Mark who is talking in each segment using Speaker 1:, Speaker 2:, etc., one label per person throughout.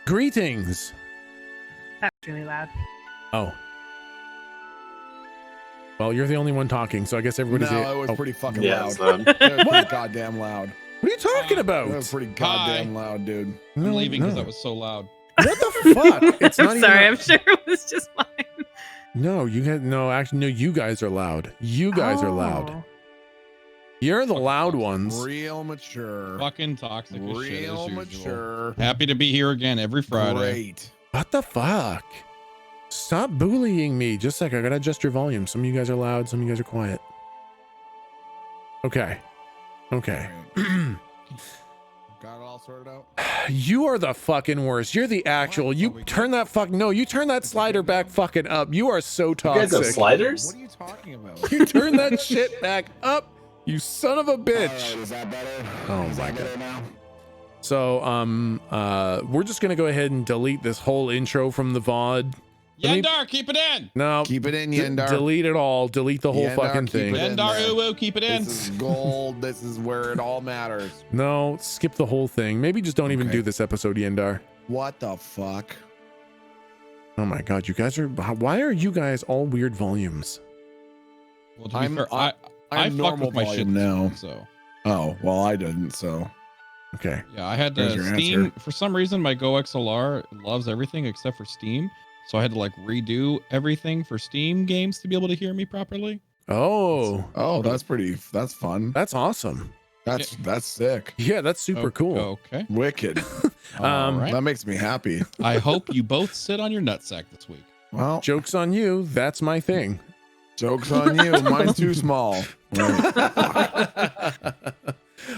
Speaker 1: Greetings.
Speaker 2: That's really loud.
Speaker 1: Oh. Well, you're the only one talking, so I guess everybody's...
Speaker 3: No, it was pretty fucking
Speaker 4: It's
Speaker 3: loud.
Speaker 4: loud.
Speaker 3: It was
Speaker 1: What?
Speaker 3: pretty goddamn loud.
Speaker 1: What are you talking about?
Speaker 3: It was pretty goddamn loud, dude.
Speaker 5: I'm leaving because
Speaker 1: no.
Speaker 5: that was so loud.
Speaker 1: What the fuck? It's not
Speaker 2: I'm
Speaker 1: even
Speaker 2: sorry, I'm sure it was just mine.
Speaker 1: No, you guys. No, actually, no. You guys are loud. You guys are loud.
Speaker 2: Oh.
Speaker 1: You're the loud ones.
Speaker 3: Real mature.
Speaker 5: Fucking toxic as shit as
Speaker 3: Real
Speaker 5: usual.
Speaker 3: mature.
Speaker 5: Happy to be here again every Friday.
Speaker 3: Great.
Speaker 1: What the fuck? Stop bullying me. Just a sec. I gotta adjust your volume. Some of you guys are loud. Some of you guys are quiet. Okay. Okay.
Speaker 3: Got it all sorted out.
Speaker 1: You are the fucking worst. You're the actual.
Speaker 3: What?
Speaker 1: You
Speaker 3: Are we
Speaker 1: turn that fuck. No, you turn that slider back fucking up. You are so
Speaker 4: You guys have
Speaker 1: toxic.
Speaker 4: sliders?
Speaker 3: What are you talking about?
Speaker 1: You turn that shit back up. You son of a bitch.
Speaker 3: Alright, is that better?
Speaker 1: Oh
Speaker 3: Is
Speaker 1: my
Speaker 3: that better now?
Speaker 1: So, we're just gonna go ahead and delete this whole intro from the VOD. Let me-
Speaker 5: Yendar, keep it in.
Speaker 1: No,
Speaker 3: Keep it in,
Speaker 1: d-
Speaker 3: Yendar.
Speaker 1: delete it all. Delete the whole
Speaker 3: Yendar,
Speaker 1: fucking
Speaker 3: keep
Speaker 1: thing.
Speaker 3: it in
Speaker 5: Yendar,
Speaker 3: there.
Speaker 5: ooh, ooh, keep it in.
Speaker 3: This is gold. This is where it all matters.
Speaker 1: No, skip the whole thing. Maybe just don't even
Speaker 3: Okay.
Speaker 1: do this episode, Yendar.
Speaker 3: What the fuck?
Speaker 1: Oh my god, you guys are. Why are you guys all weird volumes?
Speaker 5: Well, to be
Speaker 3: I'm-
Speaker 5: fair,
Speaker 3: I'm
Speaker 5: I fucked
Speaker 3: normal
Speaker 5: with my shit
Speaker 3: volume now.
Speaker 5: So
Speaker 3: Oh, well, I didn't, so.
Speaker 1: Okay.
Speaker 5: yeah, I had
Speaker 3: There's
Speaker 5: to
Speaker 3: your
Speaker 5: Steam.
Speaker 3: answer.
Speaker 5: For some reason, my Go XLR loves everything except for Steam. So I had to like redo everything for Steam games to be able to hear me properly.
Speaker 1: Oh,
Speaker 3: Oh, that's fun.
Speaker 1: that's awesome.
Speaker 3: That's sick.
Speaker 1: Yeah, that's super cool.
Speaker 5: Okay.
Speaker 3: Wicked.
Speaker 5: All right.
Speaker 3: That makes me happy.
Speaker 5: I hope you both sit on your nutsack this week.
Speaker 3: Well,
Speaker 1: Joke's on you. That's my thing.
Speaker 3: joke's on you. Mine's too small.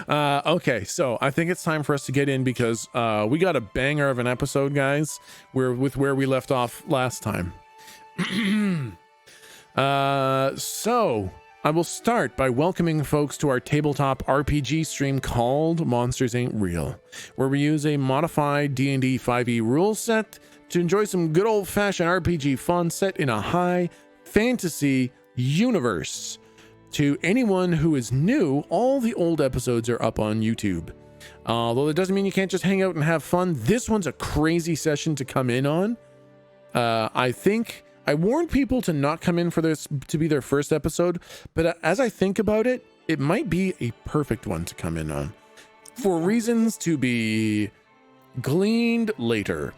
Speaker 3: Right.
Speaker 1: Okay, so I think it's time for us to get in because we got a banger of an episode, guys. We're with where we left off last time. So I will start by welcoming folks to our tabletop RPG stream called Monsters Ain't Real, where we use a modified D&D 5e rule set to enjoy some good old-fashioned RPG fun set in a high fantasy universe. To anyone who is new, all the old episodes are up on YouTube. Although that doesn't mean you can't just hang out and have fun. This one's a crazy session to come in on. I think I warned people to not come in for this to be their first episode, but as I think about it, it might be a perfect one to come in on for reasons to be gleaned later.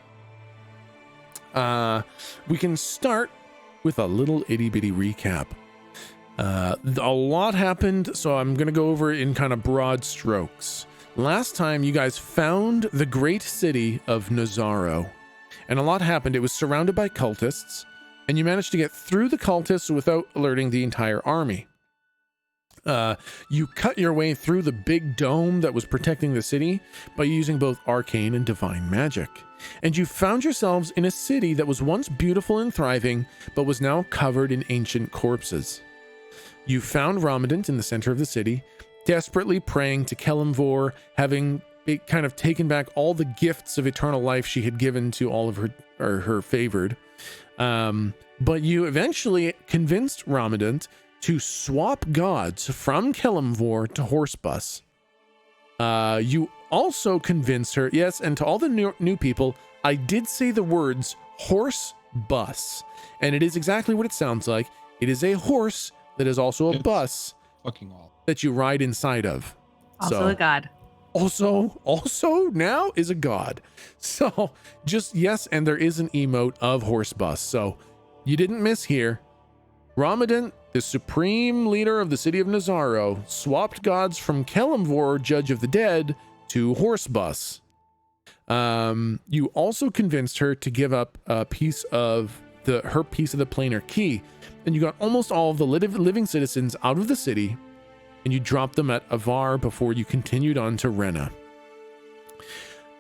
Speaker 1: We can start with a little itty bitty recap. A lot happened, so I'm going to go over it in kind of broad strokes. Last time, you guys found the great city of Nazaro, and a lot happened. It was surrounded by cultists, and you managed to get through the cultists without alerting the entire army. You cut your way through the big dome that was protecting the city by using both arcane and divine magic. And you found yourselves in a city that was once beautiful and thriving, but was now covered in ancient corpses. You found Ramadan in the center of the city, desperately praying to Kelemvor, having kind of taken back all the gifts of eternal life she had given to all of her favored. But you eventually convinced Ramadan to swap gods from Kelemvor to Horsebus. You also convinced her, yes, and to all the new people, I did say the words horse bus, and it is exactly what it sounds like. It is a horse that is also a bus
Speaker 5: Fucking all.
Speaker 1: that you ride inside of.
Speaker 2: Also a god.
Speaker 1: Also now is a god. So just yes, and there is an emote of horse bus. So you didn't miss here. Ramadan, the supreme leader of the city of Nazaro, swapped gods from Kelemvor, judge of the dead, to Horsebus. You also convinced her to give up a piece of her piece of the planar key, and you got almost all of the living citizens out of the city, and you dropped them at Avar before you continued on to Rena.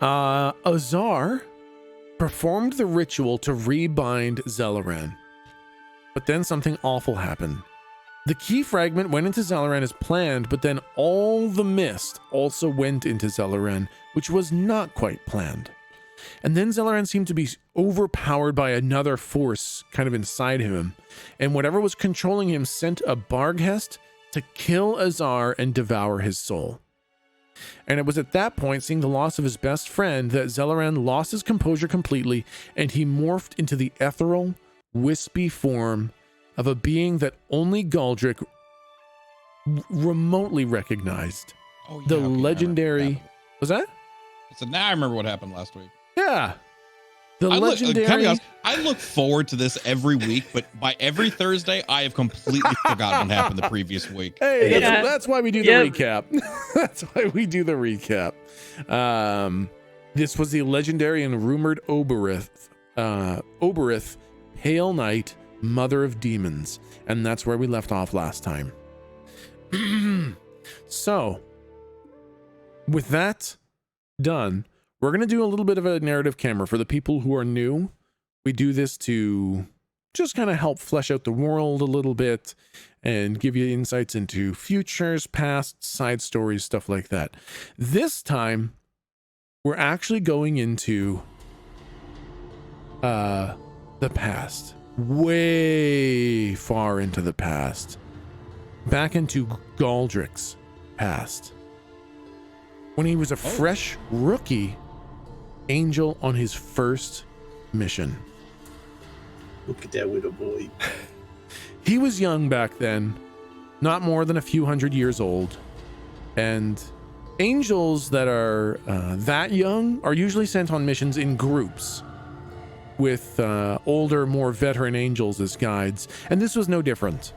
Speaker 1: Azar performed the ritual to rebind Zelaran, but then something awful happened. The key fragment went into Zelaran as planned, but then all the mist also went into Zelaran, which was not quite planned. And then Zelaran seemed to be overpowered by another force kind of inside him, and whatever was controlling him sent a Barghest to kill Azar and devour his soul. And it was at that point, seeing the loss of his best friend, that Zelleran lost his composure completely, and he morphed into the ethereal, wispy form of a being that only Galdric remotely recognized.
Speaker 5: Oh,
Speaker 1: The
Speaker 5: okay,
Speaker 1: legendary... Was that?
Speaker 5: So now I remember what happened last week.
Speaker 1: Yeah. The
Speaker 5: Can I be
Speaker 1: legendary...
Speaker 5: honest, I look forward to this every week, but by every Thursday, I have completely forgotten what happened the previous week.
Speaker 1: Hey,
Speaker 2: Yeah.
Speaker 1: that's why we do the recap. That's why we do the recap. This was the legendary and rumored Oberith, Pale Knight, Mother of Demons. And that's where we left off last time. So, with that done, we're going to do a little bit of a narrative camera for the people who are new. We do this to just kind of help flesh out the world a little bit and give you insights into futures, past, side stories, stuff like that. This time, we're actually going into the past. Way far into the past. Back into Galdric's past. When he was a fresh rookie angel on his first mission.
Speaker 4: Look at that little boy.
Speaker 1: He was young back then, not more than a few hundred years old. And angels that are that young are usually sent on missions in groups with older, more veteran angels as guides. And this was no different.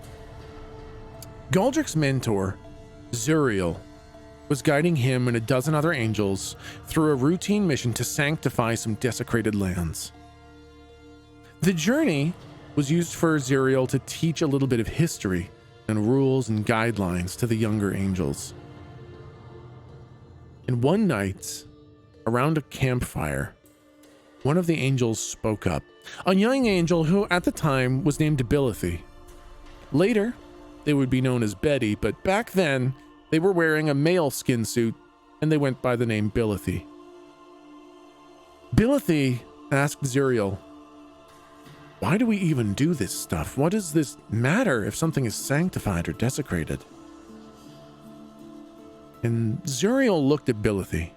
Speaker 1: Galdric's mentor, Zuriel, was guiding him and a dozen other angels through a routine mission to sanctify some desecrated lands. The journey was used for Zuriel to teach a little bit of history and rules and guidelines to the younger angels. And one night, around a campfire, one of the angels spoke up. A young angel who at the time was named Abilithy. Later, they would be known as Betty, but back then, they were wearing a male skin suit, and they went by the name Abilithy. Abilithy asked Zuriel, "Why do we even do this stuff? What does this matter if something is sanctified or desecrated?" And Zuriel looked at Abilithy,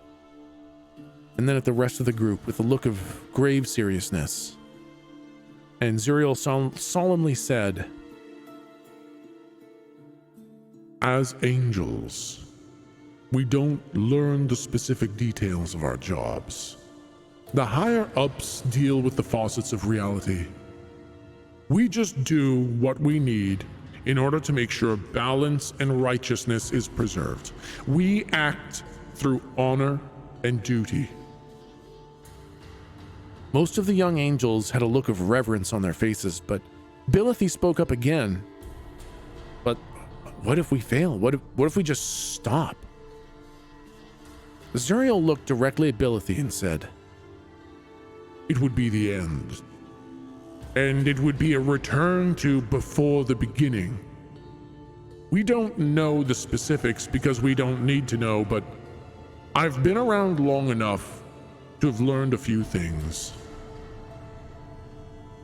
Speaker 1: and then at the rest of the group with a look of grave seriousness. And Zuriel solemnly said,
Speaker 6: "As angels, we don't learn the specific details of our jobs. The higher ups deal with the faucets of reality. We just do what we need in order to make sure balance and righteousness is preserved. We act through honor and duty."
Speaker 1: Most of the young angels had a look of reverence on their faces, but Abilithy spoke up again. "But what if we fail? What if we just stop?" Zuriel looked directly at Abilithy and said,
Speaker 6: "It would be the end. And it would be a return to before the beginning. We don't know the specifics because we don't need to know, but I've been around long enough to have learned a few things.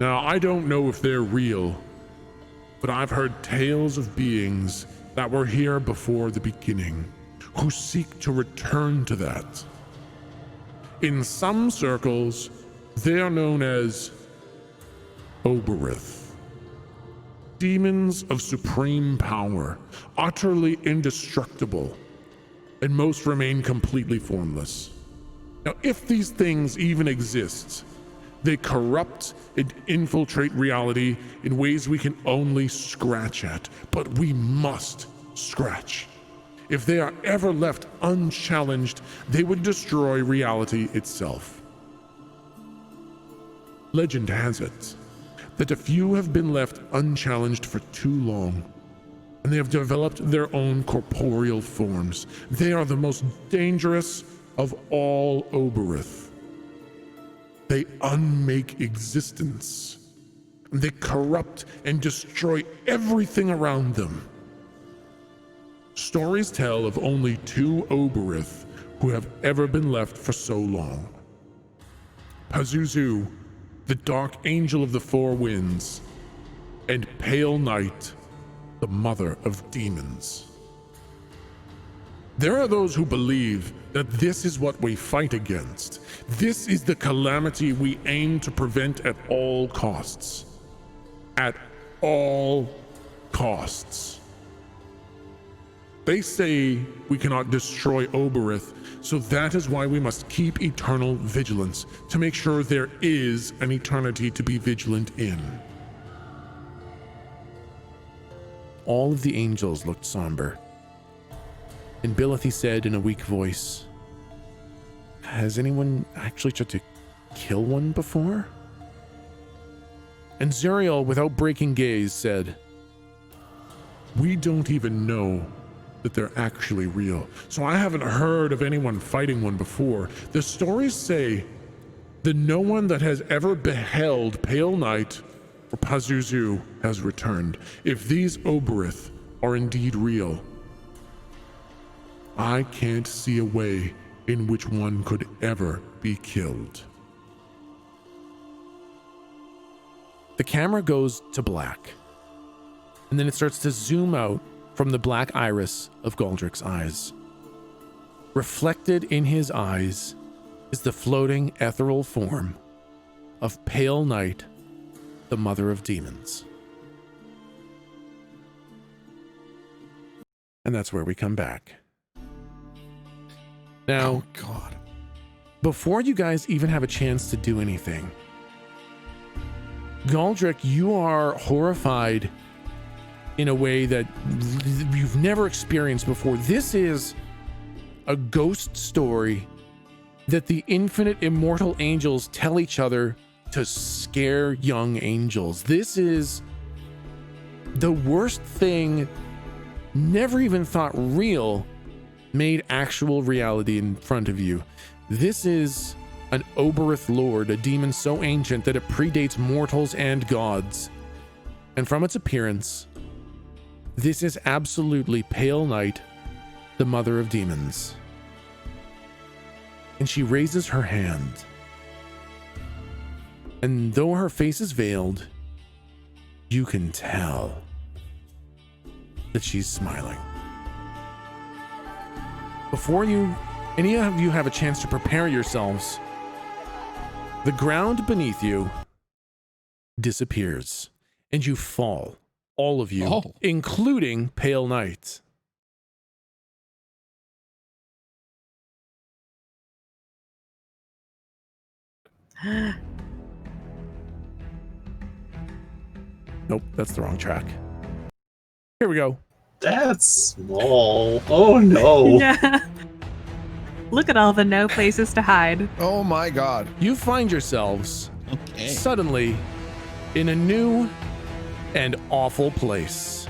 Speaker 6: Now, I don't know if they're real, but I've heard tales of beings that were here before the beginning, who seek to return to that. In some circles, they are known as Oberith. Demons of supreme power, utterly indestructible, and most remain completely formless. Now, if these things even exist, they corrupt and infiltrate reality in ways we can only scratch at, but we must scratch. If they are ever left unchallenged, they would destroy reality itself. Legend has it that a few have been left unchallenged for too long, and they have developed their own corporeal forms. They are the most dangerous of all Oberith. They unmake existence. They corrupt and destroy everything around them. Stories tell of only 2 Oberith who have ever been left for so long. Pazuzu, the dark angel of the 4 winds, and Pale Night, the mother of demons. There are those who believe that this is what we fight against. This is the calamity we aim to prevent at all costs. At all costs. They say we cannot destroy Oberith, so that is why we must keep eternal vigilance, to make sure there is an eternity to be vigilant in.
Speaker 1: All of the angels looked somber. And Bilithy said in a weak voice, "Has anyone actually tried to kill one before?" And Zuriel, without breaking gaze, said,
Speaker 6: We don't even know that they're actually real, so I haven't heard of anyone fighting one before. The stories say that no one that has ever beheld Pale Night or Pazuzu has returned. If these Oberith are indeed real, I can't see a way in which one could ever be killed.
Speaker 1: The camera goes to black, and then it starts to zoom out from the black iris of Galdrick's eyes. Reflected in his eyes is the floating ethereal form of Pale Night, the mother of demons. And that's where we come back. Now,
Speaker 3: Oh, God.
Speaker 1: before you guys even have a chance to do anything, Galdrick, you are horrified in a way that you've never experienced before. This is a ghost story that the infinite immortal angels tell each other to scare young angels. This is the worst thing, never even thought real, made actual reality in front of you. This is an Oberith lord, a demon so ancient that it predates mortals and gods. And from its appearance, this is absolutely Pale Night, the mother of demons. And she raises her hand. And though her face is veiled, you can tell that she's smiling. Before any of you have a chance to prepare yourselves, the ground beneath you disappears and you fall, all of you, including Pale Night. Nope, that's the wrong track. Here we go.
Speaker 4: That's small. Oh no.
Speaker 2: Yeah. Look at all the no places to hide.
Speaker 3: Oh my God.
Speaker 1: You find yourselves suddenly in a new and awful place.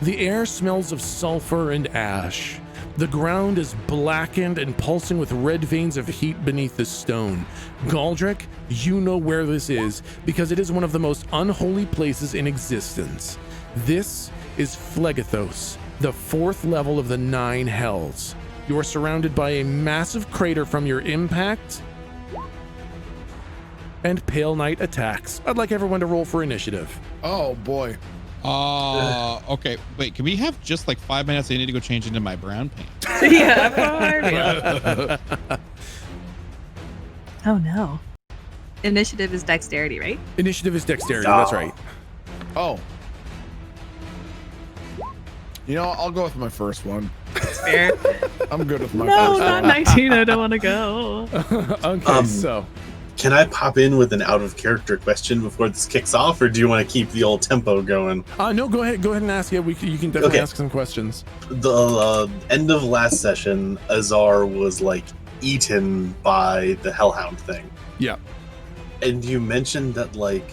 Speaker 1: The air smells of sulfur and ash. The ground is blackened and pulsing with red veins of heat beneath the stone. Galdrick, you know where this is because it is one of the most unholy places in existence. This is Phlegethos, the 4th level of the 9 hells. You are surrounded by a massive crater from your impact, and Pale Night attacks. I'd like everyone to roll for initiative.
Speaker 3: Oh boy.
Speaker 5: Okay. Wait, can we have just like 5 minutes? I need to go change into my brown pants.
Speaker 2: Yeah. Oh no. Initiative is dexterity, right?
Speaker 1: Initiative is dexterity, that's right.
Speaker 3: Oh. You know, I'll go with my first one.
Speaker 2: That's fair.
Speaker 3: I'm good with my
Speaker 2: No,
Speaker 3: first
Speaker 2: not
Speaker 3: one.
Speaker 2: 19. I don't want to go.
Speaker 1: Okay, so
Speaker 4: Can I pop in with an out of character question before this kicks off, or do you want to keep the old tempo going?
Speaker 1: no, go ahead and ask. Yeah, you can definitely ask some questions.
Speaker 4: The end of last session, Azar was like eaten by the Hellhound thing.
Speaker 1: Yeah.
Speaker 4: And you mentioned that like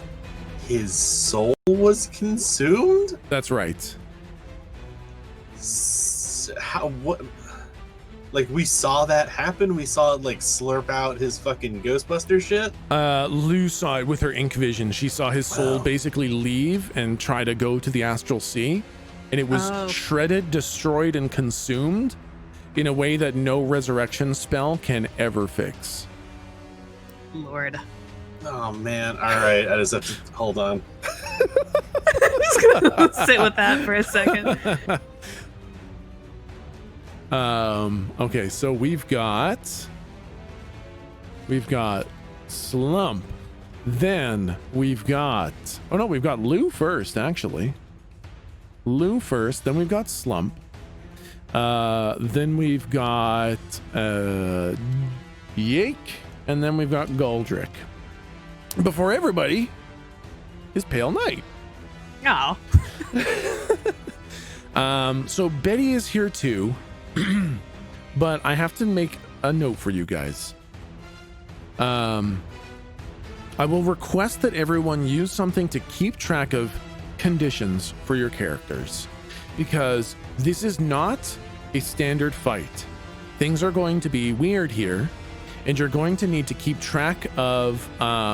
Speaker 4: his soul was consumed?
Speaker 1: That's right.
Speaker 4: What? Like, we saw that happen? We saw it, like, slurp out his fucking Ghostbuster shit?
Speaker 1: Lou saw it with her ink vision. She saw his soul basically leave and try to go to the astral sea. And it was shredded, destroyed, and consumed in a way that no resurrection spell can ever fix.
Speaker 2: Lord.
Speaker 4: Oh, man. All right. I just have to... Hold on.
Speaker 2: I'm just going to sit with that for a second.
Speaker 1: Okay, so we've got Slump. Then we've got Lou first, actually. Lou first, then we've got Slump. Then we've got Yake, and then we've got Goldrick. Before everybody is Pale Knight.
Speaker 2: Oh.
Speaker 1: So Betty is here too, but I have to make a note for you guys. I will request that everyone use something to keep track of conditions for your characters, because this is not a standard fight. Things are going to be weird here, and you're going to need to keep track of a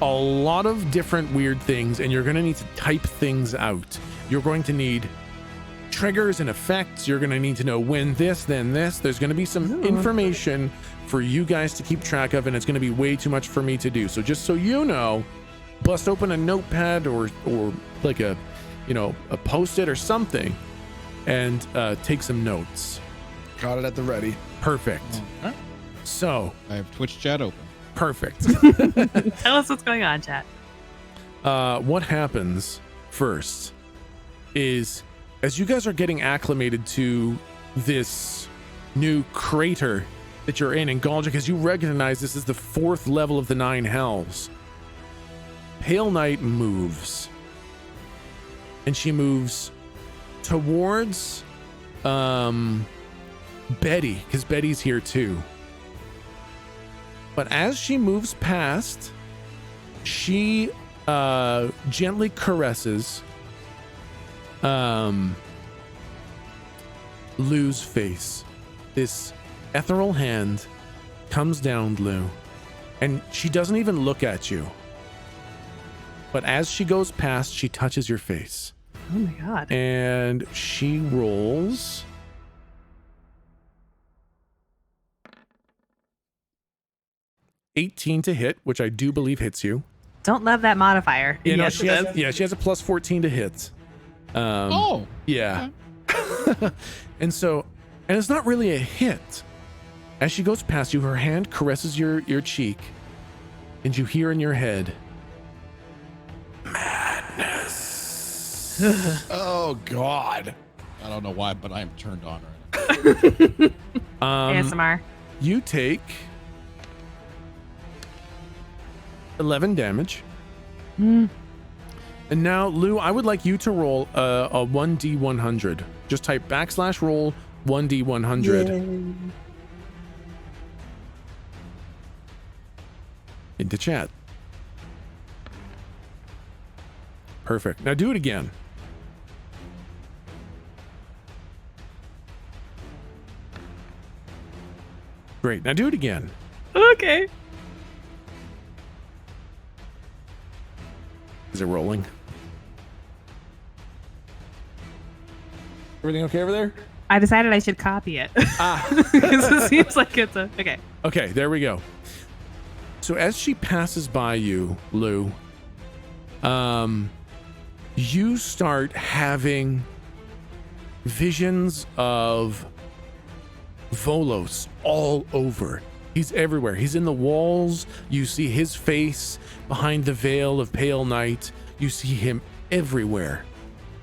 Speaker 1: lot of different weird things, and you're going to need to type things out. You're going to need triggers and effects. You're going to need to know when this, then this. There's going to be some information for you guys to keep track of, and it's going to be way too much for me to do. So just so you know, bust open a notepad or like a post-it or something, and take some notes.
Speaker 3: Got it at the ready.
Speaker 1: Perfect.
Speaker 5: Okay.
Speaker 1: So
Speaker 5: I have Twitch chat open.
Speaker 1: perfect.
Speaker 2: Tell us what's going on, chat.
Speaker 1: What happens first is, as you guys are getting acclimated to this new crater that you're in Goldrick, as you recognize this is the 4th level of the 9 hells, Pale Knight moves, and she moves towards Betty, because Betty's here too. But as she moves past, she gently caresses Lou's face. This ethereal hand comes down Lou, and she doesn't even look at you. But as she goes past, she touches your face.
Speaker 2: Oh my god.
Speaker 1: And she rolls $18 to hit, which I do believe hits you.
Speaker 2: Don't love that modifier.
Speaker 1: You know,
Speaker 2: Yes,
Speaker 1: she
Speaker 2: it
Speaker 1: has,
Speaker 2: does.
Speaker 1: she has a plus 14 to hit. Yeah. And it's not really a hit. As she goes past you, her hand caresses your cheek, and you hear in your head, madness.
Speaker 3: Oh God.
Speaker 5: I don't know why, but I am turned on right
Speaker 2: ASMR.
Speaker 1: You take 11 damage. And now, Lou, I would like you to roll a 1d100. Just type /roll 1d100 into chat. Perfect. Now do it again. Great. Now do it again.
Speaker 2: Okay.
Speaker 1: Is it rolling? Everything okay over there?
Speaker 2: I decided I should copy it.
Speaker 1: Ah.
Speaker 2: Because it seems like it's a... Okay.
Speaker 1: Okay, there we go. So as she passes by you, Lou, you start having visions of Volos all over. He's everywhere. He's in the walls. You see his face behind the veil of Pale Knight. You see him everywhere.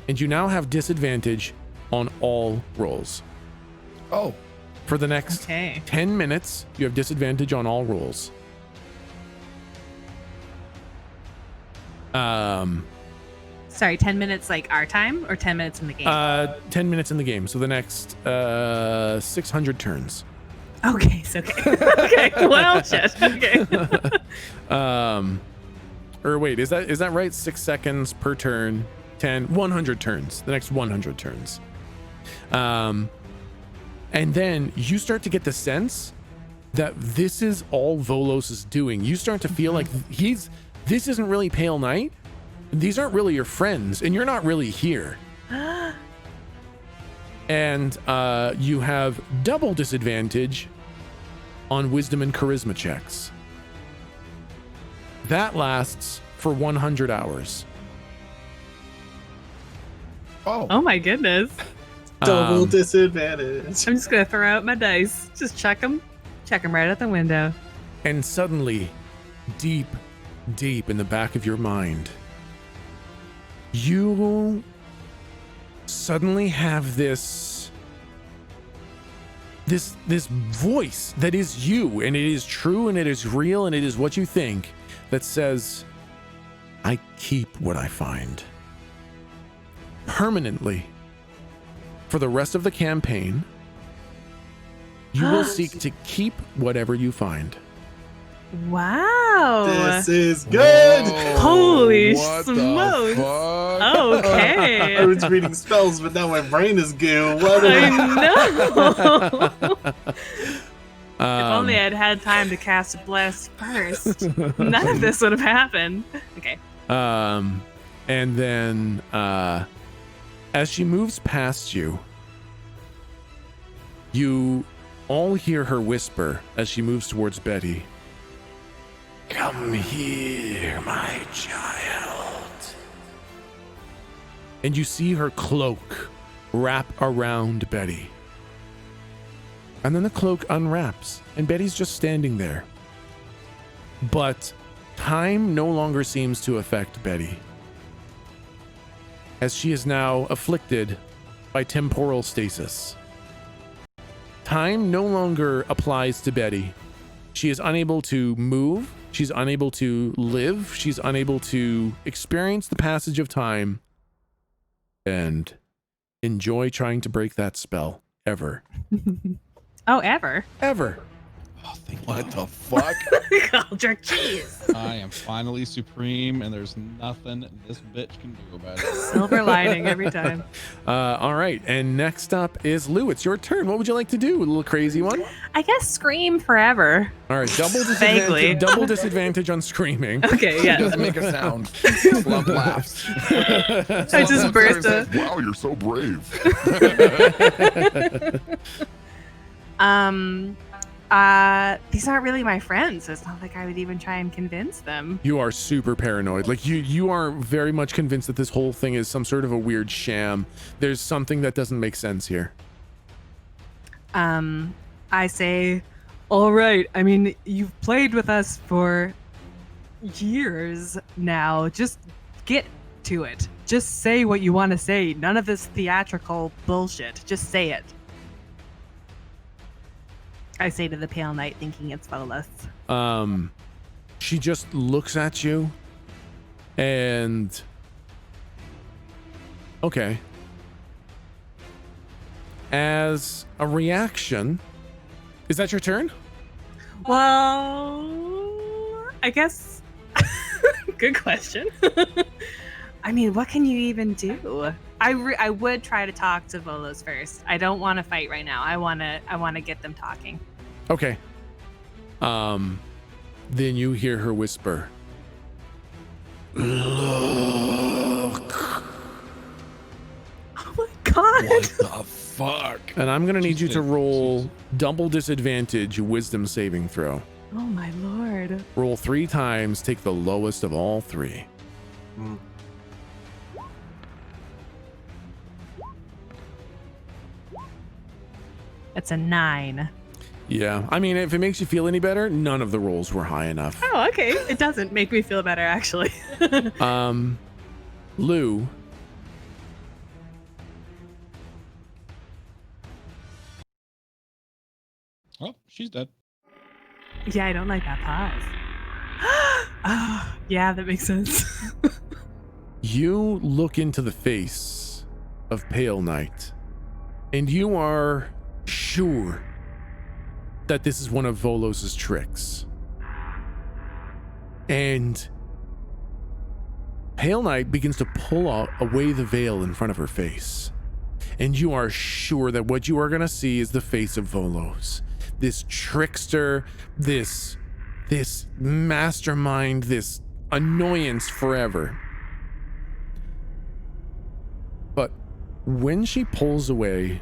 Speaker 1: And you now have disadvantage on all rolls.
Speaker 3: Oh.
Speaker 1: For the next
Speaker 2: Okay.
Speaker 1: 10 minutes, you have disadvantage on all rolls.
Speaker 2: Sorry, 10 minutes like our time or 10 minutes in the game?
Speaker 1: 10 minutes in the game. So the next 600 turns.
Speaker 2: Okay, it's okay. Okay, well, shit. Okay.
Speaker 1: Or wait, is that right? 6 seconds per turn, 100 turns. The next 100 turns. And then you start to get the sense that this is all Volos is doing. You start to feel like this isn't really Pale Knight. These aren't really your friends, and you're not really here. And you have double disadvantage on wisdom and charisma checks. That lasts for 100 hours.
Speaker 3: Oh.
Speaker 2: Oh my goodness.
Speaker 4: Double disadvantage.
Speaker 2: I'm just gonna throw out my dice. Just check them right out the window.
Speaker 1: And suddenly, deep in the back of your mind, you suddenly have this voice that is you, and it is true, and it is real, and it is what you think, that says, I keep what I find. Permanently. For the rest of the campaign, you will seek to keep whatever you find.
Speaker 2: Wow.
Speaker 4: This is good.
Speaker 2: Holy
Speaker 3: What the
Speaker 2: smokes.
Speaker 3: fuck?
Speaker 2: Okay.
Speaker 4: I was reading spells, but now my brain is goo. What
Speaker 2: I know. If
Speaker 1: Um,
Speaker 2: only I'd had time to cast Bless first, none of this would have happened. Okay.
Speaker 1: And then, as she moves past you, you all hear her whisper as she moves towards Betty. Come here, my child. And you see her cloak wrap around Betty. And then the cloak unwraps, and Betty's just standing there. But time no longer seems to affect Betty, as she is now afflicted by temporal stasis. Time no longer applies to Betty. She is unable to move, she's unable to live, she's unable to experience the passage of time and enjoy trying to break that spell ever.
Speaker 2: Oh, ever.
Speaker 1: Ever.
Speaker 5: Oh, thank you.
Speaker 3: What the fuck?
Speaker 2: Called your keys.
Speaker 5: I am finally supreme, and there's nothing this bitch can do about it.
Speaker 2: Silver lining every time.
Speaker 1: All right, and next up is Lou. It's your turn. What would you like to do? A little crazy one?
Speaker 2: I guess scream forever.
Speaker 1: All right,
Speaker 2: Vaguely.
Speaker 1: double disadvantage on screaming.
Speaker 2: Okay, yeah.
Speaker 3: Doesn't make a sound. Slump laughs.
Speaker 2: I just burst a.
Speaker 6: Wow, you're so brave.
Speaker 2: These aren't really my friends, so it's not like I would even try and convince them.
Speaker 1: You are super paranoid. Like you are very much convinced that this whole thing is some sort of a weird sham. There's something that doesn't make sense here.
Speaker 2: I say, all right. I mean, you've played with us for years now. Just get to it. Just say what you want to say. None of this theatrical bullshit. Just say it. I say to the Pale Knight, thinking it's Venalis.
Speaker 1: She just looks at you and okay. As a reaction, is that your turn?
Speaker 2: Well, I guess. Good question. I mean, what can you even do? I would try to talk to Volos first. I don't want to fight right now. I want to get them talking.
Speaker 1: Okay. Then you hear her whisper. Look.
Speaker 2: Oh my god.
Speaker 3: What the fuck?
Speaker 1: And I'm gonna need you to
Speaker 5: She's-
Speaker 1: roll double disadvantage wisdom saving throw.
Speaker 2: Oh my lord.
Speaker 1: Roll 3 times, take the lowest of all 3.
Speaker 4: Mm.
Speaker 2: It's a 9.
Speaker 1: Yeah, I mean, if it makes you feel any better, none of the rolls were high enough.
Speaker 2: Oh, okay. It doesn't make me feel better, actually.
Speaker 1: Lou.
Speaker 5: Oh, she's dead.
Speaker 2: Yeah, I don't like that pause. Oh, yeah, that makes sense.
Speaker 1: You look into the face of Pale Knight, and you are sure that this is one of Volos's tricks. And Pale Knight begins to pull away the veil in front of her face. And you are sure that what you are going to see is the face of Volos. This trickster, this mastermind, this annoyance forever. But when she pulls away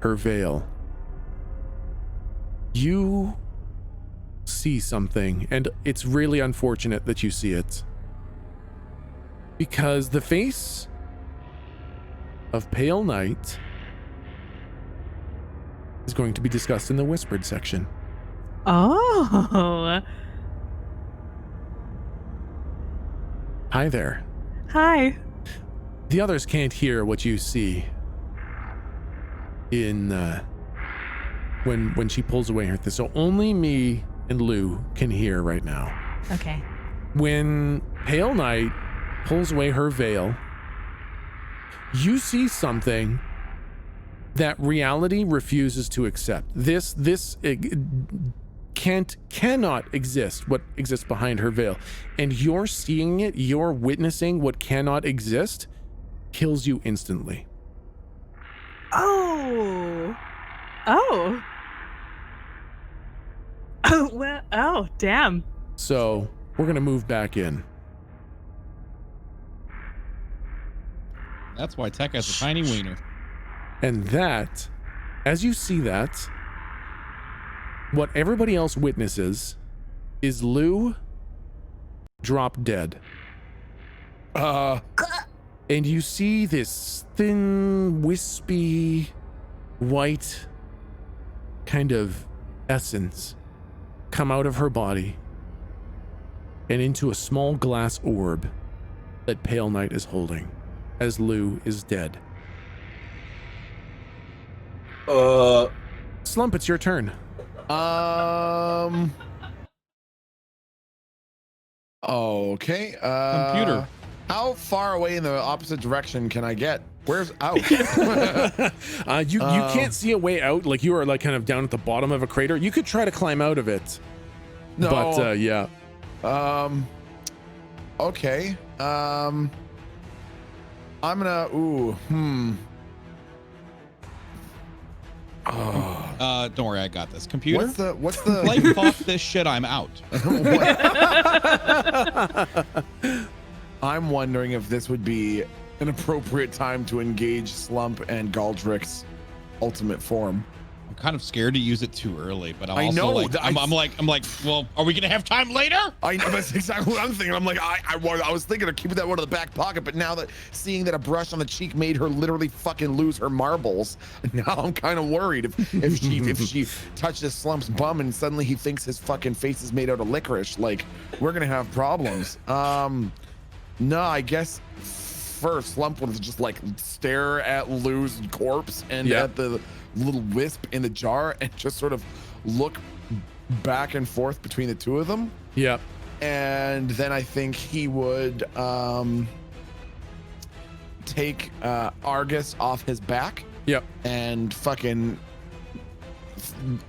Speaker 1: her veil, you see something, and it's really unfortunate that you see it. Because the face of Pale Knight is going to be discussed in the whispered section.
Speaker 2: Oh.
Speaker 1: Hi there.
Speaker 2: Hi.
Speaker 1: The others can't hear what you see in when she pulls away her thing. So only me and Lou can hear right now.
Speaker 2: Okay.
Speaker 1: When Pale Knight pulls away her veil, you see something that reality refuses to accept. This cannot exist, what exists behind her veil. And you're seeing it, you're witnessing what cannot exist, kills you instantly.
Speaker 2: Oh. Oh. Oh, well, oh, damn.
Speaker 1: So we're gonna move back in.
Speaker 5: That's why Tech has a tiny wiener.
Speaker 1: And that, as you see that, what everybody else witnesses is Lou drop dead. And you see this thin, wispy, white kind of essence come out of her body and into a small glass orb that Pale Knight is holding as Lou is dead. Slump, it's your turn.
Speaker 3: Okay.
Speaker 5: Computer.
Speaker 3: How far away in the opposite direction can I get? Where's out?
Speaker 1: You can't see a way out. Like you are like kind of down at the bottom of a crater. You could try to climb out of it.
Speaker 3: No.
Speaker 1: But yeah.
Speaker 3: Okay. I'm gonna.
Speaker 5: Don't worry, I got this. Computer.
Speaker 3: What's the
Speaker 5: Like fuck this shit, I'm out.
Speaker 3: I'm wondering if this would be an appropriate time to engage Slump and Galdrick's ultimate form.
Speaker 5: I'm kind of scared to use it too early, but I'm
Speaker 3: I
Speaker 5: also
Speaker 3: know,
Speaker 5: like,
Speaker 3: I-
Speaker 5: I'm like, well, are we gonna have time later?
Speaker 3: I know that's exactly what I'm thinking. I'm like, I was thinking of keeping that one in the back pocket, but now that seeing that a brush on the cheek made her literally fucking lose her marbles, now I'm kind of worried if she touches Slump's bum and suddenly he thinks his fucking face is made out of licorice, like we're gonna have problems. No, I guess first Slump would just like stare at Lou's corpse and at the little wisp in the jar and just sort of look back and forth between the two of them.
Speaker 1: Yeah.
Speaker 3: And then I think he would take Argus off his back.
Speaker 1: Yep.
Speaker 3: And fucking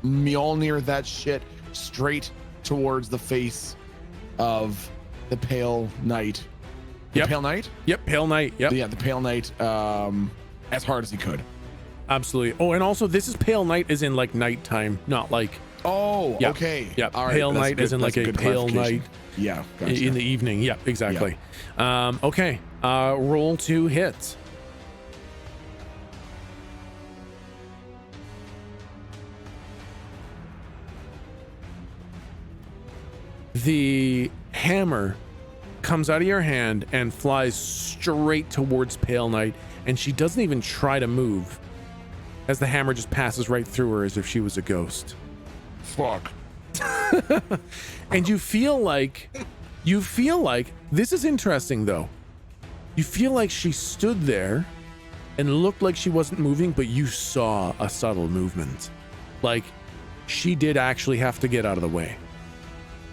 Speaker 3: Mjolnir that shit straight towards the face of the Pale Knight. The Pale Knight?
Speaker 1: Yep, Pale Knight. Yep.
Speaker 3: Yeah, the Pale Knight as hard as he could.
Speaker 1: Absolutely. Oh, and also this is Pale Night as in like nighttime, not like
Speaker 3: Oh,
Speaker 1: Yep.
Speaker 3: okay.
Speaker 1: Yep.
Speaker 3: All right,
Speaker 1: Pale
Speaker 3: that's
Speaker 1: night
Speaker 3: good-
Speaker 1: as in like
Speaker 3: that's
Speaker 1: a
Speaker 3: good
Speaker 1: pale
Speaker 3: clarification.
Speaker 1: night
Speaker 3: Yeah, gotcha.
Speaker 1: in the evening. Yep, exactly. Okay. Roll to hit. The hammer comes out of your hand and flies straight towards Pale Knight, and she doesn't even try to move as the hammer just passes right through her as if she was a ghost.
Speaker 6: Fuck.
Speaker 1: And you feel like this is interesting though. You feel like she stood there and looked like she wasn't moving, but you saw a subtle movement. Like she did actually have to get out of the way.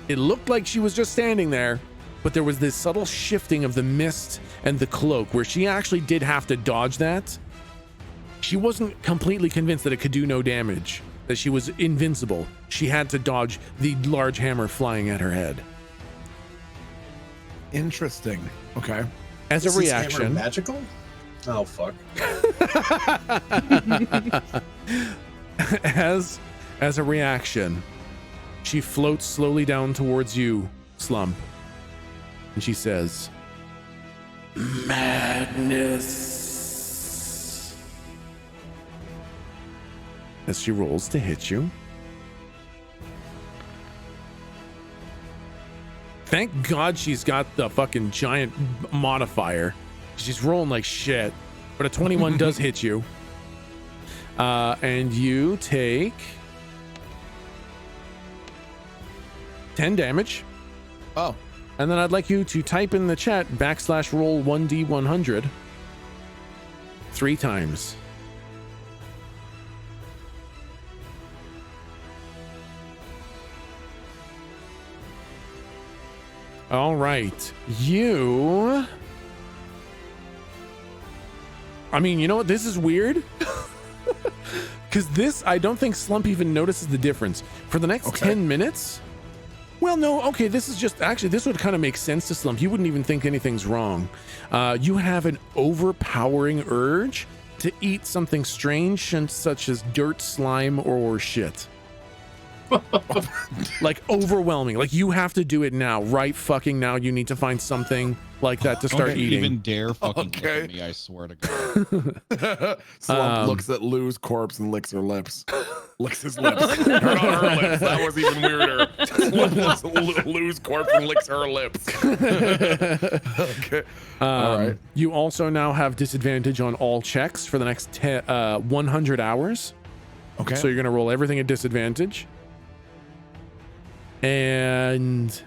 Speaker 1: It looked like she was just standing there, but there was this subtle shifting of the mist and the cloak where she actually did have to dodge that. She wasn't completely convinced that it could do no damage, that she was invincible. She had to dodge the large hammer flying at her head.
Speaker 3: Interesting. Okay.
Speaker 1: As
Speaker 4: Is
Speaker 1: a
Speaker 4: this hammer
Speaker 1: reaction,
Speaker 4: magical? Oh fuck.
Speaker 1: as a reaction, she floats slowly down towards you, Slump, and she says, "Madness." As she rolls to hit you. Thank God she's got the fucking giant modifier. She's rolling like shit, but a 21 does hit you. And you take 10 damage.
Speaker 3: Oh.
Speaker 1: And then I'd like you to type in the chat /roll 1d100 3 times. All right. I mean, you know what? This is weird. Because this, I don't think Slump even notices the difference. For the next 10 minutes... Well, no, okay, this is just... Actually, this would kind of make sense to Slump. You wouldn't even think anything's wrong. You have an overpowering urge to eat something strange, such as dirt, slime, or shit. Like, overwhelming. Like, you have to do it now. Right fucking now. You need to find something like that to start eating.
Speaker 5: Don't even dare fucking look at me, I swear to God.
Speaker 3: Slump looks at Lou's corpse and licks her lips. Licks his lips. Not her lips. That was even weirder. Slump looks at Lou's corpse and licks her lips. Okay. All right.
Speaker 1: You also now have disadvantage on all checks for the next 100 hours.
Speaker 3: Okay.
Speaker 1: So you're going to roll everything at disadvantage. And...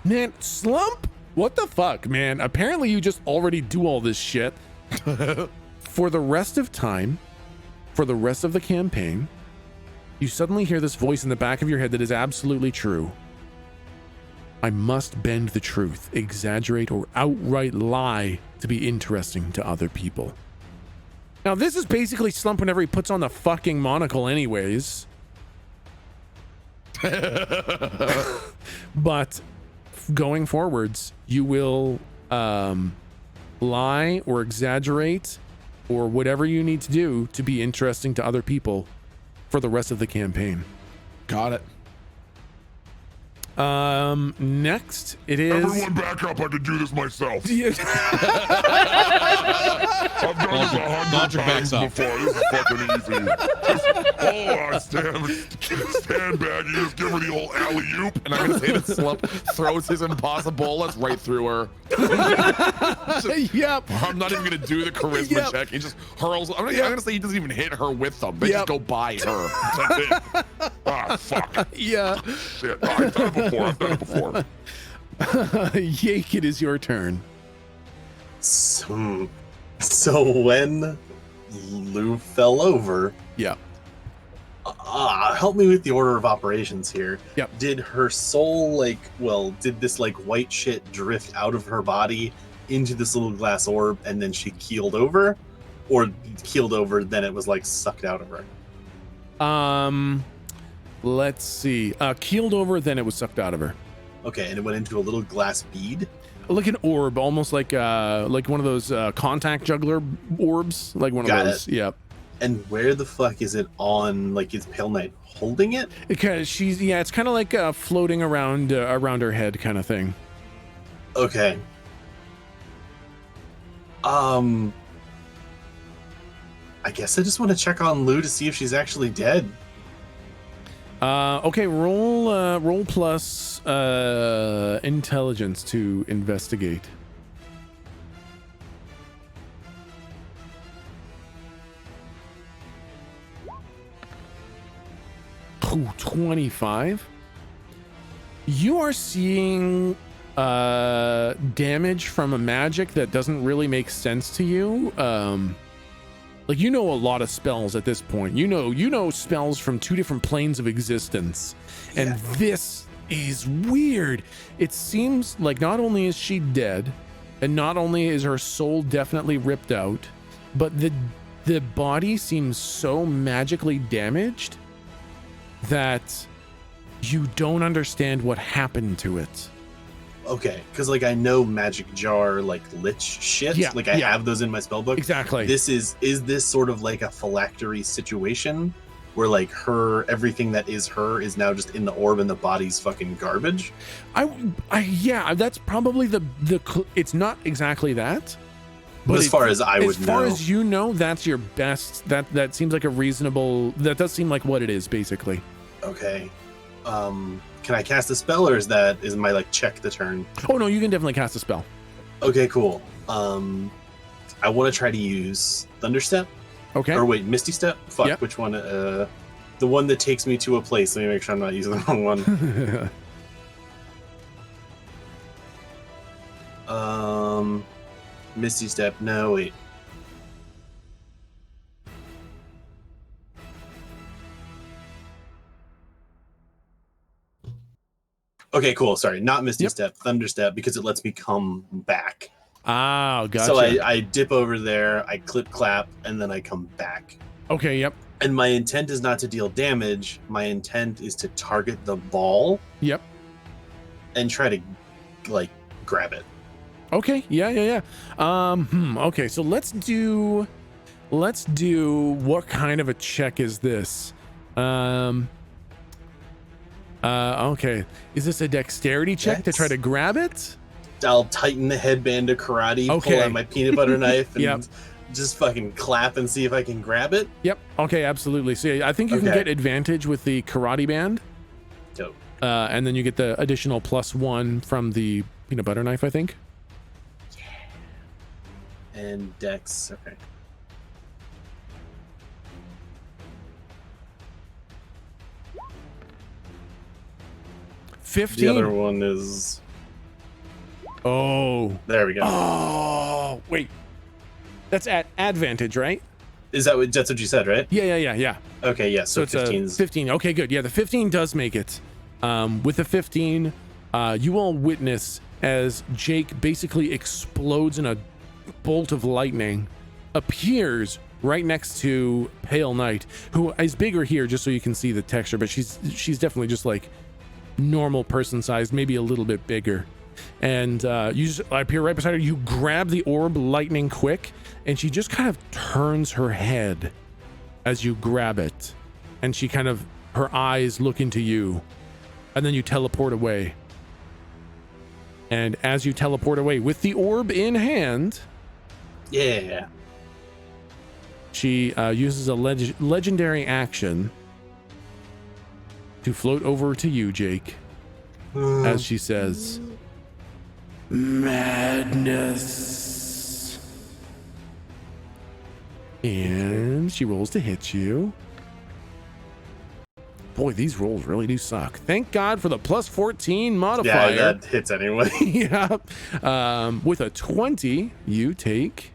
Speaker 1: Man, Slump? What the fuck, man? Apparently you just already do all this shit. For the rest of time, for the rest of the campaign, you suddenly hear this voice in the back of your head that is absolutely true. I must bend the truth, exaggerate, or outright lie to be interesting to other people. Now, this is basically Slump whenever he puts on the fucking monocle anyways. But going forwards, you will lie or exaggerate or whatever you need to do to be interesting to other people for the rest of the campaign.
Speaker 3: Got it.
Speaker 1: Next it is...
Speaker 6: Everyone back up, I can do this myself.
Speaker 1: Yeah.
Speaker 6: I've done this 100 times before. This is fucking easy. Stand back, you just give her the old alley-oop.
Speaker 3: And I'm gonna say that Slump throws his impossible bullets right through her.
Speaker 1: Yep.
Speaker 3: I'm not even gonna do the charisma check. He just hurls. I'm gonna say he doesn't even hit her with them. They just go by her. That's it.
Speaker 6: Ah, fuck.
Speaker 1: Yeah.
Speaker 6: Shit. I've done it before.
Speaker 1: Yake, it is your turn.
Speaker 4: So when Lou fell over,
Speaker 1: Yeah.
Speaker 4: Help me with the order of operations here.
Speaker 1: Yep.
Speaker 4: Did her soul did this white shit drift out of her body into this little glass orb and then she keeled over? Or keeled over, then it was sucked out of her?
Speaker 1: Let's see. Keeled over, then it was sucked out of her.
Speaker 4: Okay, and it went into a little glass bead?
Speaker 1: Like an orb, almost like one of those contact juggler orbs, like one of those. Yep.
Speaker 4: And where the fuck is it on? Is Pale Knight holding it?
Speaker 1: Because it's kind of like floating around her head, kind of thing.
Speaker 4: Okay. I guess I just want to check on Lou to see if she's actually dead.
Speaker 1: Okay, roll plus intelligence to investigate. Ooh, 25. You are seeing damage from a magic that doesn't really make sense to you. You know a lot of spells at this point. You know spells from 2 different planes of existence. And this is weird. It seems like not only is she dead, and not only is her soul definitely ripped out, but the body seems so magically damaged that you don't understand what happened to it.
Speaker 4: Okay, because I know magic jar lich shit. I have those in my spellbook.
Speaker 1: Exactly.
Speaker 4: Is this sort of a phylactery situation where everything that is her is now just in the orb and the body's fucking garbage?
Speaker 1: That's probably the it's not exactly that.
Speaker 4: But as far as I would know.
Speaker 1: As far as you know, that's your best. That seems like a reasonable. That does seem like what it is, basically.
Speaker 4: Okay. Can I cast a spell, or is my check the turn?
Speaker 1: Oh no, you can definitely cast a spell.
Speaker 4: Okay, cool. I want to try to use Thunderstep.
Speaker 1: Okay.
Speaker 4: Or wait, Misty Step? Fuck,
Speaker 1: Yep.
Speaker 4: which one? The one that takes me to a place. Let me make sure I'm not using the wrong one. Misty Step. No, wait. Okay, cool. Sorry, not Misty
Speaker 1: Yep.
Speaker 4: Step, Thunder Step, because it lets me come back.
Speaker 1: Ah, gotcha.
Speaker 4: So I dip over there, I clip clap, and then I come back.
Speaker 1: Okay, yep.
Speaker 4: And my intent is not to deal damage. My intent is to target the ball.
Speaker 1: Yep.
Speaker 4: And try to, like, grab it.
Speaker 1: Okay, yeah. Okay, so let's do what kind of a check is this? Okay. Is this a dexterity check to try to grab it?
Speaker 4: I'll tighten the headband to karate,
Speaker 1: Okay.
Speaker 4: pull out my peanut butter knife, and
Speaker 1: Yep.
Speaker 4: just fucking clap and see if I can grab it.
Speaker 1: Yep. Okay, absolutely. So yeah, I think you can
Speaker 4: Okay.
Speaker 1: get advantage with the karate band.
Speaker 4: Dope.
Speaker 1: And then you get the additional +1 from the peanut butter knife, I think.
Speaker 4: And dex, okay. The
Speaker 1: 15.
Speaker 4: other one is...
Speaker 1: Oh.
Speaker 4: There we go.
Speaker 1: Oh, wait. That's at advantage, right?
Speaker 4: Is that that's what you said, right?
Speaker 1: Yeah.
Speaker 4: Okay, yes.
Speaker 1: So
Speaker 4: So
Speaker 1: it's
Speaker 4: 15's...
Speaker 1: 15. Okay, good. Yeah, the 15 does make it. With the 15, you all witness as Jake basically explodes in a bolt of lightning, appears right next to Pale Knight, who is bigger here, just so you can see the texture, but she's definitely just like normal person size, maybe a little bit bigger. And you just appear right beside her. You grab the orb lightning quick, and she just kind of turns her head as you grab it, and she kind of, her eyes look into you, and then you teleport away. And as you teleport away with the orb in hand,
Speaker 4: Yeah.
Speaker 1: she uses a legendary action to float over to you, Jake, as she says, "Madness." And she rolls to hit you. Boy, these rolls really do suck. Thank God for the +14 modifier.
Speaker 4: Yeah, that hits anyway.
Speaker 1: Yeah. With a 20, you take...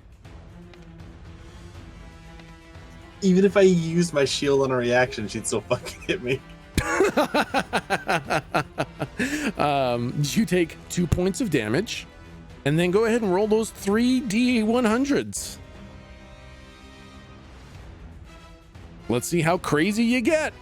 Speaker 4: Even if I used my shield on a reaction, she'd still fucking hit me.
Speaker 1: You take 2 points of damage, and then go ahead and roll those 3d100s. Let's see how crazy you get.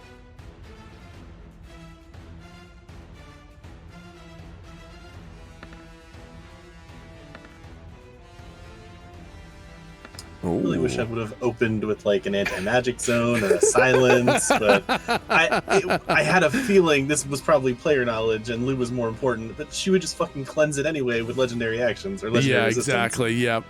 Speaker 4: I really wish I would have opened with like an anti-magic zone or a silence, but I had a feeling this was probably player knowledge and Lou was more important, but she would just fucking cleanse it anyway with legendary actions or legendary resistance.
Speaker 1: Exactly. Yep.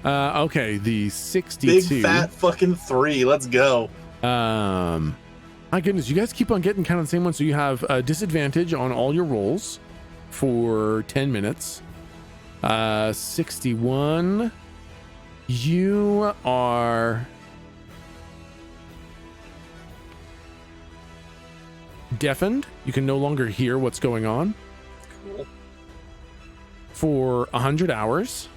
Speaker 1: Okay, the 62.
Speaker 4: Big fat fucking 3. Let's go.
Speaker 1: My goodness, you guys keep on getting kind of the same one. So you have a disadvantage on all your rolls for 10 minutes. 61. You are deafened. You can no longer hear what's going on.
Speaker 4: Cool.
Speaker 1: For 100 hours.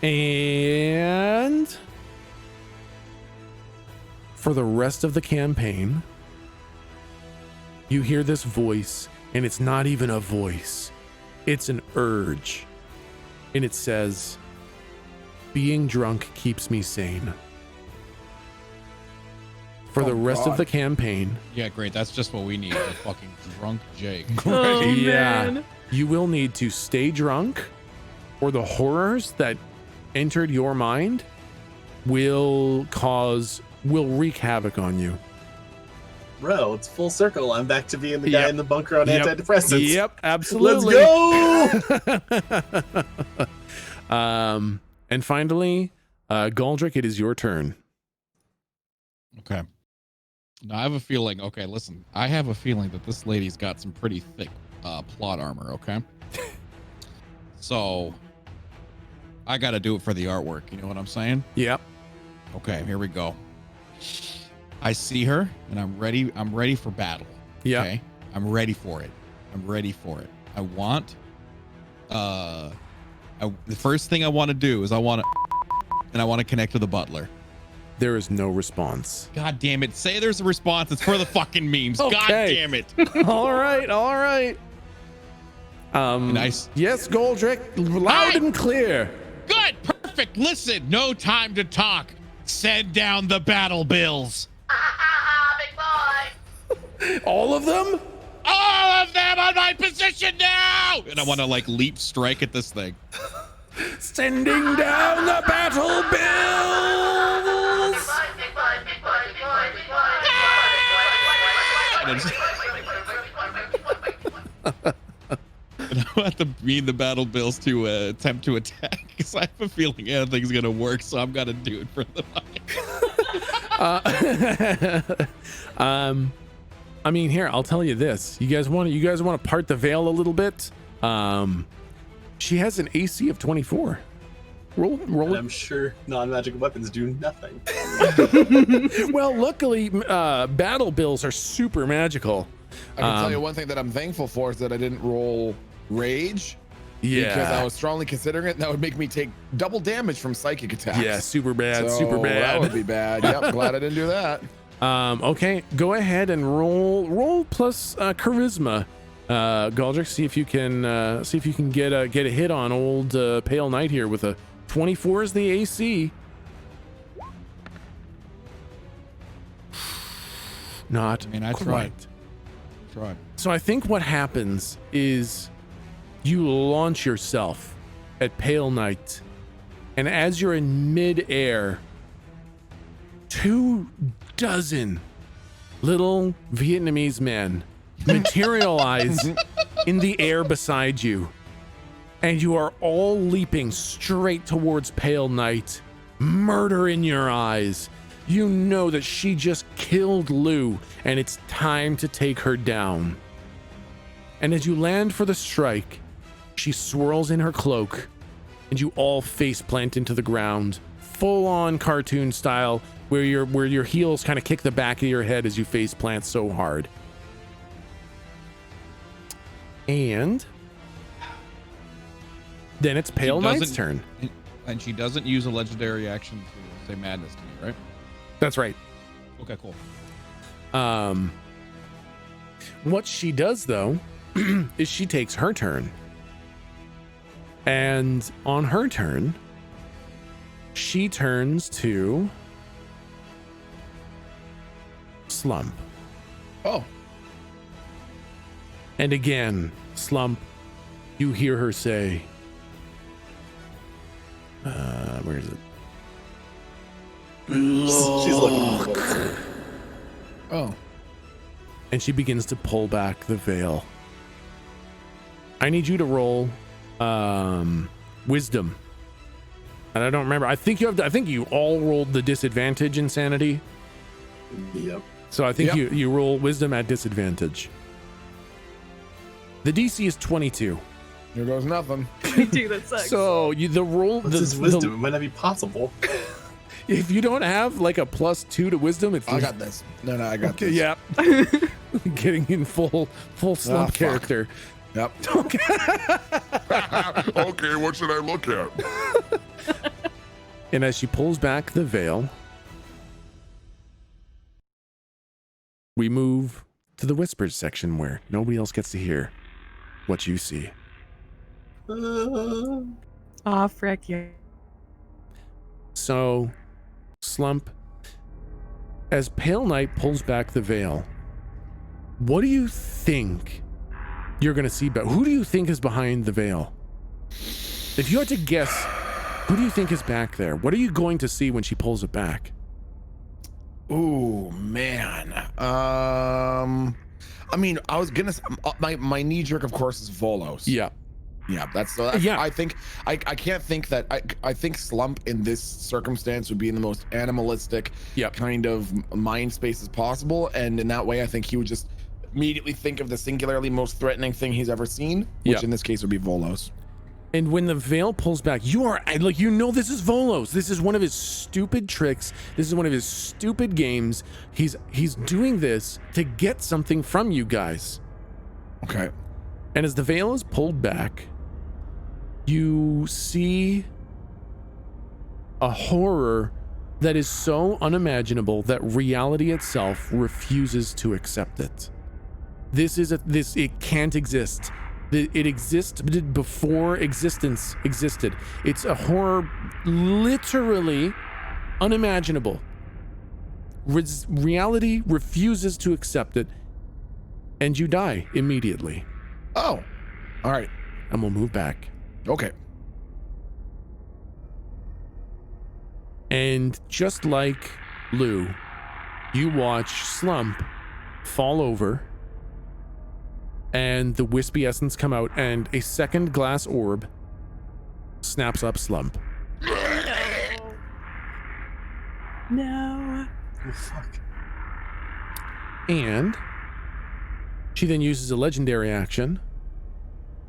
Speaker 1: And for the rest of the campaign, you hear this voice, and it's not even a voice. It's an urge. And it says, "Being drunk keeps me sane." For the rest of the campaign.
Speaker 5: Yeah, great. That's just what we need. A fucking drunk Jake.
Speaker 2: Oh,
Speaker 1: Yeah.
Speaker 2: man.
Speaker 1: You will need to stay drunk, or the horrors that entered your mind will wreak havoc on you.
Speaker 4: Bro, it's full circle. I'm back to being the guy in the bunker on antidepressants.
Speaker 1: Yep, absolutely.
Speaker 4: Let's go!
Speaker 1: And finally, Galdrick, it is your turn.
Speaker 5: Okay. Now I have a feeling. Okay, listen. I have a feeling that this lady's got some pretty thick plot armor. Okay. So I got to do it for the artwork. You know what I'm saying?
Speaker 1: Yep.
Speaker 5: Okay, here we go. I see her and I'm ready. I'm ready for battle.
Speaker 1: Yeah.
Speaker 5: Okay. I'm ready for it. I want, the first thing I want to do is I want to connect to the butler.
Speaker 1: There is no response.
Speaker 5: God damn it. Say there's a response. It's for the fucking memes.
Speaker 1: Okay.
Speaker 5: God damn it.
Speaker 1: All right.
Speaker 5: Nice.
Speaker 1: Yes, Goldrick, loud and clear.
Speaker 5: Good. Perfect. Listen, no time to talk. Send down the battle bills.
Speaker 1: All of them?
Speaker 5: All of them on my position now. And I want to like leap strike at this thing.
Speaker 1: Sending down the battle bills.
Speaker 5: And I want to mean the battle bills to attempt to attack because I have a feeling anything's gonna work, so I'm gonna do it for the
Speaker 1: I mean, here, I'll tell you this. You guys want to part the veil a little bit? She has an AC of 24. Roll.
Speaker 4: And I'm sure non-magic weapons do nothing.
Speaker 1: Well, luckily, battle bills are super magical.
Speaker 3: I can tell you one thing that I'm thankful for is that I didn't roll rage.
Speaker 1: Yeah.
Speaker 3: Because I was strongly considering it, and that would make me take double damage from psychic attacks.
Speaker 1: Yeah, super bad.
Speaker 3: So that would be bad. Yep, glad I didn't do that.
Speaker 1: Okay, go ahead and roll plus charisma. Goldrick, see if you can get a hit on old Pale Knight here with a 24 is the AC. Not
Speaker 5: I
Speaker 1: quite.
Speaker 5: Tried.
Speaker 1: So I think what happens is you launch yourself at Pale Knight, and as you're in mid-air, 24 little Vietnamese men materialize in the air beside you, and you are all leaping straight towards Pale Knight, murder in your eyes. You know that she just killed Lou, and it's time to take her down. And as you land for the strike, she swirls in her cloak, and you all face plant into the ground, full on cartoon style, where your heels kind of kick the back of your head as you face plant so hard. And then it's Pale Knight's turn.
Speaker 5: And she doesn't use a legendary action to say madness to me, right?
Speaker 1: That's right.
Speaker 5: Okay, cool.
Speaker 1: What she does though is she takes her turn, and on her turn she turns to Slump.
Speaker 3: Oh.
Speaker 1: And again, Slump, you hear her say, where is it?
Speaker 4: She's looking.
Speaker 3: Oh.
Speaker 1: And she begins to pull back the veil. I need you to roll wisdom. And I don't remember. I think you all rolled the disadvantage insanity.
Speaker 4: Yep.
Speaker 1: So I think you roll wisdom at disadvantage. The DC is 22.
Speaker 3: Here goes nothing.
Speaker 2: Dude, that sucks.
Speaker 1: So the roll.
Speaker 4: What's his wisdom? It might not be possible.
Speaker 1: If you don't have like a +2 to wisdom, it's.
Speaker 3: I got this. No, I got this.
Speaker 1: Yeah. Getting in full Slump character.
Speaker 3: Yep.
Speaker 1: Okay.
Speaker 6: Okay, what should I look at?
Speaker 1: And as she pulls back the veil, we move to the whispers section where nobody else gets to hear what you see.
Speaker 2: Aw, frick, yeah.
Speaker 1: So, Slump, as Pale Knight pulls back the veil, what do you think you're going to see? Who do you think is behind the veil? If you had to guess, who do you think is back there? What are you going to see when she pulls it back?
Speaker 3: Ooh, man. I mean, I was gonna. My knee jerk, of course, is Volos.
Speaker 1: Yeah.
Speaker 3: Yeah, that's
Speaker 1: Yeah.
Speaker 3: I think I can't think that I think Slump in this circumstance would be in the most animalistic kind of mind space as possible, and in that way I think he would just immediately think of the singularly most threatening thing he's ever seen, which in this case would be Volos.
Speaker 1: And when the veil pulls back, you are like, you know, this is Volos. This is one of his stupid tricks. This is one of his stupid games. He's doing this to get something from you guys.
Speaker 3: Okay.
Speaker 1: And as the veil is pulled back, you see a horror that is so unimaginable that reality itself refuses to accept it. It can't exist. It existed before existence existed. It's a horror literally unimaginable. Reality refuses to accept it, and you die immediately.
Speaker 3: Oh, all right.
Speaker 1: And we'll move back.
Speaker 3: Okay.
Speaker 1: And just like Lou, you watch Slump fall over, and the wispy essence come out, and a second glass orb snaps up Slump.
Speaker 2: No.
Speaker 4: Oh, fuck.
Speaker 1: And she then uses a legendary action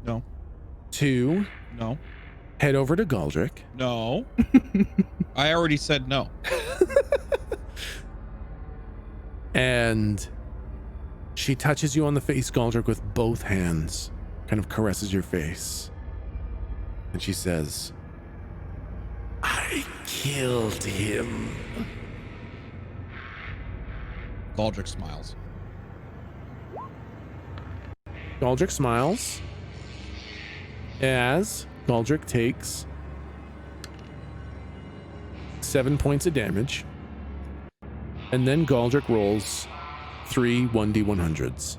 Speaker 5: No.
Speaker 1: to
Speaker 5: No.
Speaker 1: head over to Galdric.
Speaker 5: No. I already said no.
Speaker 1: And she touches you on the face, Galdric, with both hands, kind of caresses your face. And she says, I killed him.
Speaker 5: Galdric smiles.
Speaker 1: Galdric smiles as Galdric takes 7 points of damage. And then Galdric rolls 3 1d100s.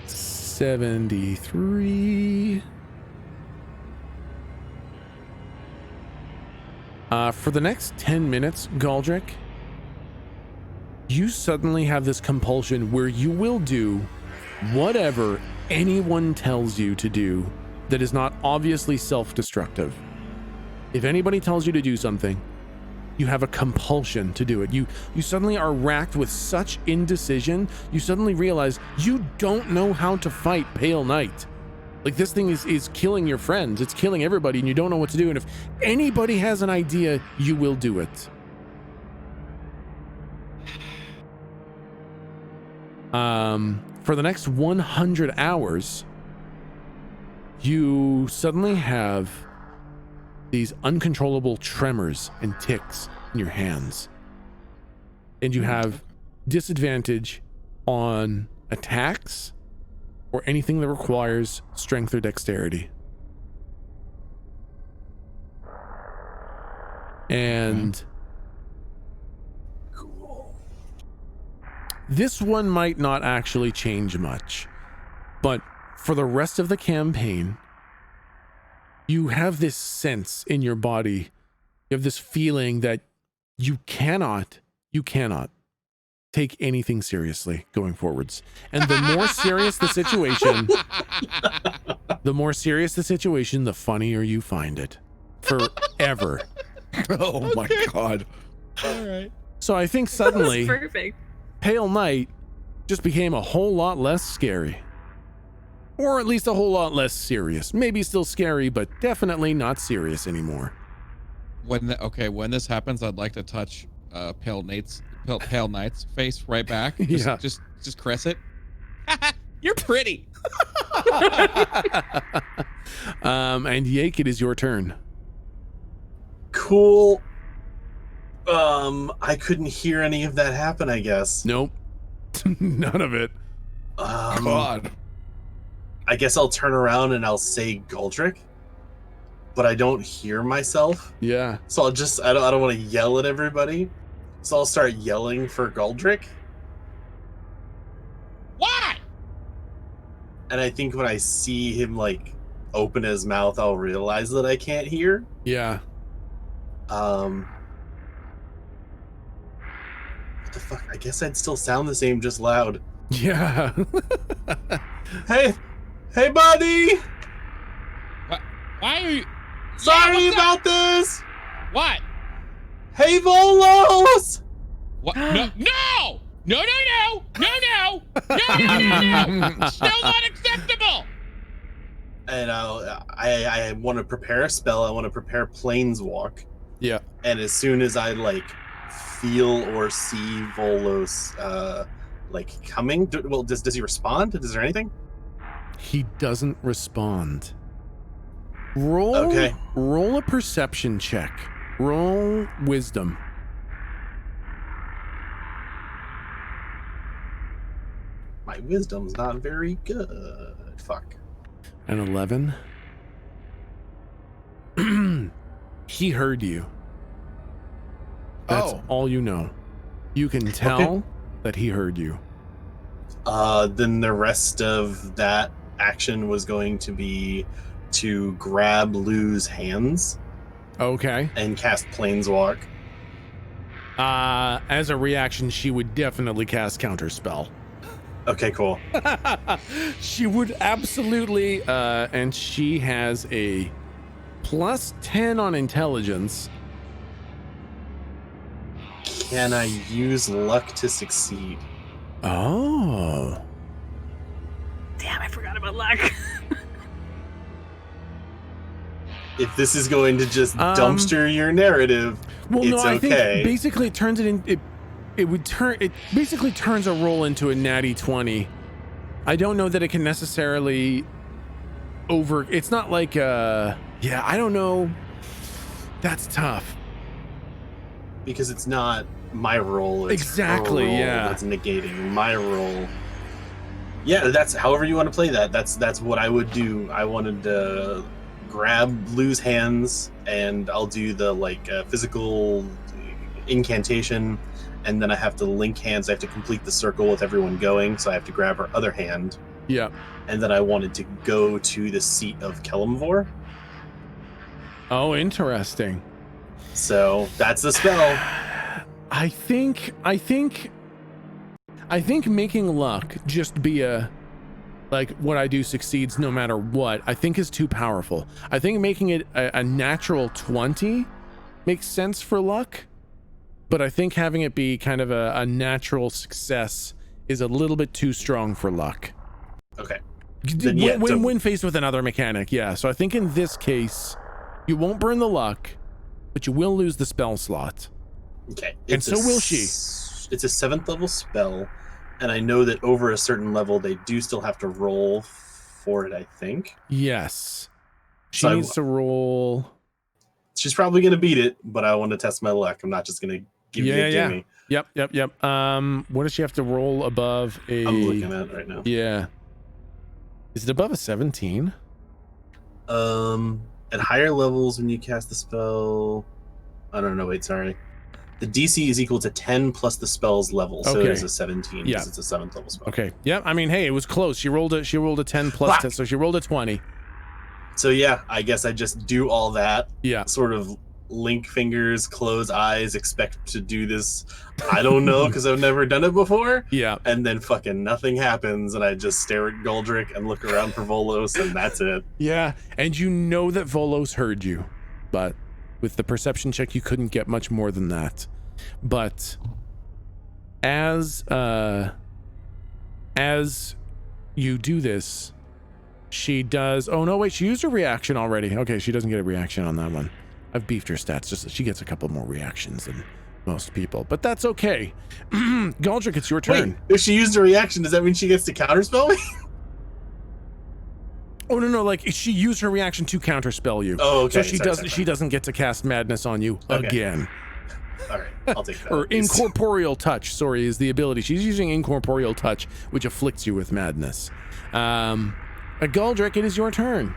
Speaker 1: $73. For the next 10 minutes, Galdric, you suddenly have this compulsion where you will do whatever anyone tells you to do that is not obviously self-destructive. If anybody tells you to do something, you have a compulsion to do it. You suddenly are racked with such indecision, you suddenly realize you don't know how to fight Pale Knight. Like, this thing is killing your friends, it's killing everybody, and you don't know what to do. And if anybody has an idea, you will do it. For the next 100 hours, you suddenly have these uncontrollable tremors and tics in your hands. And you have disadvantage on attacks or anything that requires strength or dexterity. And this one might not actually change much, but for the rest of the campaign, you have this sense in your body, you have this feeling that you cannot take anything seriously going forwards. And the more serious the situation, the funnier you find it. Forever.
Speaker 3: Oh my God.
Speaker 5: All right.
Speaker 1: So I think suddenly
Speaker 2: That's perfect.
Speaker 1: Pale Knight just became a whole lot less scary. Or at least a whole lot less serious. Maybe still scary, but definitely not serious anymore.
Speaker 5: When this happens, I'd like to touch Pale Knight's face right back.
Speaker 1: Yeah.
Speaker 5: Just caress it. You're pretty.
Speaker 1: And Yake, it is your turn.
Speaker 4: Cool. I couldn't hear any of that happen, I guess.
Speaker 1: Nope. None of it.
Speaker 3: God.
Speaker 4: I guess I'll turn around and I'll say Galdric, but I don't hear myself.
Speaker 1: Yeah.
Speaker 4: So I don't want to yell at everybody. So I'll start yelling for Galdric.
Speaker 5: Why?
Speaker 4: And I think when I see him like open his mouth, I'll realize that I can't hear.
Speaker 1: Yeah.
Speaker 4: What the fuck? I guess I'd still sound the same, just loud.
Speaker 1: Yeah.
Speaker 4: Hey, buddy!
Speaker 5: Why are you?
Speaker 4: Sorry about this.
Speaker 5: What?
Speaker 4: Hey, Volos.
Speaker 5: What? No! No! No! No! No! No! No! No! No! No! No! Still not acceptable.
Speaker 4: And I want to prepare a spell. I want to prepare Planeswalk.
Speaker 1: Yeah.
Speaker 4: And as soon as I like feel or see Volos like coming, does he respond? Is there anything?
Speaker 1: He doesn't respond. Roll a perception check. Roll wisdom.
Speaker 4: My wisdom's not very good. Fuck.
Speaker 1: An 11. He heard you. That's all you know. You can tell that he heard you.
Speaker 4: Then the rest of that action was going to be to grab Lou's hands.
Speaker 1: Okay.
Speaker 4: And cast Planeswalk.
Speaker 1: As a reaction, she would definitely cast Counterspell.
Speaker 4: Okay, cool.
Speaker 1: She would absolutely, and she has a +10 on intelligence.
Speaker 4: Can I use luck to succeed?
Speaker 1: Oh.
Speaker 2: Damn, I forgot about luck.
Speaker 4: If this is going to just dumpster your narrative,
Speaker 1: well,
Speaker 4: it's
Speaker 1: no, I
Speaker 4: okay.
Speaker 1: think basically it turns it in. It basically turns a roll into a natty 20. I don't know that it can necessarily it's not like yeah, I don't know. That's tough.
Speaker 4: Because it's not my role. It's
Speaker 1: exactly,
Speaker 4: her role
Speaker 1: yeah.
Speaker 4: That's negating my role. Yeah, that's however you want to play that. That's what I would do. I wanted to grab Lou's hands, and I'll do the physical incantation, and then I have to link hands. I have to complete the circle with everyone going, so I have to grab her other hand.
Speaker 1: Yeah.
Speaker 4: And then I wanted to go to the seat of Kelemvor.
Speaker 1: Oh, interesting.
Speaker 4: So that's the spell.
Speaker 1: I think making luck just be what I do succeeds no matter what, I think is too powerful. I think making it a natural 20 makes sense for luck, but I think having it be kind of a natural success is a little bit too strong for luck.
Speaker 4: Okay.
Speaker 1: When faced with another mechanic, yeah. So I think in this case, you won't burn the luck, but you will lose the spell slot.
Speaker 4: Okay.
Speaker 1: And so will she.
Speaker 4: It's a 7th level spell, and I know that over a certain level, they do still have to roll for it, I think.
Speaker 1: Yes. She needs to roll.
Speaker 4: She's probably going to beat it, but I want to test my luck. I'm not just going to give you a gimme.
Speaker 1: Yep. What does she have to roll above a...
Speaker 4: I'm looking at it right now.
Speaker 1: Yeah. Is it above a 17?
Speaker 4: At higher levels, when you cast the spell... I don't know, wait, sorry. The DC is equal to 10 plus the spell's level, so it is a 17 because it's a 7th level spell.
Speaker 1: Okay. Yeah, I mean, hey, it was close. She rolled a 10 plus 10, so she rolled a 20.
Speaker 4: So yeah, I guess I just do all that.
Speaker 1: Yeah.
Speaker 4: Sort of link fingers, close eyes, expect to do this. I don't know because I've never done it before.
Speaker 1: Yeah.
Speaker 4: And then fucking nothing happens, and I just stare at Goldrick and look around for Volos, and that's it.
Speaker 1: Yeah, and you know that Volos heard you, but with the perception check, you couldn't get much more than that. But as you do this, she does. Oh no, wait, she used her reaction already. Okay, she doesn't get a reaction on that one. I've beefed her stats just so she gets a couple more reactions than most people, but that's okay. Goldrick, it's your turn.
Speaker 4: Wait, if she used her reaction, does that mean she gets to counterspell me?
Speaker 1: Oh no, like she used her reaction to counterspell you.
Speaker 4: Oh, okay.
Speaker 1: So she doesn't get to cast madness on you again.
Speaker 4: All right, I'll take that.
Speaker 1: Or incorporeal touch, sorry, is the ability. She's using incorporeal touch, which afflicts you with madness. Goldrick, it is your turn.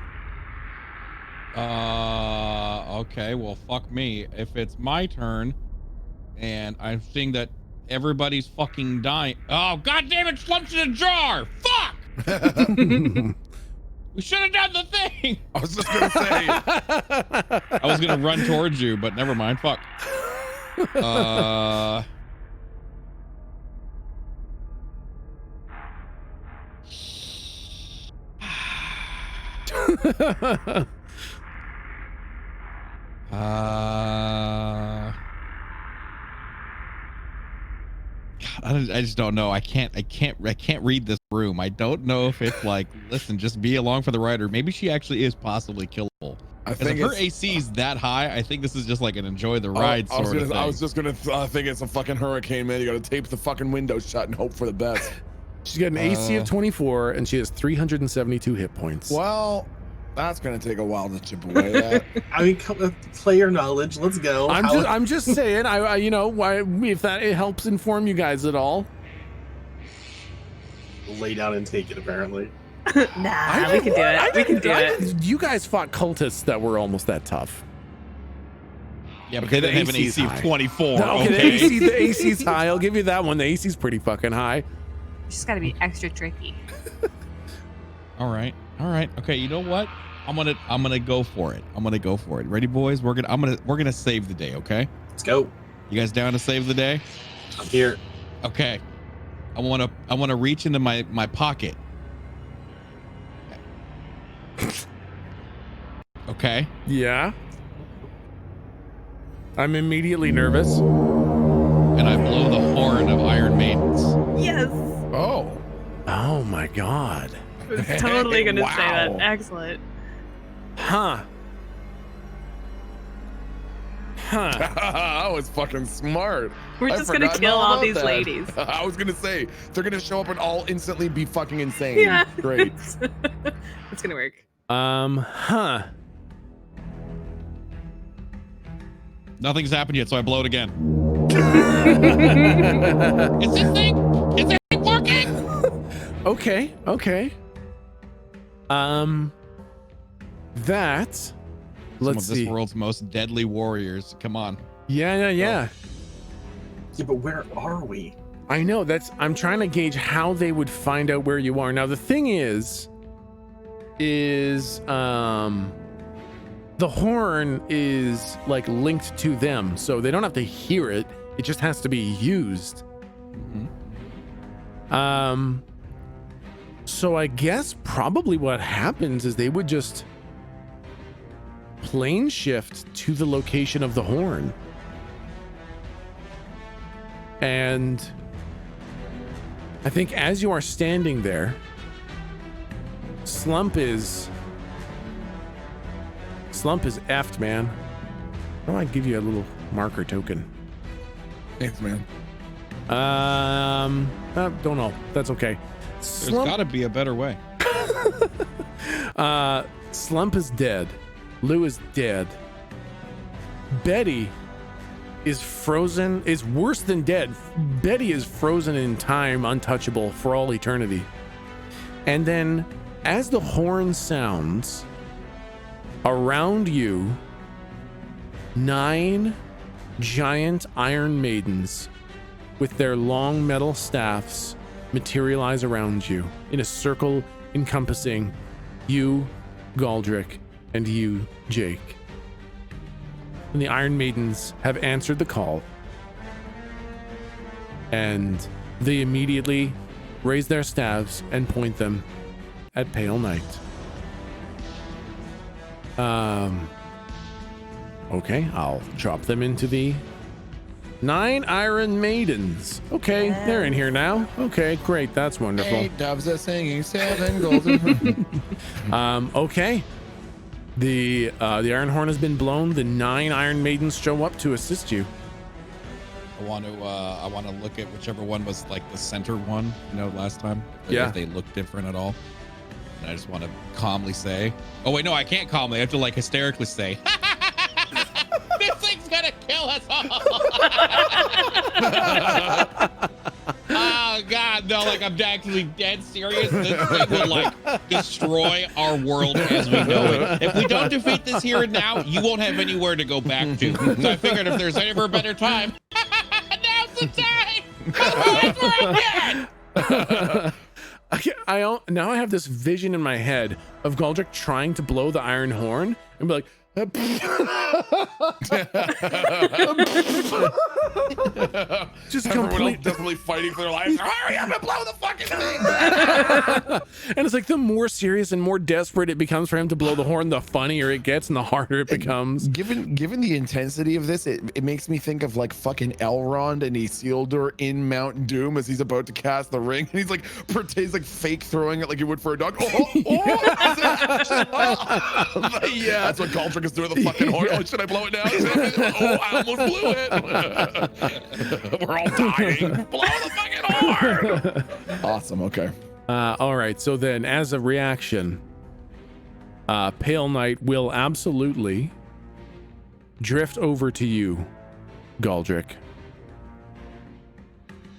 Speaker 5: Okay, well, fuck me. If it's my turn, and I'm seeing that everybody's fucking dying. Oh, goddamn it, slumps in a jar! Fuck! We should have done the thing!
Speaker 3: I was just gonna say.
Speaker 5: I was gonna run towards you, but never mind, fuck. God, I just don't know. I can't read this room. I don't know if it's like, listen, just be along for the ride, or maybe she actually is possibly killable.
Speaker 3: I
Speaker 5: Because
Speaker 3: think
Speaker 5: if her AC is that high, I think this is just like an enjoy the ride sort of thing.
Speaker 3: I was just gonna think it's a fucking hurricane, man. You gotta tape the fucking windows shut and hope for the best.
Speaker 1: She's got an AC of 24 and she has 372 hit points.
Speaker 3: Well, that's gonna take a while to chip away at.
Speaker 4: I mean, player knowledge. Let's go.
Speaker 1: I'm just saying. I you know, why if that it helps inform you guys at all.
Speaker 4: Lay down and take it. Apparently.
Speaker 2: Nah, we can do it. We can do it.
Speaker 1: You guys fought cultists that were almost that tough.
Speaker 5: Yeah, but
Speaker 1: Okay,
Speaker 5: they
Speaker 1: the
Speaker 5: have an
Speaker 1: AC is
Speaker 5: AC of
Speaker 1: high.
Speaker 5: 24.
Speaker 1: No, okay, the AC's high. I'll give you that one. The AC's pretty fucking high.
Speaker 7: It's just gotta be extra tricky.
Speaker 5: All right. Okay, you know what? I'm gonna go for it. Ready, boys? We're gonna save the day. Okay.
Speaker 4: Let's go.
Speaker 5: You guys down to save the day?
Speaker 4: I'm here.
Speaker 5: Okay. I wanna reach into my pocket. Okay.
Speaker 1: Yeah. I'm immediately nervous.
Speaker 5: And I blow the horn of Iron Maidens.
Speaker 2: Yes.
Speaker 3: Oh.
Speaker 1: Oh my god.
Speaker 2: I was totally gonna say that.
Speaker 3: Wow.
Speaker 2: Excellent.
Speaker 1: Huh.
Speaker 3: That was fucking smart.
Speaker 2: We're
Speaker 3: I
Speaker 2: just gonna
Speaker 3: forgot
Speaker 2: kill all
Speaker 3: about
Speaker 2: these
Speaker 3: that.
Speaker 2: ladies.
Speaker 3: I was gonna say they're gonna show up and all instantly be fucking insane.
Speaker 2: Yeah.
Speaker 3: Great.
Speaker 2: It's gonna work.
Speaker 1: Huh.
Speaker 5: Nothing's happened yet, so I blow it again. Is this thing working?
Speaker 1: Okay. That.
Speaker 5: Some
Speaker 1: Let's
Speaker 5: of this
Speaker 1: see.
Speaker 5: world's most deadly warriors. Come on.
Speaker 1: Yeah.
Speaker 4: Yeah, but where are we?
Speaker 1: I know. I'm trying to gauge how they would find out where you are. Now the thing is the horn is like linked to them, so they don't have to hear it. It just has to be used.
Speaker 5: Mm-hmm.
Speaker 1: So I guess probably what happens is they would just plane shift to the location of the horn. And I think as you are standing there, Slump is effed, man. How do I give you a little marker token?
Speaker 3: Thanks, man.
Speaker 1: Don't know. That's okay.
Speaker 5: There's gotta be a better way.
Speaker 1: Slump is dead. Lou is dead. Betty is frozen, is worse than dead. Betty is frozen in time, untouchable for all eternity. And then as the horn sounds, around you, 9 giant iron maidens with their long metal staffs materialize around you in a circle encompassing you, Galdrick, and you, Jake. And the Iron Maidens have answered the call, and they immediately raise their staves and point them at Pale Knight. Okay, I'll drop them into the 9 Iron Maidens. Okay, they're in here now. Okay, great. That's wonderful.
Speaker 3: 8 doves are singing, 7 golden.
Speaker 1: Okay. The iron horn has been blown. The 9 Iron Maidens show up to assist you.
Speaker 5: I want to look at whichever one was like the center one, last time.
Speaker 1: Yeah.
Speaker 5: If they look different at all. And I just want to calmly say, oh wait, no, I can't calmly. I have to like hysterically say, this thing's gonna kill us all. Oh God, no, like I'm actually dead serious. This thing will like destroy our world as we know it. If we don't defeat this here and now, you won't have anywhere to go back to. So I figured if there's ever a better time, now's the time. Otherwise we're dead.
Speaker 1: Now I have this vision in my head of Galdrick trying to blow the iron horn and be like, Just
Speaker 3: everyone
Speaker 1: complete-
Speaker 3: else desperately fighting for their lives. Hurry up and blow the fucking thing.
Speaker 1: And it's like the more serious and more desperate it becomes for him to blow the horn, the funnier it gets and the harder it becomes.
Speaker 3: Given the intensity of this, it makes me think of like fucking Elrond and Isildur in Mount Doom as he's about to cast the ring, and he's like fake throwing it like you would for a dog.
Speaker 1: Yeah,
Speaker 3: that's what Galdrick is doing with the fucking horn. Oh, should I blow it now? Oh, I almost blew it. We're all dying. Blow the fucking horn. Awesome. Okay.
Speaker 1: All right. So then, as a reaction, Pale Knight will absolutely drift over to you, Galdrick.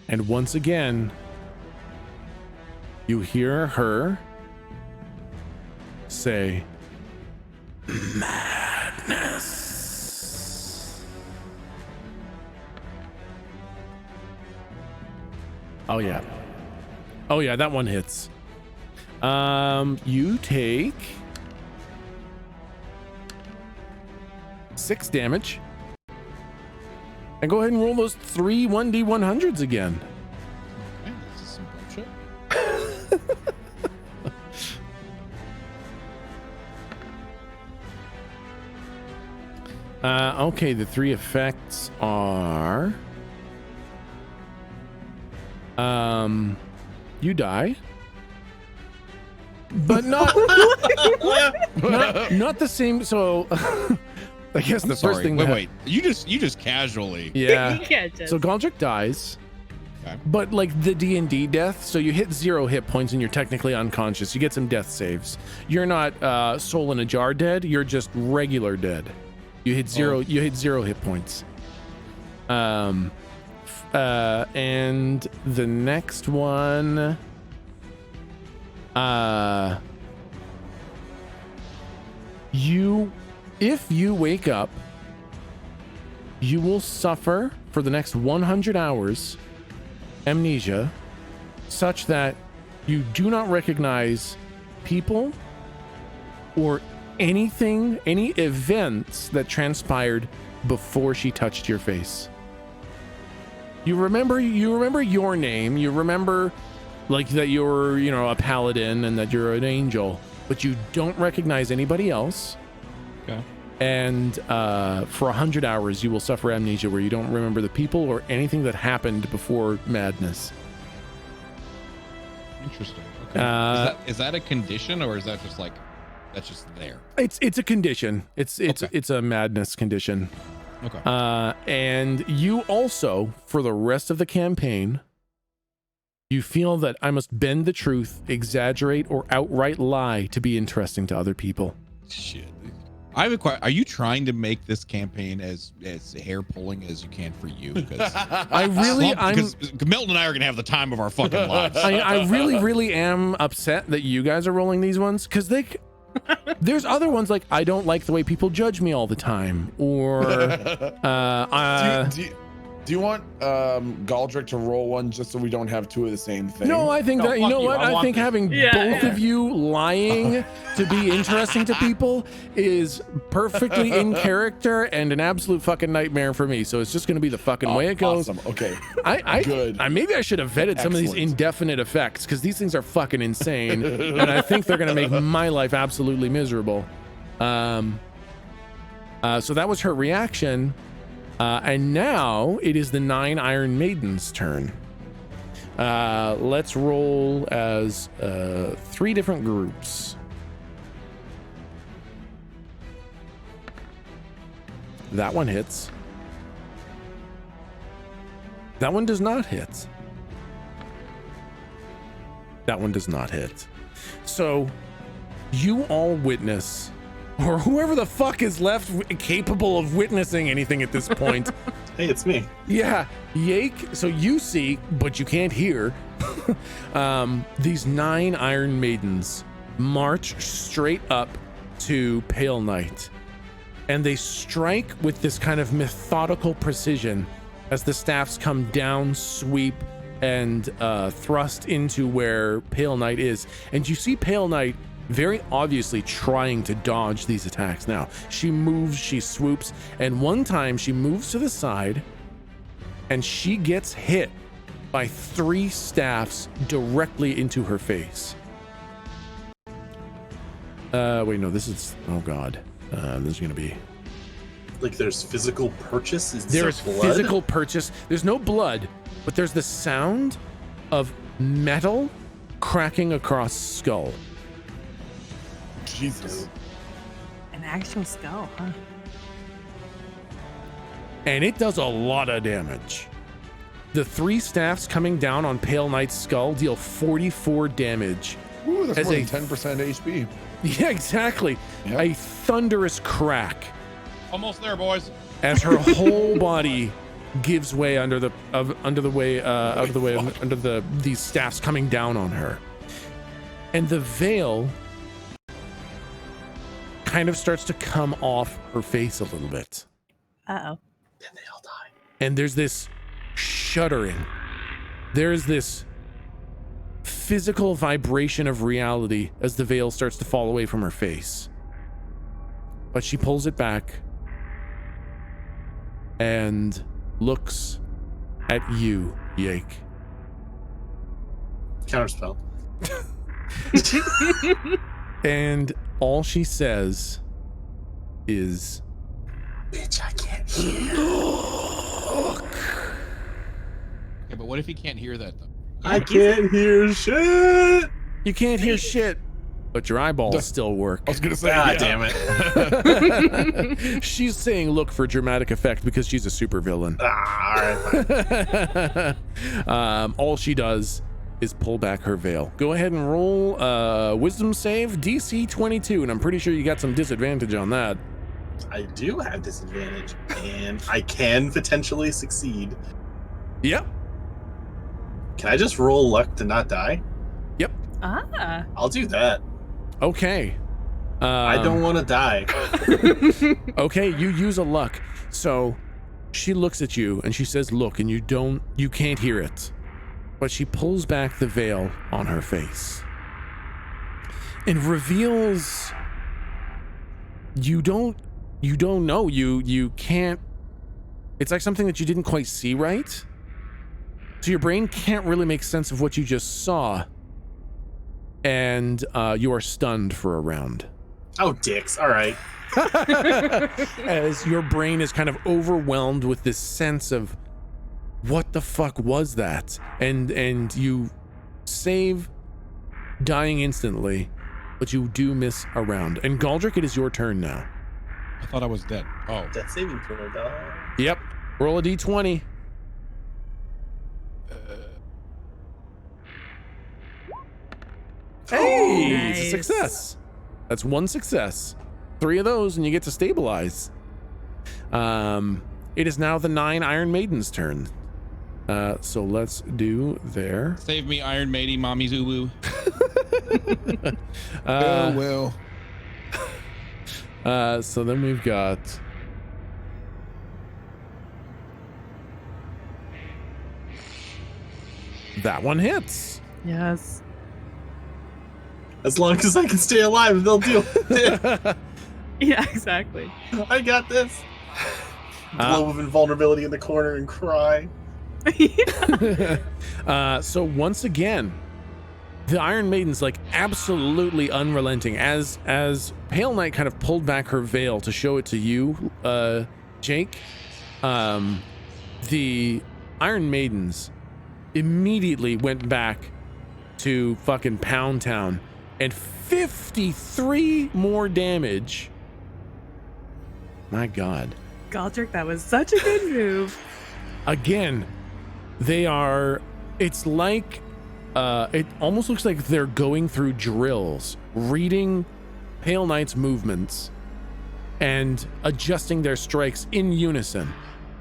Speaker 1: And once again, you hear her say, madness. Oh yeah. Oh yeah, that one hits. You take 6 damage. And go ahead and roll those 3 1d100s again.
Speaker 5: Man, this is some bullshit.
Speaker 1: Okay, the 3 effects are you die, but not not the same. So I guess the first thing
Speaker 5: Wait, you just casually.
Speaker 1: yeah.
Speaker 7: You can't just.
Speaker 1: So Galdrick dies,
Speaker 5: Okay.
Speaker 1: but like the D&D death, so you hit 0 hit points and you're technically unconscious. You get some death saves. You're not soul in a jar dead. You're just regular dead. You hit 0.
Speaker 5: Oh.
Speaker 1: You hit 0 hit points. And the next one, if you wake up, you will suffer for the next 100 hours amnesia, such that you do not recognize people or anything, any events that transpired before she touched your face. You remember your name, you remember like that you're, a paladin and that you're an angel, but you don't recognize anybody else.
Speaker 5: Okay.
Speaker 1: And for 100 hours, you will suffer amnesia where you don't remember the people or anything that happened before madness.
Speaker 5: Interesting. Okay. Is that a condition, or is that just like that's just there?
Speaker 1: It's a condition. It's
Speaker 5: Okay.
Speaker 1: it's a madness condition.
Speaker 5: Okay.
Speaker 1: And you also, for the rest of the campaign, you feel that I must bend the truth, exaggerate, or outright lie to be interesting to other people.
Speaker 5: Shit. I have a question. Are you trying to make this campaign as hair pulling as you can for you? Because Milton and I are gonna have the time of our fucking lives.
Speaker 1: I really am upset that you guys are rolling these ones, because there's other ones like I don't like the way people judge me all the time, or
Speaker 3: do you want Galdrick to roll one just so we don't have 2 of the same thing?
Speaker 1: no, I think that, you know what? I think having
Speaker 7: Yeah,
Speaker 1: both
Speaker 7: yeah.
Speaker 1: of you lying to be interesting to people is perfectly in character and an absolute fucking nightmare for me. So it's just going to be the fucking way it goes.
Speaker 3: Awesome. Okay.
Speaker 1: Good. Maybe I should have vetted some of these
Speaker 3: Excellent.
Speaker 1: indefinite effects, because these things are fucking insane, and I think they're going to make my life absolutely miserable. So that was her reaction. And now it is the 9 Iron Maidens' turn. Let's roll as 3 different groups. That one hits. That one does not hit. That one does not hit. So you all witness, or whoever the fuck is left capable of witnessing anything at this point.
Speaker 4: Hey, it's me.
Speaker 1: Yeah, Yake. So you see, but you can't hear, these 9 Iron Maidens march straight up to Pale Knight, and they strike with this kind of methodical precision as the staffs come down, sweep, and thrust into where Pale Knight is. And you see Pale Knight very obviously trying to dodge these attacks now. She moves, she swoops, and one time she moves to the side, and she gets hit by 3 staffs directly into her face. Wait, no, this is, oh God. This is gonna be,
Speaker 4: Like there's physical purchase?
Speaker 1: there's physical purchase. There's no blood, but there's the sound of metal cracking across skull.
Speaker 3: Jesus.
Speaker 2: An actual skull, huh?
Speaker 1: And it does a lot of damage. The 3 staffs coming down on Pale Knight's skull deal 44 damage.
Speaker 3: Ooh, that's
Speaker 1: As
Speaker 3: more
Speaker 1: a-
Speaker 3: than 10% HP.
Speaker 1: Yeah, exactly.
Speaker 3: Yep.
Speaker 1: A thunderous crack
Speaker 5: Almost there, boys.
Speaker 1: as her whole body gives way under these staffs coming down on her. And the veil kind of starts to come off her face a little bit.
Speaker 2: Uh-oh.
Speaker 4: Then they all die.
Speaker 1: And there's this shuddering. There's this physical vibration of reality as the veil starts to fall away from her face. But she pulls it back and looks at you, Yake.
Speaker 4: Counterspell.
Speaker 1: And all she says is,
Speaker 4: Bitch, I can't hear.
Speaker 5: Okay, but what if he can't hear that though?
Speaker 4: I can't hear shit.
Speaker 1: you can't hear shit, but your eyeballs still work.
Speaker 3: I was gonna say,
Speaker 4: God
Speaker 3: yeah.
Speaker 4: damn it.
Speaker 1: She's saying look for dramatic effect because she's a supervillain.
Speaker 4: All right.
Speaker 1: All she does is pull back her veil. Go ahead and roll wisdom save DC 22, and I'm pretty sure you got some disadvantage on that.
Speaker 4: I do have disadvantage, and I can potentially succeed.
Speaker 1: Yep.
Speaker 4: Can I just roll luck to not die?
Speaker 2: Ah.
Speaker 4: I'll do that.
Speaker 1: Okay.
Speaker 4: I don't want to die.
Speaker 1: Okay, you use a luck. So she looks at you and she says, look, and you can't hear it. But she pulls back the veil on her face and reveals you don't know. You can't, it's like something that you didn't quite see right. So your brain can't really make sense of what you just saw. And you are stunned for a round.
Speaker 4: Oh, dicks. All right.
Speaker 1: As your brain is kind of overwhelmed with this sense of what the fuck was that? And you save dying instantly, but you do miss a round. And Galdrick, it is your turn now.
Speaker 5: I thought I was dead. Oh.
Speaker 4: Death saving throw, dog.
Speaker 1: Yep. Roll a d20. Hey, it's a
Speaker 2: Nice.
Speaker 1: success. That's 1 success. 3 of those, and you get to stabilize. It is now the 9 Iron Maiden's turn. So let's do there.
Speaker 5: Save me, Iron Maiden, Mommy's Ubu.
Speaker 3: Well.
Speaker 1: So then we've got that one hits.
Speaker 2: Yes.
Speaker 4: As long as I can stay alive, they'll deal with it.
Speaker 2: Yeah, exactly.
Speaker 4: I got this. Glow of invulnerability in the corner and cry.
Speaker 1: So once again, the Iron Maiden's like absolutely unrelenting as Pale Knight kind of pulled back her veil to show it to you, Jake. The Iron Maidens immediately went back to fucking Pound Town, and 53 more damage. My God.
Speaker 2: Galdrick, that was such a good move.
Speaker 1: Again, they are, it's like, it almost looks like they're going through drills, reading Pale Knight's movements and adjusting their strikes in unison.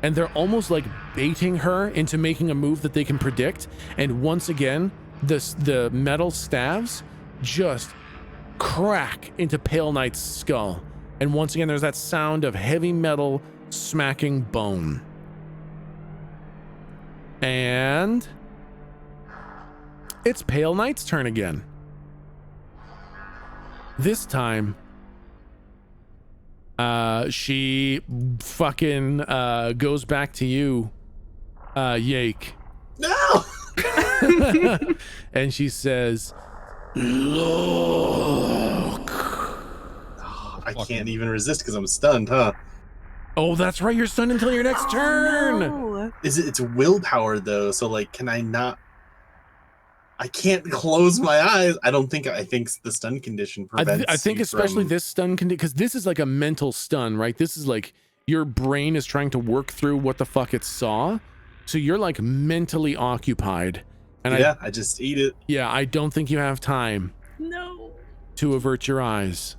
Speaker 1: And they're almost like baiting her into making a move that they can predict. And once again, the metal staves just crack into Pale Knight's skull. And once again, there's that sound of heavy metal smacking bone. And it's Pale Knight's turn again. This time, she fucking goes back to you, Yake.
Speaker 4: No.
Speaker 1: And she says, look.
Speaker 4: I can't even resist because I'm stunned, huh?
Speaker 1: Oh, that's right. You're stunned until your next turn.
Speaker 2: No.
Speaker 4: It's willpower though, so like, can I not? I can't close my eyes. I think the stun condition prevents.
Speaker 1: I think
Speaker 4: you
Speaker 1: especially
Speaker 4: from-
Speaker 1: this stun condition, because this is like a mental stun, right? This is like your brain is trying to work through what the fuck it saw, so you're like mentally occupied. And
Speaker 4: I just eat it.
Speaker 1: I don't think you have time
Speaker 2: No.
Speaker 1: to avert your eyes.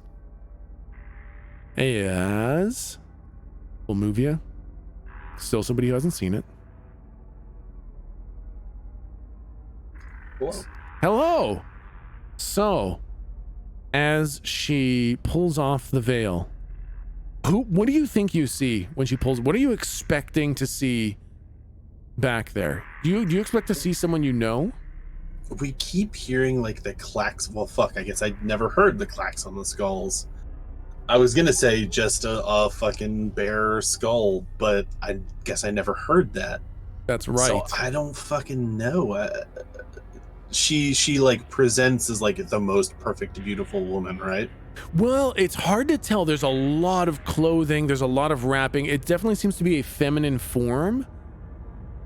Speaker 1: As we'll move you. Still somebody who hasn't seen it.
Speaker 4: Whoa.
Speaker 1: Hello. So, as she pulls off the veil, what do you think you see when she pulls? What are you expecting to see back there? Do you expect to see someone you know?
Speaker 4: We keep hearing like the clacks. Well, fuck. I guess I'd never heard the clacks on the skulls. I was gonna say just a fucking bear skull, but I guess I never heard that.
Speaker 1: That's right.
Speaker 4: So I don't fucking know. She like presents as like the most perfect, beautiful woman, right?
Speaker 1: Well, it's hard to tell. There's a lot of clothing. There's a lot of wrapping. It definitely seems to be a feminine form,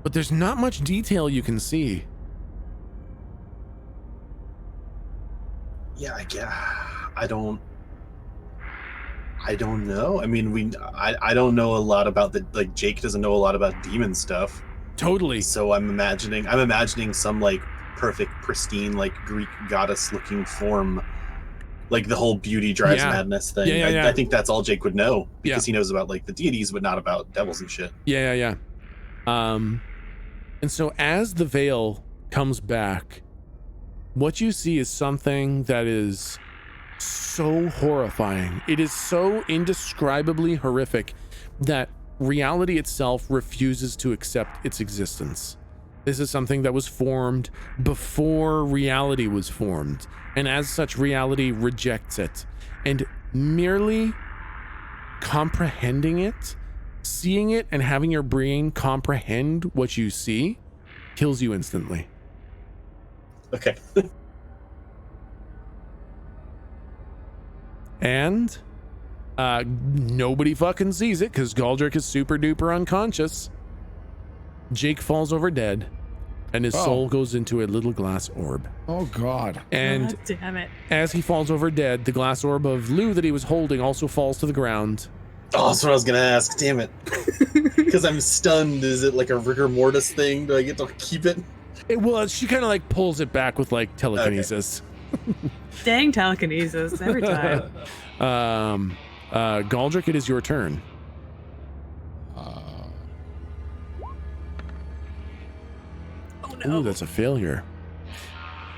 Speaker 1: but there's not much detail you can see.
Speaker 4: Yeah, I don't know. I mean, I don't know a lot about Jake doesn't know a lot about demon stuff.
Speaker 1: Totally.
Speaker 4: So I'm imagining some like perfect, pristine, like Greek goddess looking form, like the whole beauty drives madness thing.
Speaker 1: Yeah.
Speaker 4: I think that's all Jake would know because he knows about like the deities, but not about devils and shit.
Speaker 1: Yeah. And so as the veil comes back, what you see is something that is so horrifying. It is so indescribably horrific that reality itself refuses to accept its existence. This is something that was formed before reality was formed, and as such, reality rejects it. And merely comprehending it, seeing it, and having your brain comprehend what you see kills you instantly.
Speaker 4: Okay.
Speaker 1: And nobody fucking sees it because Galdrick is super duper unconscious. Jake falls over dead, and his soul goes into a little glass orb.
Speaker 3: Oh God.
Speaker 1: And
Speaker 2: God damn it.
Speaker 1: as he falls over dead, the glass orb of Lou that he was holding also falls to the ground.
Speaker 4: Oh, that's what I was gonna ask. Damn it. Because I'm stunned. Is it like a rigor mortis thing? Do I get to keep it?
Speaker 1: She kind of like pulls it back with like telekinesis.
Speaker 2: Dang telekinesis every time.
Speaker 1: Galdrick, it is your turn.
Speaker 2: Oh no.
Speaker 1: Ooh, that's a failure.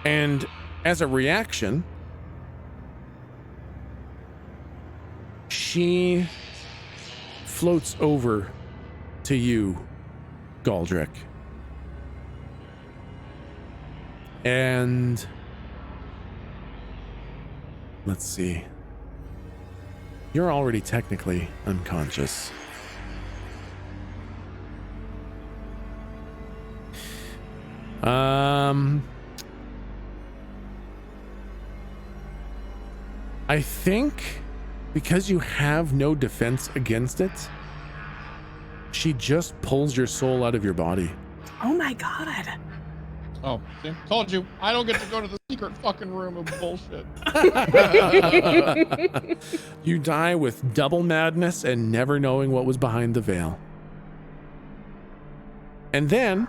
Speaker 1: And as a reaction, she floats over to you, Galdrick. And let's see. You're already technically unconscious. I think because you have no defense against it, she just pulls your soul out of your body.
Speaker 2: Oh my god.
Speaker 5: Oh, see? Told you. I don't get to go to the secret fucking room of bullshit.
Speaker 1: You die with double madness and never knowing what was behind the veil. And then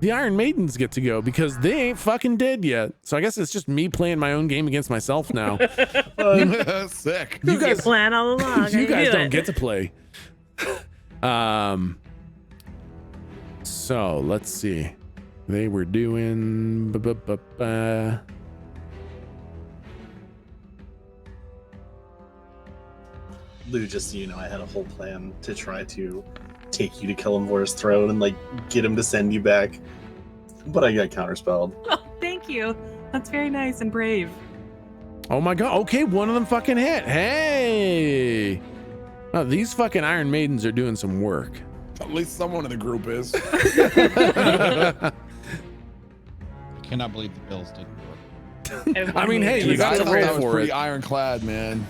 Speaker 1: the Iron Maidens get to go because they ain't fucking dead yet. So I guess it's just me playing my own game against myself now.
Speaker 3: Sick.
Speaker 1: You guys
Speaker 2: plan all along.
Speaker 1: you guys don't get to play. So let's see. They were doing
Speaker 4: Lou, just so you know, I had a whole plan to try to take you to Killenvor's throne and like get him to send you back, but I got counterspelled.
Speaker 2: Oh, thank you. That's very nice and brave.
Speaker 1: Oh my god. Okay, one of them fucking hit. Hey. Oh, these fucking Iron Maidens are doing some work.
Speaker 3: At least someone in the group is.
Speaker 5: I cannot believe the bills didn't work.
Speaker 1: I mean, hey, you got to
Speaker 3: I thought
Speaker 1: roll
Speaker 3: that was
Speaker 1: for
Speaker 3: pretty
Speaker 1: it.
Speaker 3: ironclad, man.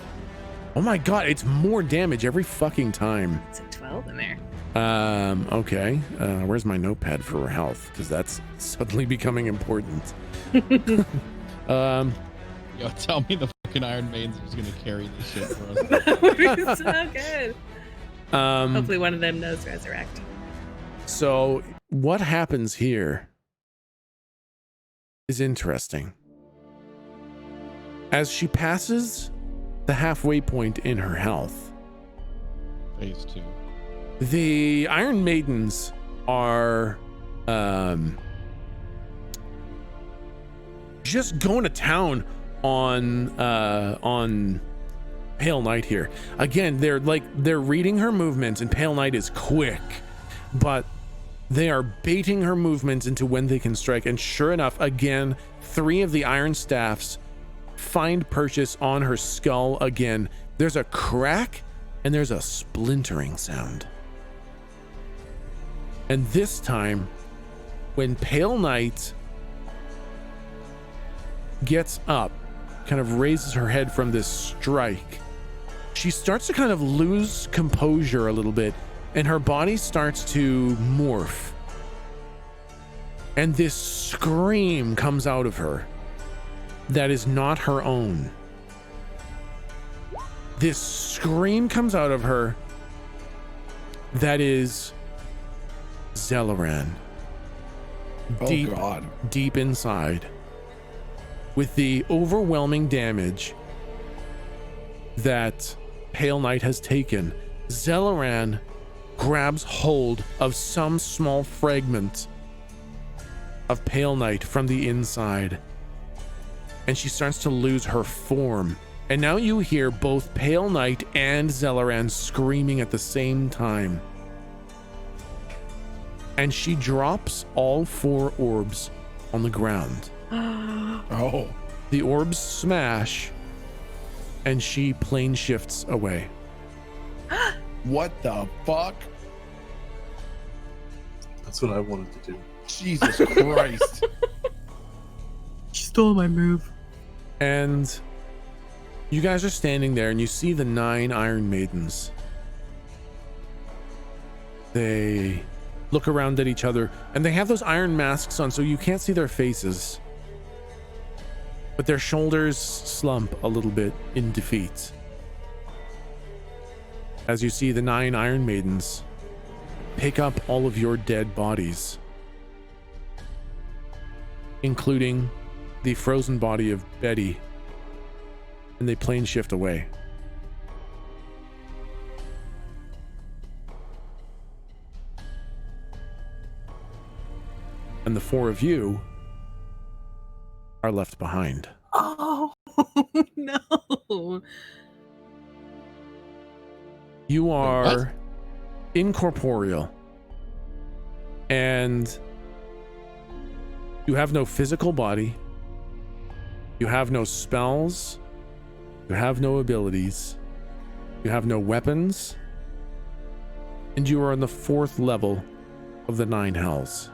Speaker 1: Oh my god, it's more damage every fucking time.
Speaker 7: It's a 12 in there.
Speaker 1: Okay. Where's my notepad for health? Because that's suddenly becoming important.
Speaker 5: Yo, tell me the fucking Iron Maiden's just gonna carry this shit for us.
Speaker 7: That would be so good.
Speaker 1: Um,
Speaker 7: Hopefully one of them knows resurrect.
Speaker 1: So what happens here is interesting. As she passes the halfway point in her health,
Speaker 5: Phase 2.
Speaker 1: the Iron Maidens are just going to town on Pale Knight here. Again, they're reading her movements, and Pale Knight is quick, but they are baiting her movements into when they can strike. And sure enough, again, 3 of the iron staffs find purchase on her skull again. There's a crack and there's a splintering sound. And this time, when Pale Knight gets up, kind of raises her head from this strike, she starts to kind of lose composure a little bit, and her body starts to morph. And this scream comes out of her that is not her own. This scream comes out of her that is Zelleran.
Speaker 3: Oh God.
Speaker 1: Deep inside. With the overwhelming damage that Pale Knight has taken, Zelleran grabs hold of some small fragment of Pale Knight from the inside, and she starts to lose her form. And now you hear both Pale Knight and Zelleran screaming at the same time. And she drops all 4 orbs on the ground.
Speaker 3: Oh.
Speaker 1: The orbs smash, and she plane shifts away.
Speaker 3: What the fuck?
Speaker 4: That's what I wanted to do.
Speaker 3: Jesus Christ.
Speaker 2: She stole my move.
Speaker 1: And you guys are standing there, and you see the 9 Iron Maidens. They look around at each other, and they have those iron masks on, so you can't see their faces. But their shoulders slump a little bit in defeat. As you see the 9 Iron Maidens pick up all of your dead bodies, including the frozen body of Betty, and they plane shift away. And the 4 of you are left behind.
Speaker 2: Oh no.
Speaker 1: You are incorporeal, and you have no physical body. You have no spells. You have no abilities. You have no weapons. And you are on the 4th level of the 9 hells.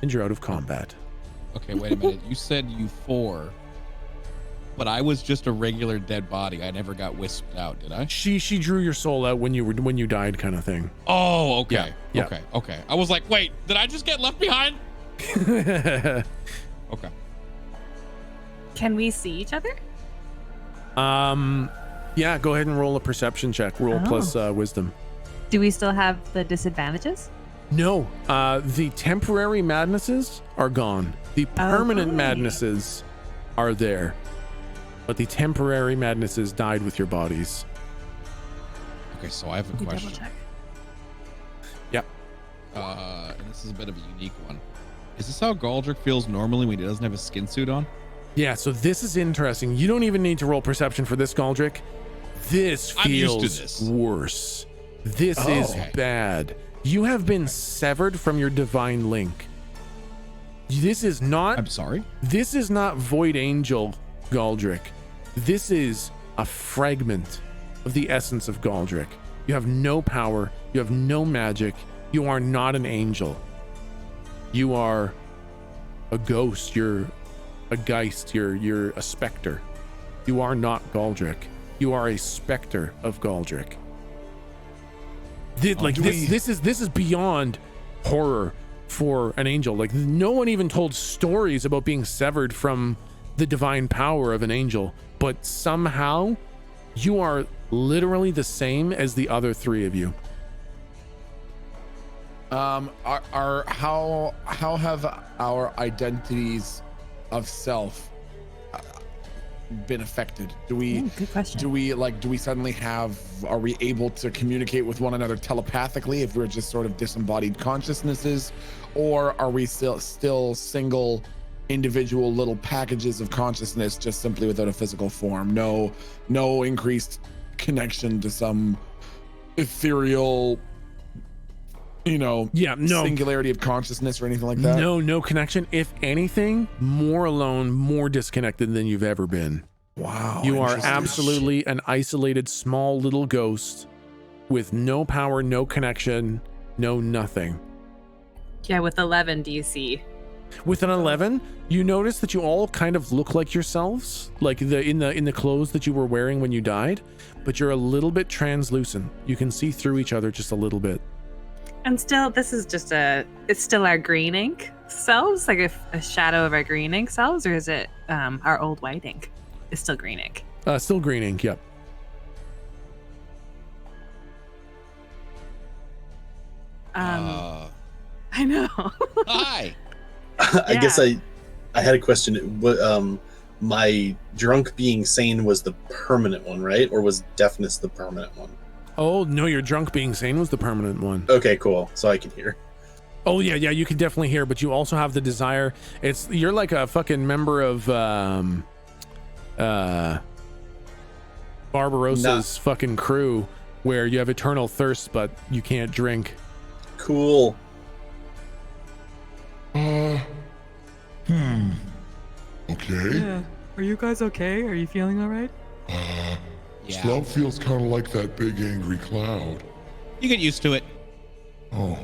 Speaker 1: And you're out of combat.
Speaker 5: Okay, wait a minute. You said you 4, but I was just a regular dead body. I never got wisped out, did I?
Speaker 1: She drew your soul out when you died, kind of thing.
Speaker 5: Oh, okay.
Speaker 1: Yeah.
Speaker 5: Okay. I was like, wait, did I just get left behind? Okay.
Speaker 7: Can we see each other?
Speaker 1: Yeah, go ahead and roll a perception check. Roll plus wisdom.
Speaker 7: Do we still have the disadvantages?
Speaker 1: No, the temporary madnesses are gone. The permanent
Speaker 7: Okay.
Speaker 1: madnesses are there. But the temporary madnesses died with your bodies.
Speaker 5: Okay, so I have a
Speaker 7: You double
Speaker 5: question.
Speaker 7: check.
Speaker 1: Yep.
Speaker 5: And this is a bit of a unique one. Is this how Galdrick feels normally when he doesn't have a skin suit on?
Speaker 1: Yeah, so this is interesting. You don't even need to roll perception for this, Galdrick. This
Speaker 5: I'm used
Speaker 1: feels
Speaker 5: to this.
Speaker 1: worse. This is
Speaker 5: Okay.
Speaker 1: bad. You have been severed from your divine link. This is not
Speaker 5: I'm sorry?
Speaker 1: This is not Void Angel Galdrick. This is a fragment of the essence of Galdrick. You have no power. You have no magic. You are not an angel. You are a ghost. You're a geist. You're a specter. You are not Galdrick. You are a specter of Galdrick. This is beyond horror for an angel. Like, no one even told stories about being severed from the divine power of an angel, but somehow you are literally the same as the other three of you.
Speaker 3: How have our identities of self been affected?
Speaker 7: Good question.
Speaker 3: Do we suddenly are we able to communicate with one another telepathically if we're just sort of disembodied consciousnesses, or are we still single individual little packages of consciousness, just simply without a physical form? No increased connection to some ethereal, singularity of consciousness or anything like that?
Speaker 1: No connection. If anything, more alone, more disconnected than you've ever been.
Speaker 3: Wow.
Speaker 1: You are
Speaker 3: Interesting.
Speaker 1: absolutely an isolated, small little ghost with no power, no connection, no nothing.
Speaker 7: Yeah, with 11 DC.
Speaker 1: With an 11, you notice that you all kind of look like yourselves, like in the clothes that you were wearing when you died, but you're a little bit translucent. You can see through each other just a little bit.
Speaker 7: And still, this is just it's still our green ink selves, like a shadow of our green ink selves, or is it our old white ink? It's still green ink.
Speaker 1: Still green ink, yep.
Speaker 5: Uh,
Speaker 7: I know.
Speaker 5: hi.
Speaker 4: I guess I had a question. My drunk being sane was the permanent one, right? Or was deafness the permanent one?
Speaker 1: Oh, no, your drunk being sane was the permanent one.
Speaker 4: Okay, cool. So I can hear.
Speaker 1: Oh, yeah, you can definitely hear, but you also have the desire. You're like a fucking member of Barbarossa's fucking crew, where you have eternal thirst, but you can't drink.
Speaker 4: Cool.
Speaker 6: Okay.
Speaker 2: Yeah. Are you guys okay? Are you feeling all right?
Speaker 5: Yeah.
Speaker 6: Slump feels kind of like that big angry cloud.
Speaker 5: You get used to it.
Speaker 6: Oh.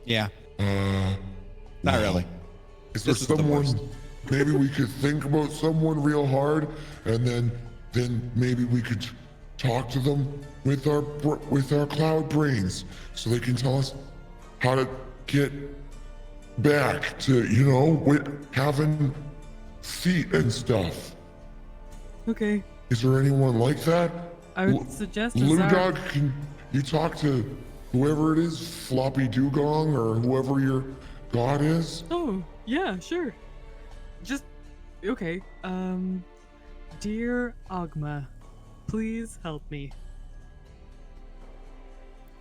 Speaker 5: Yeah.
Speaker 6: Not
Speaker 5: Not really.
Speaker 6: Is there
Speaker 5: This is the
Speaker 6: someone?
Speaker 5: worst.
Speaker 6: Maybe we could think about someone real hard, and then maybe we could talk to them with our cloud brains, so they can tell us how to get back to having feet and stuff.
Speaker 2: Okay.
Speaker 6: Is there anyone like that?
Speaker 2: I would suggest
Speaker 6: Lou
Speaker 2: Azar-
Speaker 6: Dog, can you talk to whoever it is, Floppy Dugong, or whoever your god is?
Speaker 2: Oh, yeah, sure. Okay. Dear Ogma, please help me.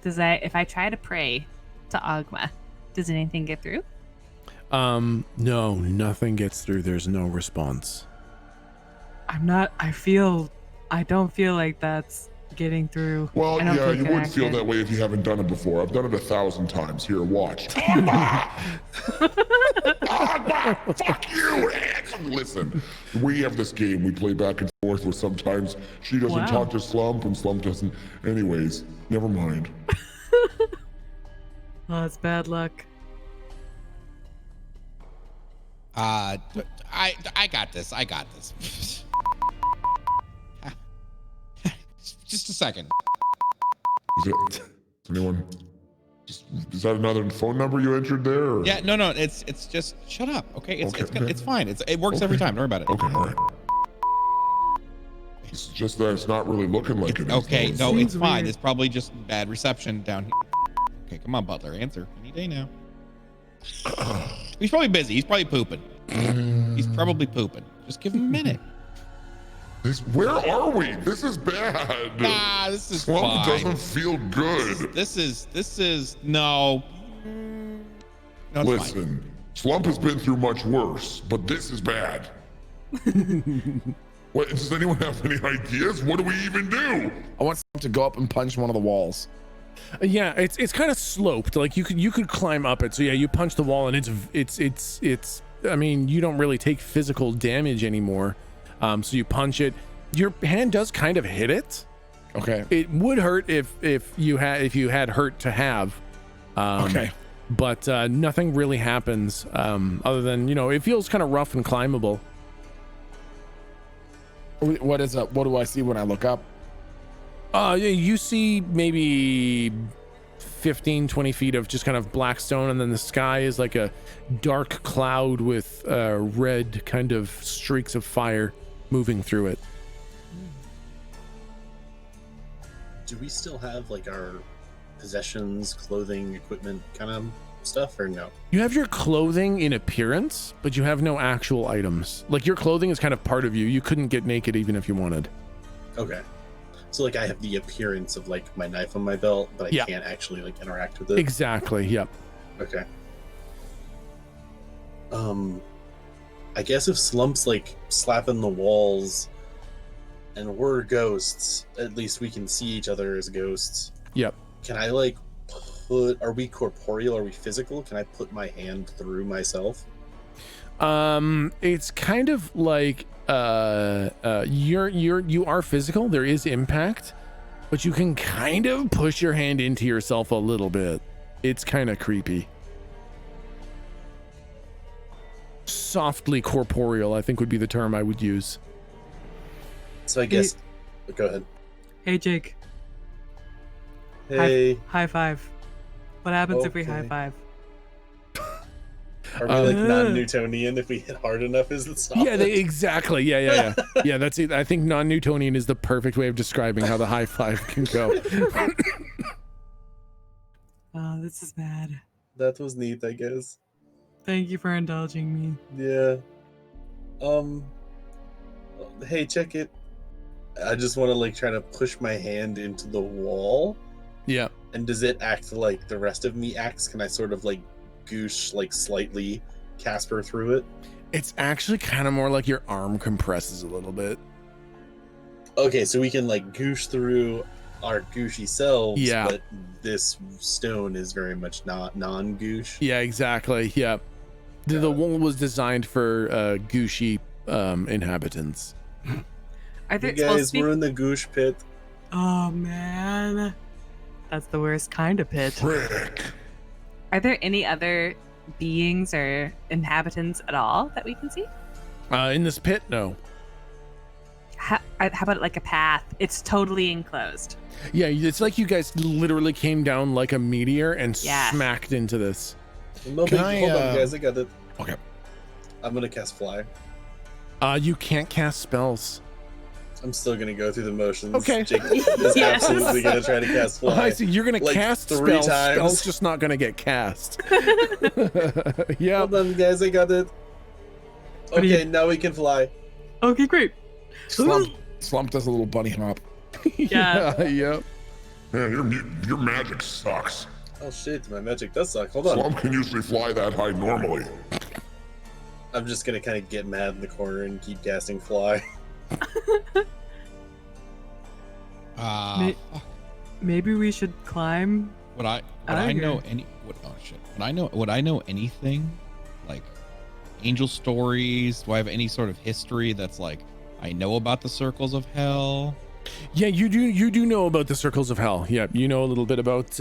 Speaker 7: If I try to pray to Ogma, does anything get through?
Speaker 1: No, nothing gets through. There's no response.
Speaker 2: I don't feel like that's getting through.
Speaker 6: Well,
Speaker 2: I don't
Speaker 6: yeah,
Speaker 2: feel
Speaker 6: you would feel
Speaker 2: connected.
Speaker 6: that way if you haven't done it before. I've done it 1,000 times. Here, watch. Fuck you! Listen, we have this game we play back and forth where sometimes she doesn't
Speaker 2: Wow.
Speaker 6: talk to Slump and Slump doesn't. Anyways, never mind.
Speaker 2: Oh, it's bad luck.
Speaker 5: I got this. I got this. Just a second.
Speaker 6: Is anyone? Is that another phone number you entered there? Or?
Speaker 5: Yeah, no, it's just shut up, okay? It's fine. It works
Speaker 6: Okay.
Speaker 5: every time. Don't worry about it.
Speaker 6: Okay, all right. It's just that it's not really looking like it.
Speaker 5: Okay,
Speaker 6: is,
Speaker 5: no,
Speaker 6: though.
Speaker 5: it's
Speaker 2: Seems
Speaker 5: fine.
Speaker 2: weird.
Speaker 5: It's probably just bad reception down here. Okay, come on, Butler, answer any day now. He's probably busy. He's probably pooping. He's probably pooping. Just give him a minute.
Speaker 6: Where are we? This is bad.
Speaker 5: Nah, this is
Speaker 6: Slump
Speaker 5: fine.
Speaker 6: doesn't feel good.
Speaker 5: This is no. No, it's fine.
Speaker 6: Listen, Slump has been through much worse, but this is bad. What, does anyone have any ideas? What do we even do?
Speaker 3: I want someone to go up and punch one of the walls.
Speaker 1: Yeah, it's kind of sloped. Like you could climb up it. So yeah, you punch the wall and it's. I mean, you don't really take physical damage anymore. So you punch it. Your hand does kind of hit it,
Speaker 3: Okay.
Speaker 1: It would hurt if you had hurt to have.
Speaker 3: Okay.
Speaker 1: But nothing really happens other than, it feels kind of rough and climbable.
Speaker 3: What do I see when I look up?
Speaker 1: You see maybe 15-20 feet of just kind of black stone, and then the sky is like a dark cloud with red kind of streaks of fire moving through it.
Speaker 4: Do we still have like our possessions, clothing, equipment kind of stuff, or no?
Speaker 1: You have your clothing in appearance, but you have no actual items. Like, your clothing is kind of part of you. You couldn't get naked even if you wanted.
Speaker 4: Okay. So like I have the appearance of like my knife on my belt, but I can't actually like interact with it.
Speaker 1: Exactly. Yep.
Speaker 4: Okay. I guess if Slump's like slapping the walls and we're ghosts, at least we can see each other as ghosts.
Speaker 1: Yep.
Speaker 4: Can I like are we corporeal? Are we physical? Can I put my hand through myself?
Speaker 1: It's kind of like you are physical. There is impact, but you can kind of push your hand into yourself a little bit. It's kind of creepy. Softly corporeal, I think, would be the term I would use.
Speaker 4: So I guess go ahead.
Speaker 2: Hey, Jake.
Speaker 4: Hey.
Speaker 2: High five. What happens if we high five?
Speaker 4: Are we like non-Newtonian if we hit hard enough? Is it solid?
Speaker 1: Yeah, exactly. Yeah. Yeah, that's it. I think non-Newtonian is the perfect way of describing how the high five can go.
Speaker 2: Oh, this is bad.
Speaker 4: That was neat, I guess.
Speaker 2: Thank you for indulging me.
Speaker 4: Yeah. Hey, check it. I just want to like try to push my hand into the wall.
Speaker 1: Yeah.
Speaker 4: And does it act like the rest of me acts? Can I sort of like goosh like slightly Casper through it?
Speaker 1: It's actually kind of more like your arm compresses a little bit.
Speaker 4: Okay, so we can like goosh through our gooshy selves,
Speaker 1: yeah,
Speaker 4: but this stone is very much not non-goosh.
Speaker 1: Yeah, exactly. Yeah. The wall was designed for gooshy inhabitants.
Speaker 2: I think
Speaker 4: you guys were in the goosh pit.
Speaker 2: Oh man. That's the worst kind of pit.
Speaker 6: Frick.
Speaker 7: Are there any other beings or inhabitants at all that we can see?
Speaker 1: In this pit, no.
Speaker 7: How about like a path? It's totally enclosed.
Speaker 1: Yeah, it's like you guys literally came down like a meteor and smacked into this.
Speaker 4: Hold on, guys. I got it.
Speaker 3: Okay.
Speaker 4: I'm gonna cast fly.
Speaker 1: You can't cast spells.
Speaker 4: I'm still gonna go through the motions.
Speaker 1: Okay.
Speaker 4: Jake is absolutely gonna try to cast fly.
Speaker 1: Oh, I see. You're gonna
Speaker 4: like
Speaker 1: cast
Speaker 4: 3
Speaker 1: spells.
Speaker 4: times.
Speaker 1: Spells just not gonna get cast. Yeah.
Speaker 4: Hold on, guys. I got it. Okay, now we can fly.
Speaker 2: Okay, great.
Speaker 3: Slump does a little bunny hop.
Speaker 2: Yeah.
Speaker 1: Yep.
Speaker 6: Man, your magic sucks.
Speaker 4: Oh shit, my magic does suck. Hold on.
Speaker 6: Slump can usually fly that high normally.
Speaker 4: I'm just gonna kind of get mad in the corner and keep casting fly.
Speaker 2: Maybe we should climb.
Speaker 5: Would I know anything like angel stories? Do I have any sort of history that's like I know about the circles of hell?
Speaker 1: Yeah, you do know about the circles of hell. Yeah, you know a little bit about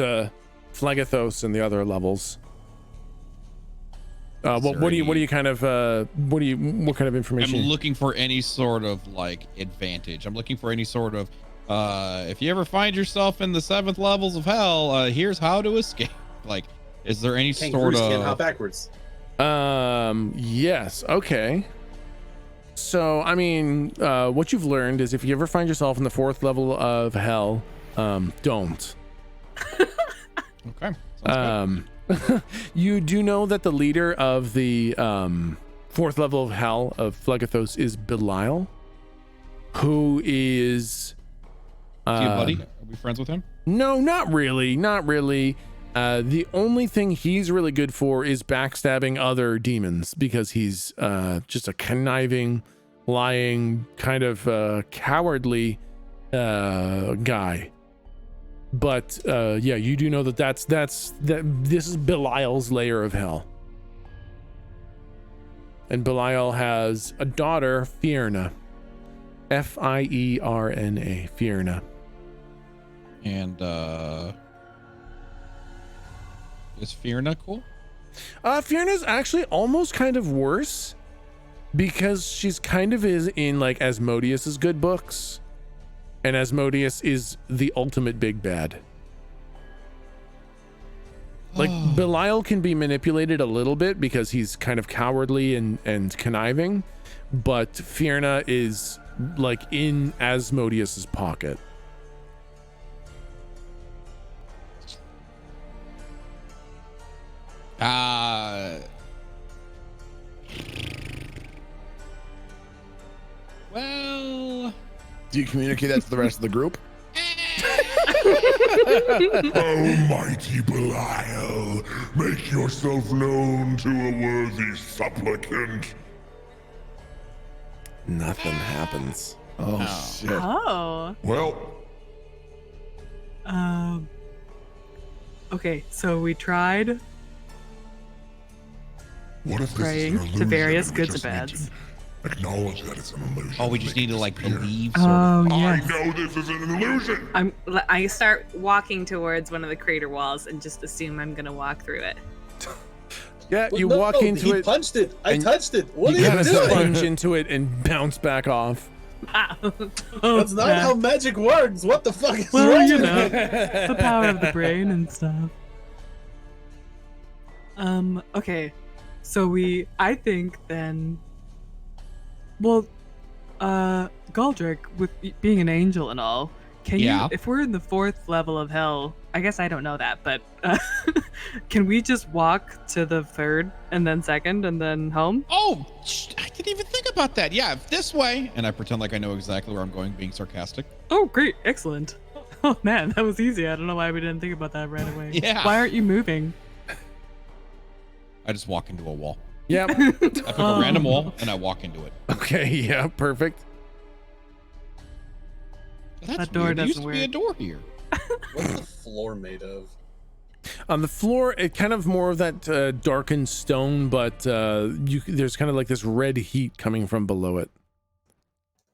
Speaker 1: Phlegethos and the other levels. What kind of information?
Speaker 5: I'm looking for any sort of like advantage. I'm looking for any sort of if you ever find yourself in the 7th levels of hell, here's how to escape. Like, is there any sort of
Speaker 4: can't hop backwards?
Speaker 1: Yes. Okay. So, I mean, what you've learned is if you ever find yourself in the 4th level of hell, don't.
Speaker 5: Okay. Sounds
Speaker 1: good. You do know that the leader of the 4th level of hell of Phlegethos is Belial, who is
Speaker 5: is he a buddy? Are we friends with him?
Speaker 1: No, not really. Not really. The only thing he's really good for is backstabbing other demons because he's just a conniving, lying, kind of cowardly guy. But yeah, you do know that this is Belial's layer of hell. And Belial has a daughter, Fierna. Fierna. Fierna.
Speaker 5: And is Fierna cool?
Speaker 1: Fiona's actually almost kind of worse because she's kind of is in like Asmodeus's good books, and Asmodeus is the ultimate big bad. Like Belial can be manipulated a little bit because he's kind of cowardly and conniving, but Fierna is like in Asmodeus's pocket.
Speaker 5: Well,
Speaker 3: Do you communicate that to the rest of the group?
Speaker 6: Oh, mighty Belial, make yourself known to a worthy supplicant.
Speaker 1: Nothing happens.
Speaker 3: Oh, shit.
Speaker 7: Oh.
Speaker 6: Well,
Speaker 2: Okay, so we tried
Speaker 6: what if this is
Speaker 2: praying
Speaker 6: an
Speaker 2: to
Speaker 6: illusion
Speaker 2: various
Speaker 6: and we
Speaker 2: goods
Speaker 6: just
Speaker 2: and
Speaker 6: need
Speaker 2: bads.
Speaker 6: to acknowledge that it's an illusion.
Speaker 5: oh, we just need to like
Speaker 6: disappear.
Speaker 5: believe. Sort of.
Speaker 2: Oh,
Speaker 6: I
Speaker 2: yes.
Speaker 6: know this is an illusion.
Speaker 7: I start walking towards one of the crater walls and just assume I'm gonna walk through it.
Speaker 1: Yeah,
Speaker 4: Well,
Speaker 1: you
Speaker 4: no,
Speaker 1: walk into
Speaker 4: he
Speaker 1: it.
Speaker 4: punched it. I
Speaker 1: and
Speaker 4: touched it. What
Speaker 1: you
Speaker 4: are
Speaker 1: kind
Speaker 4: you
Speaker 1: of
Speaker 4: doing?
Speaker 1: plunge into it and bounce back off.
Speaker 2: Oh,
Speaker 4: That's not
Speaker 2: yeah.
Speaker 4: how magic works. What the fuck is
Speaker 2: Well,
Speaker 4: wrong
Speaker 2: you
Speaker 4: with
Speaker 2: know,
Speaker 4: you?
Speaker 2: the power of the brain and stuff. Okay. So I think then, well, Galdrick, with being an angel and all, can
Speaker 5: Yeah.
Speaker 2: you, if we're in the 4th level of hell, I guess I don't know that, but can we just walk to the 3rd and then 2nd and then home?
Speaker 5: Oh, I didn't even think about that. Yeah, this way. And I pretend like I know exactly where I'm going, being sarcastic.
Speaker 2: Oh, great. Excellent. Oh, man, that was easy. I don't know why we didn't think about that right away.
Speaker 5: Yeah.
Speaker 2: Why aren't you moving?
Speaker 5: I just walk into a wall.
Speaker 1: Yep.
Speaker 5: I pick a random wall and I walk into it.
Speaker 1: Okay, yeah, perfect.
Speaker 5: That's
Speaker 2: That door
Speaker 5: weird. There used
Speaker 2: doesn't
Speaker 5: to be a
Speaker 2: work.
Speaker 5: door here.
Speaker 4: What's the floor made of?
Speaker 1: On the floor, it kind of more of that darkened stone, but there's kind of like this red heat coming from below it.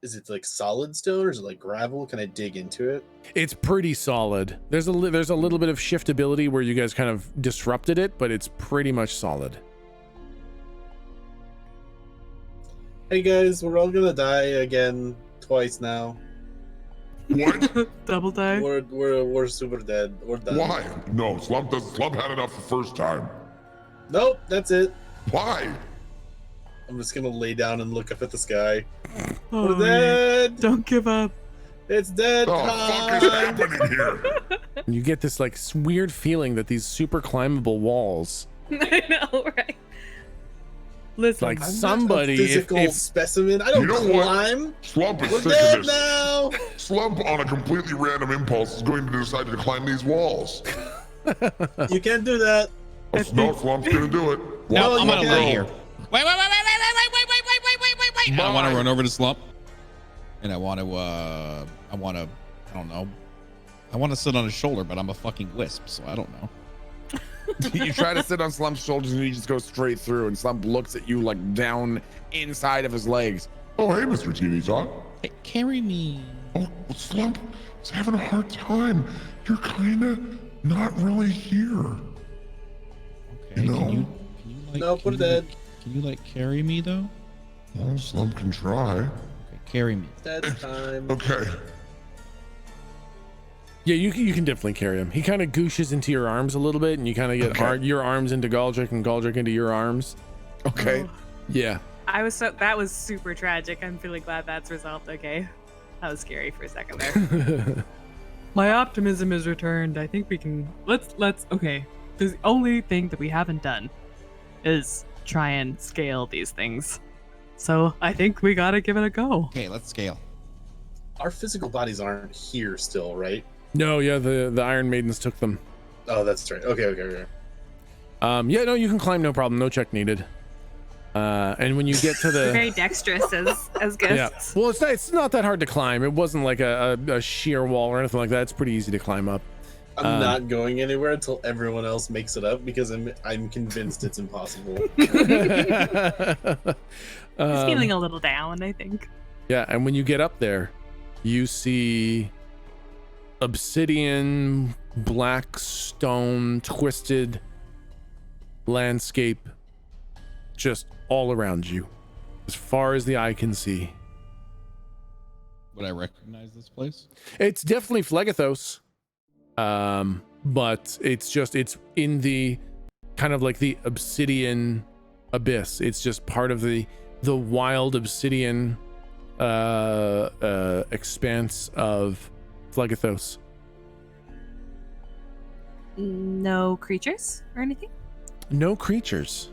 Speaker 4: Is it like solid stone or is it like gravel? Can I dig into it?
Speaker 1: It's pretty solid. There's a little bit of shiftability where you guys kind of disrupted it, but it's pretty much solid.
Speaker 4: Hey guys, we're all gonna die again twice now.
Speaker 6: What?
Speaker 2: Double die?
Speaker 4: We're super dead. We're done.
Speaker 6: Why? No, Slump had enough the first time.
Speaker 4: Nope, that's it.
Speaker 6: Why?
Speaker 4: I'm just gonna lay down and look up at the sky.
Speaker 2: Oh,
Speaker 4: We're dead.
Speaker 2: don't give up.
Speaker 4: It's dead
Speaker 6: The fuck is
Speaker 4: time.
Speaker 6: happening here?
Speaker 1: And you get this like weird feeling that these super climbable walls,
Speaker 7: I know, right?
Speaker 2: Listen,
Speaker 1: like
Speaker 4: I'm not a
Speaker 1: somebody,
Speaker 4: physical
Speaker 1: if
Speaker 4: specimen. I don't
Speaker 6: You know what?
Speaker 4: climb.
Speaker 6: Slump is
Speaker 4: We're
Speaker 6: sick
Speaker 4: dead
Speaker 6: of this.
Speaker 4: now.
Speaker 6: Slump, on a completely random impulse, is going to decide to climb these walls.
Speaker 4: You can't do that.
Speaker 6: No, Slump's gonna do it.
Speaker 5: No,
Speaker 4: Well,
Speaker 5: I'm
Speaker 4: you
Speaker 5: gonna
Speaker 4: can.
Speaker 5: lay here. Wait. And I want to run over to Slump. And I want to, I don't know. I want to sit on his shoulder, but I'm a fucking wisp, so I don't know.
Speaker 3: You try to sit on Slump's shoulders and he just goes straight through, and Slump looks at you like down inside of his legs.
Speaker 6: Oh, hey, Mr. Teeny Talk.
Speaker 5: Hey, carry me.
Speaker 6: Oh, Slump is having a hard time. You're kinda not really here.
Speaker 5: Okay,
Speaker 6: No.
Speaker 5: can you like,
Speaker 4: No, put it dead.
Speaker 5: Can you like carry me though?
Speaker 6: Well, Slump can try.
Speaker 5: Okay, carry me.
Speaker 4: Dead time.
Speaker 6: Okay.
Speaker 1: yeah, you can definitely carry him. He kind of gooshes into your arms a little bit, and you kind of get
Speaker 3: Okay.
Speaker 1: your arms into Galdrick and Galdrick into your arms.
Speaker 3: Okay.
Speaker 1: Yeah.
Speaker 2: that was super tragic. I'm feeling glad that's resolved. Okay. That was scary for a second there. My optimism is returned. I think we can let's okay. The only thing that we haven't done is try and scale these things. So I think we gotta give it a go.
Speaker 5: Okay, let's scale.
Speaker 4: Our physical bodies aren't here still, right?
Speaker 1: No, yeah, the Iron Maidens took them.
Speaker 4: Oh, that's right. Okay.
Speaker 1: Yeah, no, you can climb, no problem, no check needed. And when you get to the
Speaker 7: Very dexterous as
Speaker 1: yeah,
Speaker 7: ghosts.
Speaker 1: well, it's not that hard to climb. It wasn't like a sheer wall or anything like that. It's pretty easy to climb up.
Speaker 4: I'm not going anywhere until everyone else makes it up because I'm convinced it's impossible.
Speaker 7: He's feeling a little down, I think.
Speaker 1: Yeah, and when you get up there, you see obsidian, black stone, twisted landscape just all around you, as far as the eye can see.
Speaker 5: Would I recognize this place?
Speaker 1: It's definitely Phlegethos, but it's in the kind of like the obsidian abyss. It's just part of the wild obsidian expanse of Phlegethos.
Speaker 7: No creatures or anything?
Speaker 1: No creatures.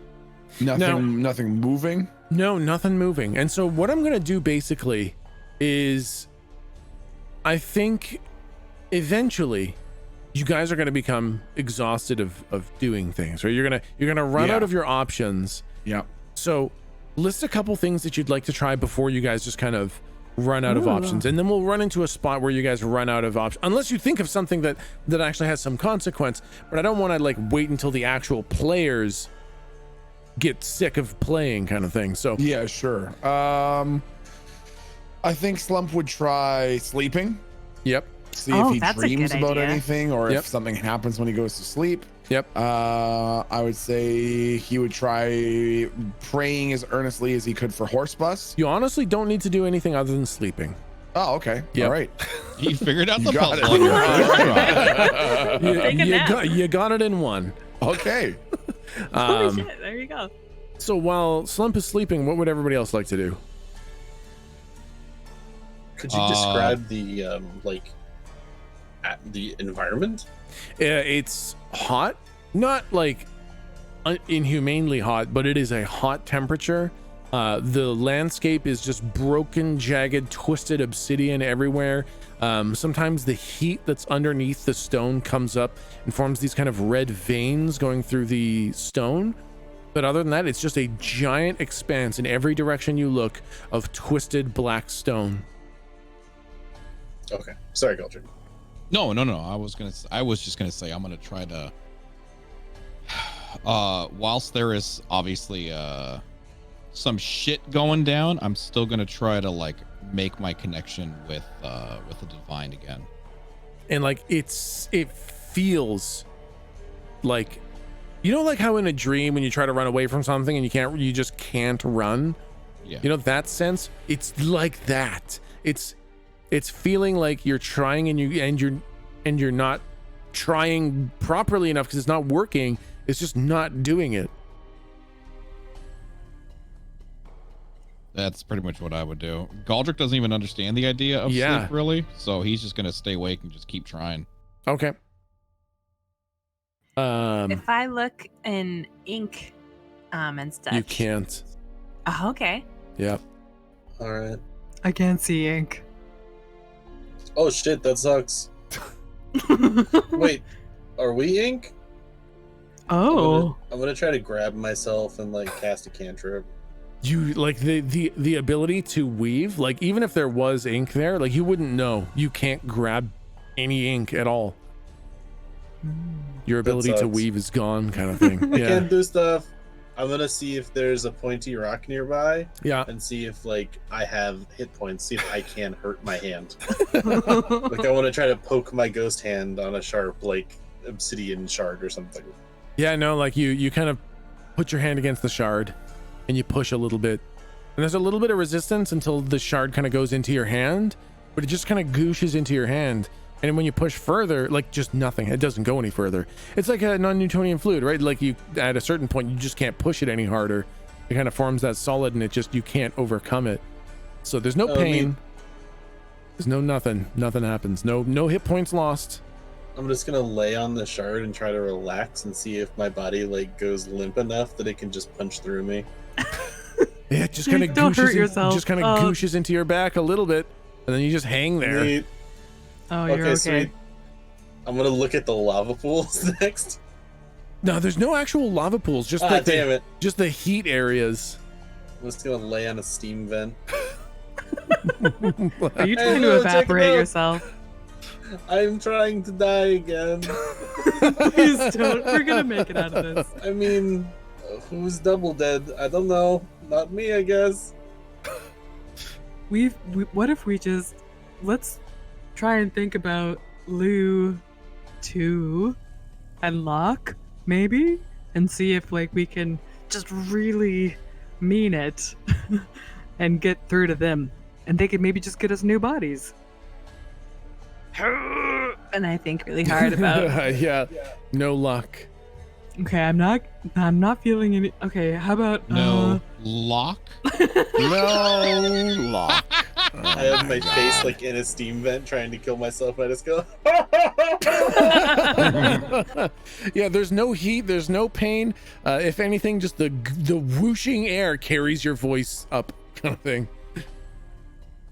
Speaker 3: Nothing moving.
Speaker 1: No, nothing moving. And so what I'm gonna do basically is, I think eventually you guys are gonna become exhausted of doing things, or you're gonna run out of your options.
Speaker 3: Yeah.
Speaker 1: So list a couple things that you'd like to try before you guys just kind of run out of options, and then we'll run into a spot where you guys run out of options, unless you think of something that actually has some consequence. But I don't want to like wait until the actual players get sick of playing, kind of thing. So
Speaker 3: Yeah, sure. I think Slump would try sleeping.
Speaker 1: Yep.
Speaker 3: See
Speaker 7: Oh,
Speaker 3: if he
Speaker 7: that's a
Speaker 3: dreams
Speaker 7: good
Speaker 3: about
Speaker 7: idea.
Speaker 3: anything, or
Speaker 1: Yep.
Speaker 3: if something happens when he goes to sleep.
Speaker 1: Yep.
Speaker 3: I would say he would try praying as earnestly as he could for horse bus.
Speaker 1: You honestly don't need to do anything other than sleeping.
Speaker 3: Oh, okay.
Speaker 1: Yep.
Speaker 3: All right.
Speaker 5: You figured out
Speaker 3: You
Speaker 5: the
Speaker 3: got
Speaker 5: puzzle.
Speaker 3: it.
Speaker 5: You're right.
Speaker 7: Take a nap.
Speaker 1: You got it in one.
Speaker 3: Okay.
Speaker 7: Holy shit, there you go.
Speaker 1: So while Slump is sleeping, what would everybody else like to do?
Speaker 4: Could you describe the the environment?
Speaker 1: It's hot, not like inhumanely hot, but it is a hot temperature. The landscape is just broken, jagged, twisted obsidian everywhere. Sometimes the heat that's underneath the stone comes up and forms these kind of red veins going through the stone. But other than that, it's just a giant expanse in every direction you look of twisted black stone.
Speaker 4: Okay, sorry, Galdrick.
Speaker 5: No. I was just gonna say I'm gonna try to. Whilst there is obviously some shit going down, I'm still gonna try to like make my connection with the divine again.
Speaker 1: And like it feels like, you know, like how in a dream when you try to run away from something and you just can't run.
Speaker 5: Yeah.
Speaker 1: You know that sense? It's like that. It's feeling like you're trying and you're not trying properly enough because it's not working. It's just not doing it.
Speaker 5: That's pretty much what I would do. Galdrick doesn't even understand the idea of
Speaker 1: Yeah.
Speaker 5: sleep really, so he's just gonna stay awake and just keep trying.
Speaker 1: Okay.
Speaker 7: If I look in ink and stuff.
Speaker 1: You can't.
Speaker 7: Oh, okay.
Speaker 1: Yeah.
Speaker 4: All right.
Speaker 2: I can't see ink.
Speaker 4: Oh shit, that sucks. Wait, are we ink?
Speaker 2: Oh.
Speaker 4: I'm gonna try to grab myself and like cast a cantrip.
Speaker 1: You like the ability to weave, like even if there was ink there, like you wouldn't know. You can't grab any ink at all. Your ability to
Speaker 4: sucks.
Speaker 1: weave is gone, kind of thing.
Speaker 4: I
Speaker 1: Yeah.
Speaker 4: can't do stuff. I'm gonna see if there's a pointy rock nearby
Speaker 1: Yeah.
Speaker 4: and see if like I have hit points. See if I can hurt my hand. Like I want to try to poke my ghost hand on a sharp like obsidian shard or something.
Speaker 1: Yeah, no, like you kind of put your hand against the shard and you push a little bit. And there's a little bit of resistance until the shard kind of goes into your hand, but it just kind of gooshes into your hand. And when you push further, like just nothing, it doesn't go any further. It's like a non-Newtonian fluid, right? Like you, at a certain point, you just can't push it any harder. It kind of forms that solid and you can't overcome it. So there's no pain. There's no nothing. Nothing happens. No hit points lost.
Speaker 4: I'm just gonna lay on the shard and try to relax and see if my body like goes limp enough that it can just punch through me.
Speaker 1: Yeah, it just kind of
Speaker 2: Don't hurt
Speaker 1: gooshes,
Speaker 2: yourself.
Speaker 1: just kind of gooshes into your back a little bit, and then you just hang there.
Speaker 4: Neat.
Speaker 2: Oh, you're okay.
Speaker 4: Sweet. I'm gonna look at the lava pools next.
Speaker 1: No, there's no actual lava pools. Just
Speaker 4: Ah,
Speaker 1: like
Speaker 4: damn it.
Speaker 1: just the heat areas.
Speaker 4: I'm just gonna lay on a steam vent.
Speaker 2: Are you
Speaker 4: Hey,
Speaker 2: trying to
Speaker 4: Lou, check it
Speaker 2: evaporate
Speaker 4: out.
Speaker 2: yourself?
Speaker 4: I'm trying to die again.
Speaker 2: Please don't. We're gonna make it out of this.
Speaker 4: I mean, who's double dead? I don't know. Not me, I guess.
Speaker 2: What if we just let's try and think about Lou to unlock, maybe, and see if like we can just really mean it and get through to them, and they could maybe just get us new bodies.
Speaker 7: And I think really hard about.
Speaker 1: Yeah, no luck.
Speaker 2: Okay, I'm not feeling any. Okay, how about
Speaker 5: No lock.
Speaker 3: No lock.
Speaker 4: I have my face like in a steam vent trying to kill myself, and I just go.
Speaker 1: Yeah, there's no heat, there's no pain. If anything, just the whooshing air carries your voice up, kind of thing.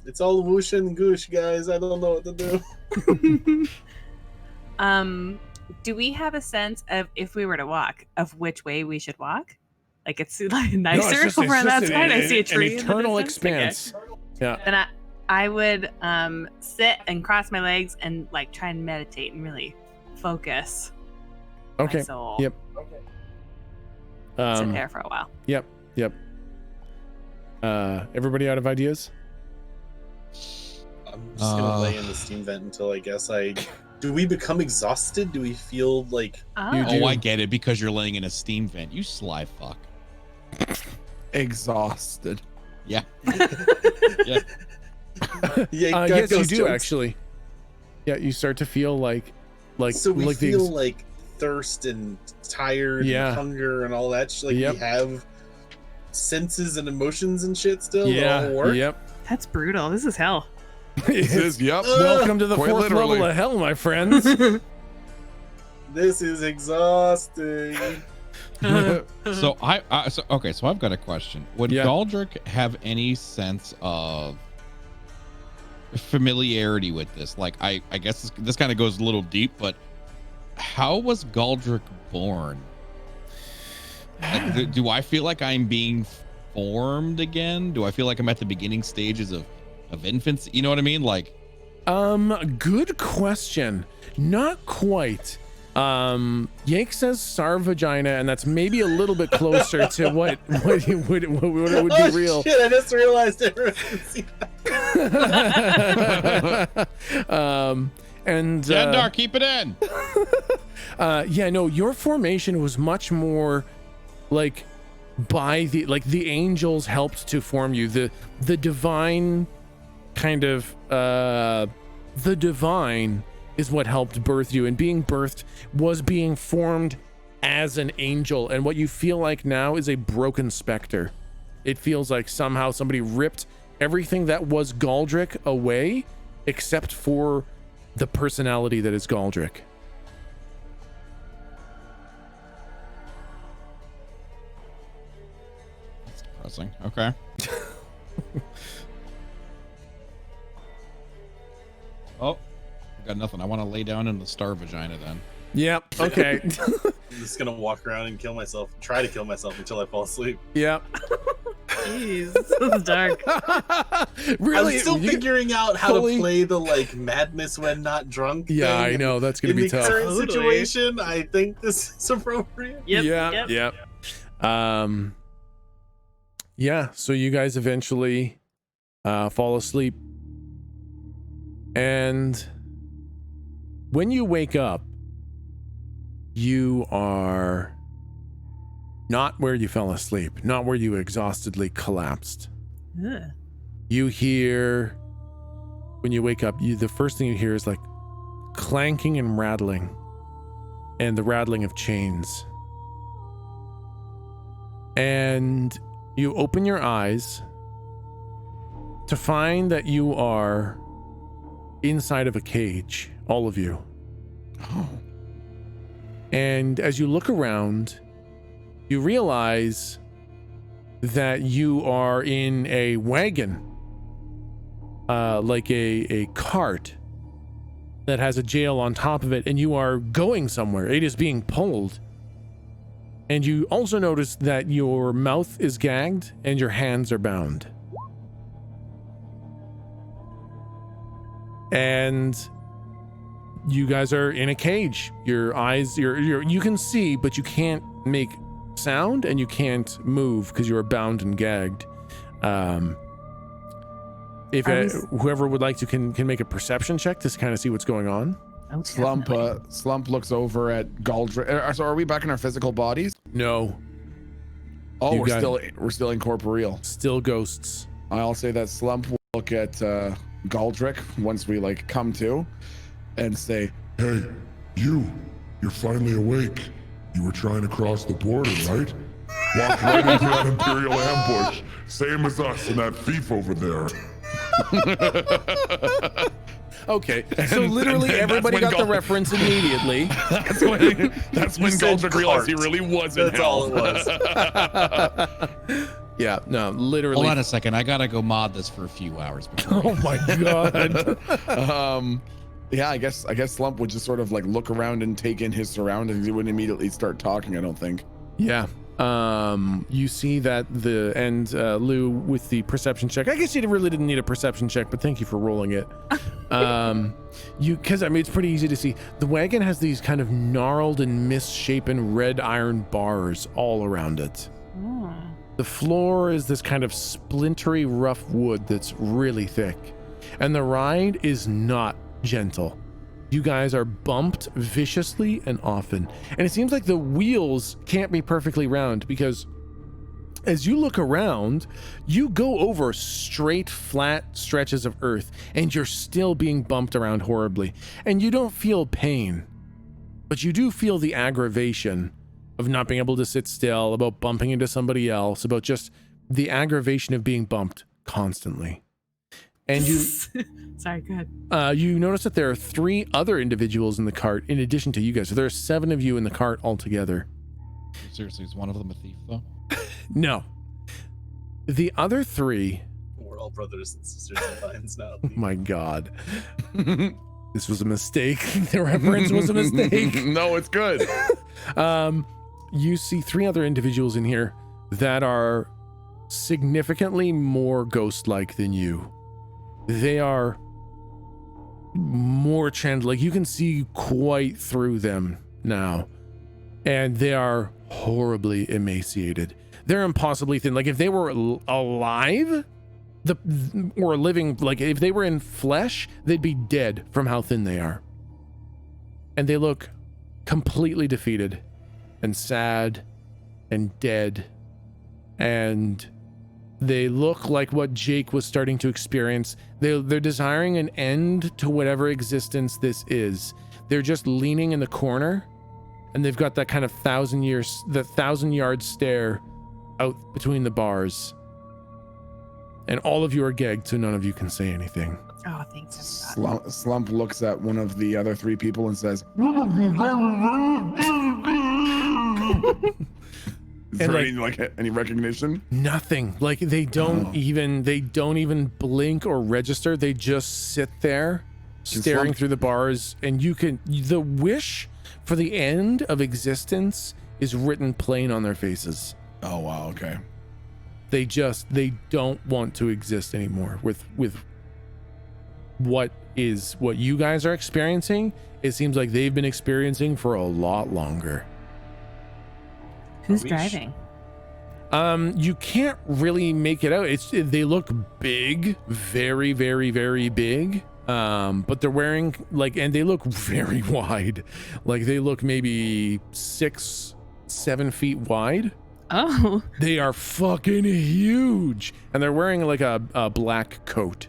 Speaker 4: It's all whoosh and goosh, guys. I don't know what to do.
Speaker 7: Do we have a sense of, if we were to walk, of which way we should walk? Like, it's like nicer over on that side. I see a tree.
Speaker 1: An eternal
Speaker 7: in the distance.
Speaker 1: expanse. Yeah.
Speaker 7: Then I would sit and cross my legs and like try and meditate and really focus
Speaker 1: Okay.
Speaker 7: my soul.
Speaker 1: Yep.
Speaker 7: Sit there for a while.
Speaker 1: Yep. Everybody out of ideas?
Speaker 4: I'm just gonna lay in the steam vent until I guess do we become exhausted? Do we feel like
Speaker 1: You do.
Speaker 5: Oh, I get it, because you're laying in a steam vent. You sly fuck.
Speaker 3: Exhausted.
Speaker 5: Yeah.
Speaker 4: yeah,
Speaker 1: Yes, you
Speaker 4: ghost
Speaker 1: do
Speaker 4: jokes.
Speaker 1: actually. Yeah, you start to feel like
Speaker 4: So we
Speaker 1: like the
Speaker 4: feel like thirst and tired
Speaker 1: Yeah.
Speaker 4: and hunger and all that. Like
Speaker 1: Yep.
Speaker 4: we have senses and emotions and shit still.
Speaker 1: yeah,
Speaker 4: that all work?
Speaker 1: yep.
Speaker 2: That's brutal. This is hell.
Speaker 3: This is, yep.
Speaker 1: Welcome to the
Speaker 3: Quite
Speaker 1: fourth
Speaker 3: literally.
Speaker 1: level of hell, my friends.
Speaker 4: This is exhausting.
Speaker 5: So so I've got a question. Would
Speaker 1: Yeah.
Speaker 5: Galdrick have any sense of familiarity with this? Like, I guess this kind of goes a little deep, but how was Galdrick born? Like, do I feel like I'm being formed again? Do I feel like I'm at the beginning stages of infancy? You know what I mean? Like,
Speaker 1: Good question. Not quite. Yake says star vagina, and that's maybe a little bit closer to what would be real.
Speaker 4: Shit, I just realized it.
Speaker 1: And
Speaker 5: Jandar, keep it in.
Speaker 1: yeah, no, your formation was much more like by the angels helped to form you. The divine kind of the divine is what helped birth you, and being birthed was being formed as an angel, and what you feel like now is a broken specter. It feels like somehow somebody ripped everything that was Galdrick away except for the personality that is Galdrick.
Speaker 5: That's depressing. Okay. Oh, got nothing. I want to lay down in the star vagina then.
Speaker 1: Yep. Okay.
Speaker 4: I'm just gonna walk around and kill myself, try to kill myself until I fall asleep.
Speaker 1: Yep.
Speaker 2: Jeez, this is dark.
Speaker 1: Really?
Speaker 4: I'm still
Speaker 1: You-
Speaker 4: figuring out how
Speaker 1: fully-
Speaker 4: to play the like madness when not drunk.
Speaker 1: Yeah,
Speaker 4: thing.
Speaker 1: I know that's gonna
Speaker 4: In
Speaker 1: be
Speaker 4: the
Speaker 1: tough.
Speaker 4: current
Speaker 2: Totally.
Speaker 4: situation, I think this is appropriate.
Speaker 2: Yep.
Speaker 1: Yeah.
Speaker 2: Yep.
Speaker 1: Yeah. So you guys eventually fall asleep, and when you wake up, you are not where you fell asleep, not where you exhaustedly collapsed.
Speaker 2: Ugh.
Speaker 1: You hear, when you wake up, the first thing you hear is like clanking and rattling, and the rattling of chains. And you open your eyes to find that you are inside of a cage, all of you.
Speaker 5: Oh.
Speaker 1: And as you look around, you realize that you are in a wagon, like a cart that has a jail on top of it, and you are going somewhere. It is being pulled. And you also notice that your mouth is gagged and your hands are bound. And you guys are in a cage. Your eyes, you can see, but you can't make sound and you can't move because you are bound and gagged. If whoever would like to can make a perception check to kind of see what's going on.
Speaker 2: Oh,
Speaker 3: Slump looks over at Galdrick. So are we back in our physical bodies?
Speaker 1: No,
Speaker 3: Oh,
Speaker 1: You
Speaker 3: we're still incorporeal.
Speaker 1: still ghosts.
Speaker 3: I'll say that Slump will look at Galdrick once we like come to, and say,
Speaker 6: Hey, you're finally awake. You were trying to cross the border, right? Walked right into that Imperial ambush, same as us and that thief over there.
Speaker 1: Okay, so literally
Speaker 3: and
Speaker 1: everybody
Speaker 3: that's
Speaker 1: got
Speaker 3: when
Speaker 1: the reference immediately.
Speaker 3: that's when
Speaker 4: said
Speaker 3: Galdrick realized he
Speaker 4: cart.
Speaker 3: really was in
Speaker 4: That's
Speaker 3: hell.
Speaker 4: all it was.
Speaker 1: Yeah, no, literally.
Speaker 5: Hold on a second. I gotta go mod this for a few hours. Before
Speaker 1: Oh my god.
Speaker 3: Yeah, I guess Slump would just sort of like look around and take in his surroundings. He wouldn't immediately start talking, I don't think.
Speaker 1: Yeah. You see that Lou with the perception check. I guess you really didn't need a perception check, but thank you for rolling it. Because I mean, it's pretty easy to see. The wagon has these kind of gnarled and misshapen red iron bars all around it.
Speaker 7: Oh.
Speaker 1: The floor is this kind of splintery, rough wood that's really thick, and the ride is not gentle. You guys are bumped viciously and often. And it seems like the wheels can't be perfectly round because as you look around, you go over straight, flat stretches of earth and you're still being bumped around horribly. And you don't feel pain, but you do feel the aggravation of not being able to sit still, about bumping into somebody else, about just the aggravation of being bumped constantly. And you
Speaker 7: Sorry, go ahead.
Speaker 1: you notice that there are 3 other individuals in the cart in addition to you guys. So there are 7 of you in the cart altogether.
Speaker 5: seriously, is one of them a thief though?
Speaker 1: No. The other 3,
Speaker 4: We're all brothers and sisters in lines now.
Speaker 1: oh my god. This was a mistake. The reference was a mistake.
Speaker 3: No, it's good.
Speaker 1: You see 3 other individuals in here that are significantly more ghost-like than you. They are more like you can see quite through them now, and they are horribly emaciated. They're impossibly thin. Like if they were alive, or living, like if they were in flesh, they'd be dead from how thin they are. And they look completely defeated and sad and dead, and they look like what Jake was starting to experience. They're desiring an end to whatever existence this is. They're just leaning in the corner, and they've got that kind of 1,000-yard stare out between the bars. And all of you are gagged, so none of you can say anything.
Speaker 7: Oh, thanks. everybody.
Speaker 3: Slump looks at one of the other 3 people and says, Is
Speaker 1: And,
Speaker 3: there any recognition?
Speaker 1: Nothing. Like they don't even blink or register. They just sit there staring through the bars, and the wish for the end of existence is written plain on their faces.
Speaker 3: Oh wow, okay.
Speaker 1: They don't want to exist anymore with what you guys are experiencing. It seems like they've been experiencing for a lot longer.
Speaker 7: Who's driving?
Speaker 1: You can't really make it out. They look big, very, very, very big. But they're wearing and they look very wide. Like they look maybe 6-7 feet wide.
Speaker 7: Oh.
Speaker 1: They are fucking huge, and they're wearing like a black coat.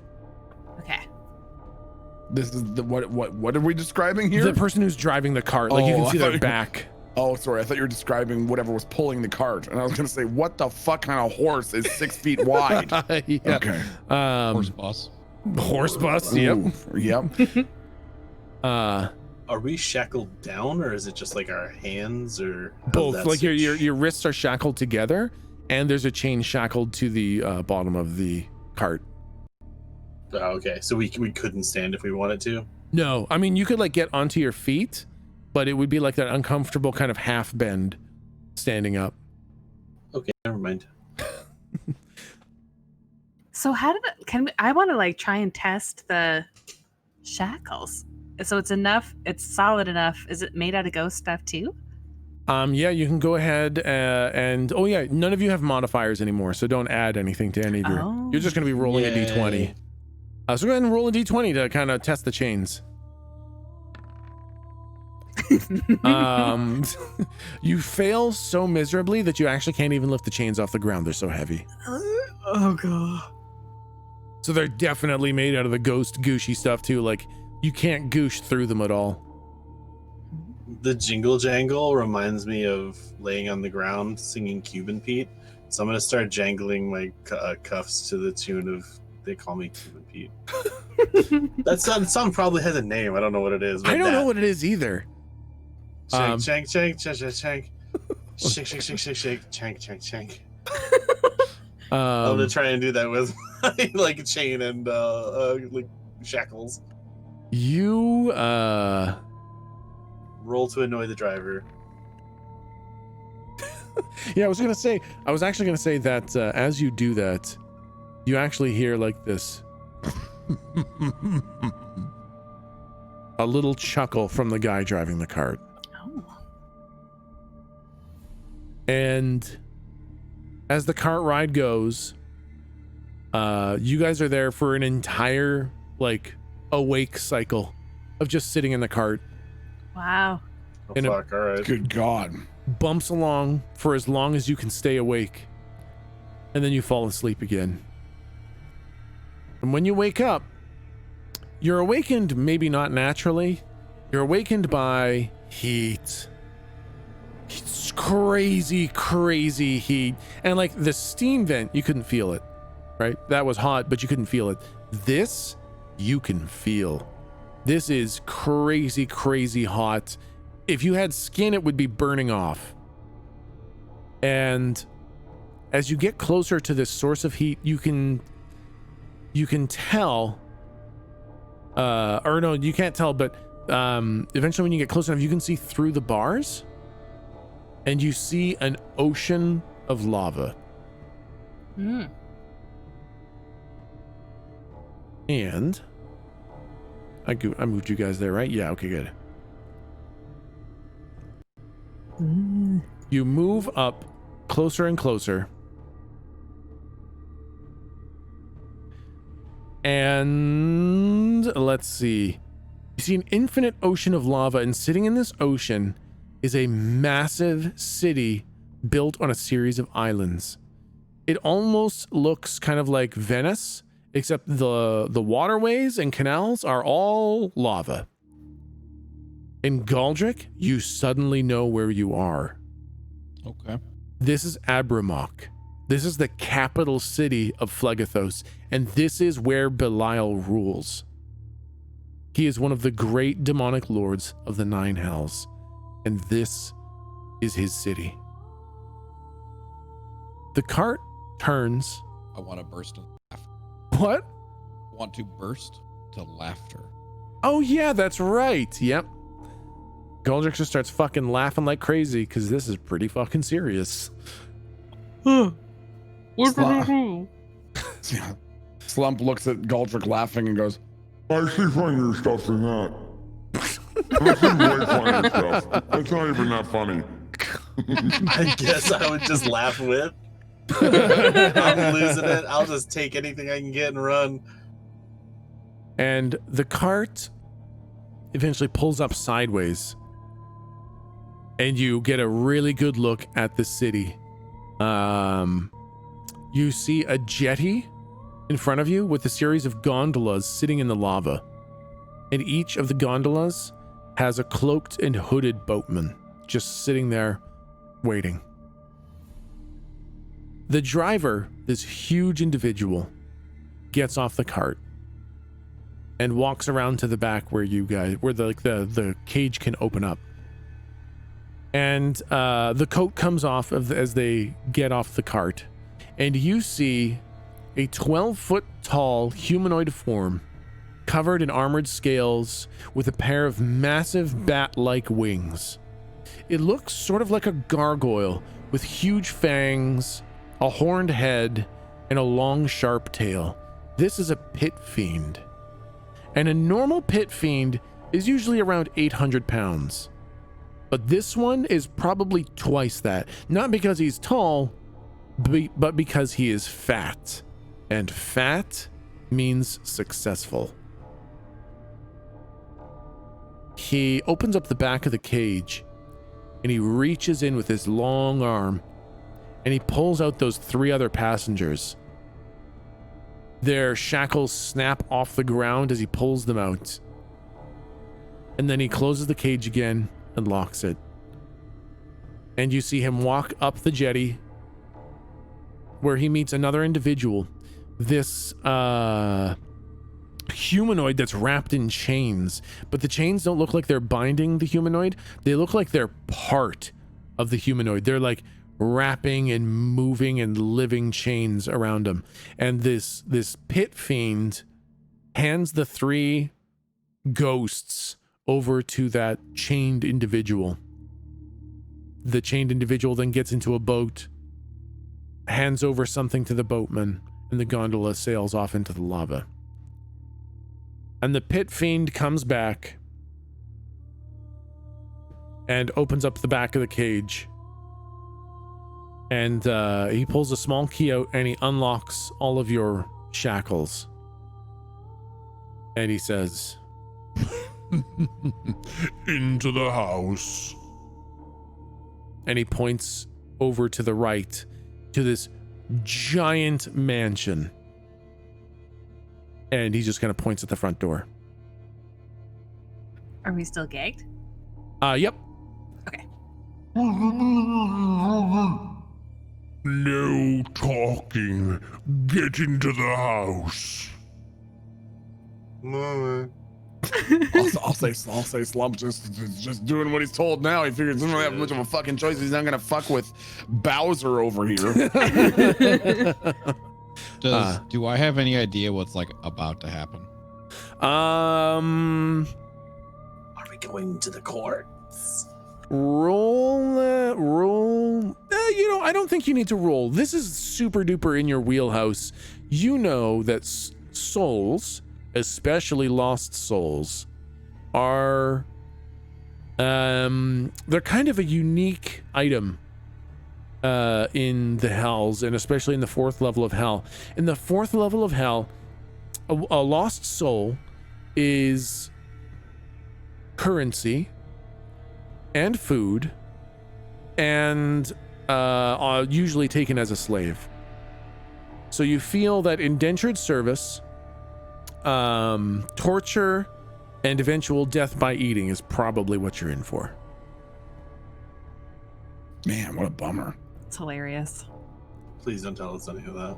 Speaker 7: Okay.
Speaker 3: This is what are we describing here?
Speaker 1: The person who's driving the cart, you can see their back.
Speaker 3: Oh, sorry. I thought you were describing whatever was pulling the cart, and I was gonna say, what the fuck kind of horse is 6 feet wide?
Speaker 1: Yeah.
Speaker 3: Okay.
Speaker 5: Horse boss.
Speaker 1: Horse bus. Yep.
Speaker 3: Ooh, yep.
Speaker 4: Are we shackled down, or is it just like our hands, or
Speaker 1: Both. Like your wrists are shackled together, and there's a chain shackled to the bottom of the cart.
Speaker 4: Oh, okay, so we couldn't stand if we wanted to.
Speaker 1: No, I mean you could get onto your feet, but it would be like that uncomfortable kind of half bend standing up.
Speaker 4: Okay, never mind.
Speaker 7: So how I want to try and test the shackles. So it's solid enough. Is it made out of ghost stuff too?
Speaker 1: Yeah, you can go ahead and none of you have modifiers anymore, so don't add anything to any of your.
Speaker 7: Oh.
Speaker 1: You're just going to be rolling a d20. So go ahead and roll a d20 to kind of test the chains. You fail so miserably that you actually can't even lift the chains off the ground. They're so heavy.
Speaker 2: Oh god.
Speaker 1: So they're definitely made out of the ghost gooshy stuff too. Like you can't goosh through them at all.
Speaker 4: The jingle jangle reminds me of laying on the ground singing Cuban Pete. So I'm going to start jangling my cuffs to the tune of They Call Me Cuban Pete. That song probably has a name. I don't know what it is.
Speaker 1: I don't know what it is either.
Speaker 4: Shank, shank, shank, shank, shank, shank. Shake, shake, shake, shake, shake, shank, shank, shank. I'm going to try and do that with like chain and like shackles.
Speaker 1: You
Speaker 4: roll to annoy the driver.
Speaker 1: Yeah, I was actually gonna say that as you do that, you actually hear like this a little chuckle from the guy driving the cart.
Speaker 7: Oh.
Speaker 1: And as the cart ride goes, you guys are there for an entire like awake cycle of just sitting in the cart.
Speaker 7: Wow.
Speaker 4: Oh,
Speaker 1: And
Speaker 4: fuck, all right.
Speaker 3: Good God.
Speaker 1: Bumps along for as long as you can stay awake, and then you fall asleep again. And when you wake up, you're awakened maybe not naturally. You're awakened by heat. It's crazy heat. And like the steam vent, you couldn't feel it, right? That was hot, but you couldn't feel it. This, you can feel. This is crazy hot. If you had skin, it would be burning off. And as you get closer to this source of heat, you can tell, or no, you can't tell, but eventually when you get close enough, you can see through the bars and you see an ocean of lava. And I moved you guys there, right? Yeah, okay, good. You move up closer and closer. And let's see. You see an infinite ocean of lava, and sitting in this ocean is a massive city built on a series of islands. It almost looks kind of like Venice, except the waterways and canals are all lava. In Galdric, you suddenly know where you are.
Speaker 5: Okay.
Speaker 1: This is Abramok. This is the capital city of Phlegethos, and this is where Belial rules. He is one of the great demonic lords of the Nine Hells, and this is his city. The cart turns.
Speaker 5: I want to burst into laughter.
Speaker 1: What?
Speaker 5: I want to burst to laughter.
Speaker 1: Oh yeah, that's right. Yep. Galdric just starts fucking laughing like crazy because this is pretty fucking serious.
Speaker 2: What did I
Speaker 3: Slump.
Speaker 2: do?
Speaker 3: Slump looks at Galdric laughing and goes,
Speaker 6: I see funnier stuff than that. I see way funnier stuff. It's not even that funny.
Speaker 4: I guess I would just laugh with. I'm losing it. I'll just take anything I can get and run.
Speaker 1: And the cart eventually pulls up sideways, and you get a really good look at the city. You see a jetty in front of you with a series of gondolas sitting in the lava. And each of the gondolas has a cloaked and hooded boatman just sitting there waiting. The driver, this huge individual, gets off the cart and walks around to the back where the cage can open up. And the coat comes off as they get off the cart, and you see a 12-foot tall humanoid form covered in armored scales with a pair of massive bat-like wings. It looks sort of like a gargoyle with huge fangs, a horned head, and a long sharp tail. This is a pit fiend. And a normal pit fiend is usually around 800 pounds. But this one is probably twice that. Not because he's tall, but because he is fat. And fat means successful. he opens up the back of the cage and he reaches in with his long arm and he pulls out those 3 other passengers. Their shackles snap off the ground as he pulls them out. And then he closes the cage again and locks it. And you see him walk up the jetty where he meets another individual. This humanoid that's wrapped in chains, but the chains don't look like they're binding the humanoid. They look like they're part of the humanoid. They're like wrapping and moving and living chains around him. And this pit fiend hands the 3 ghosts over to that chained individual. The chained individual then gets into a boat, hands over something to the boatman, and the gondola sails off into the lava. And the pit fiend comes back and opens up the back of the cage. And he pulls a small key out and he unlocks all of your shackles. And he says,
Speaker 6: Into the house.
Speaker 1: and he points over to the right to this giant mansion. And he just kind of points at the front door.
Speaker 7: Are we still gagged?
Speaker 1: Yep.
Speaker 7: Okay.
Speaker 6: No talking. Get into the house.
Speaker 3: I'll say Slump just doing what he's told now. He figures he doesn't really have much of a fucking choice. He's not gonna fuck with Bowser over here.
Speaker 5: Do I have any idea what's like about to happen?
Speaker 4: Are we going to the courts?
Speaker 1: Roll. I don't think you need to roll. This is super duper in your wheelhouse. You know that souls, especially lost souls, are they're kind of a unique item in the hells, and especially in the 4th level of hell. In the 4th level of hell, a lost soul is currency and food, and usually taken as a slave. So you feel that indentured service, torture, and eventual death by eating is probably what you're in for.
Speaker 3: Man, what a bummer.
Speaker 7: It's hilarious.
Speaker 4: Please don't tell us any of that.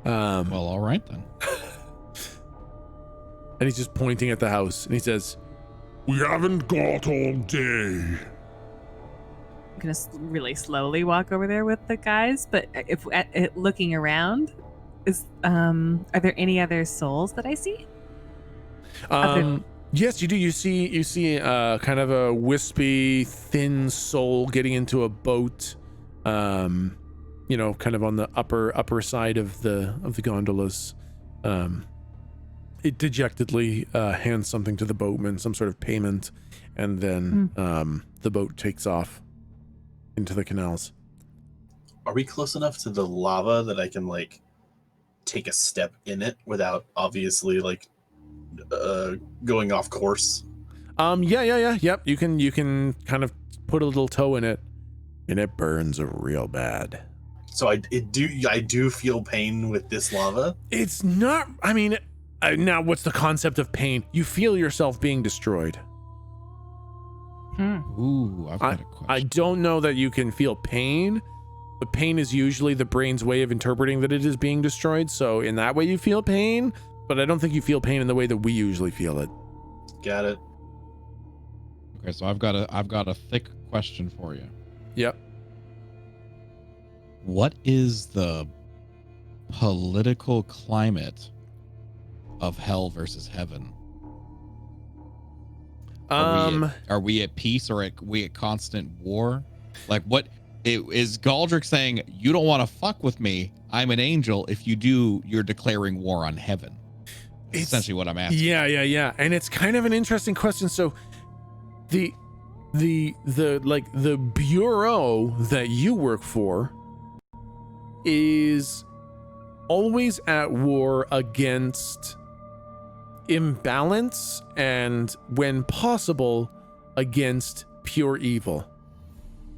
Speaker 5: Well, all right then.
Speaker 1: And he's just pointing at the house, and he says,
Speaker 6: We haven't got all day.
Speaker 7: I'm gonna really slowly walk over there with the guys, but if looking around, are there any other souls that I see?
Speaker 1: yes, you do. You see kind of a wispy, thin soul getting into a boat, kind of on the upper side of the gondolas. It dejectedly hands something to the boatman, some sort of payment, and then the boat takes off into the canals.
Speaker 4: Are we close enough to the lava that I can like take a step in it without obviously like going off course?
Speaker 1: Yep. You can kind of put a little toe in it, and it burns real bad.
Speaker 4: So I do feel pain with this lava.
Speaker 1: It's not. I mean, now what's the concept of pain? You feel yourself being destroyed.
Speaker 5: Ooh, I've got a question.
Speaker 1: I don't know that you can feel pain, but pain is usually the brain's way of interpreting that it is being destroyed. So in that way you feel pain, but I don't think you feel pain in the way that we usually feel it.
Speaker 4: Got it.
Speaker 5: Okay, so I've got a thick question for you.
Speaker 1: Yep.
Speaker 5: What is the political climate of hell versus heaven? Are we at peace, or are we at constant war? Like, what is Galdrick saying? You don't want to fuck with me. I'm an angel. If you do, you're declaring war on heaven. That's essentially what I'm asking.
Speaker 1: Yeah. And it's kind of an interesting question. So the bureau that you work for is always at war against imbalance and, when possible, against pure evil.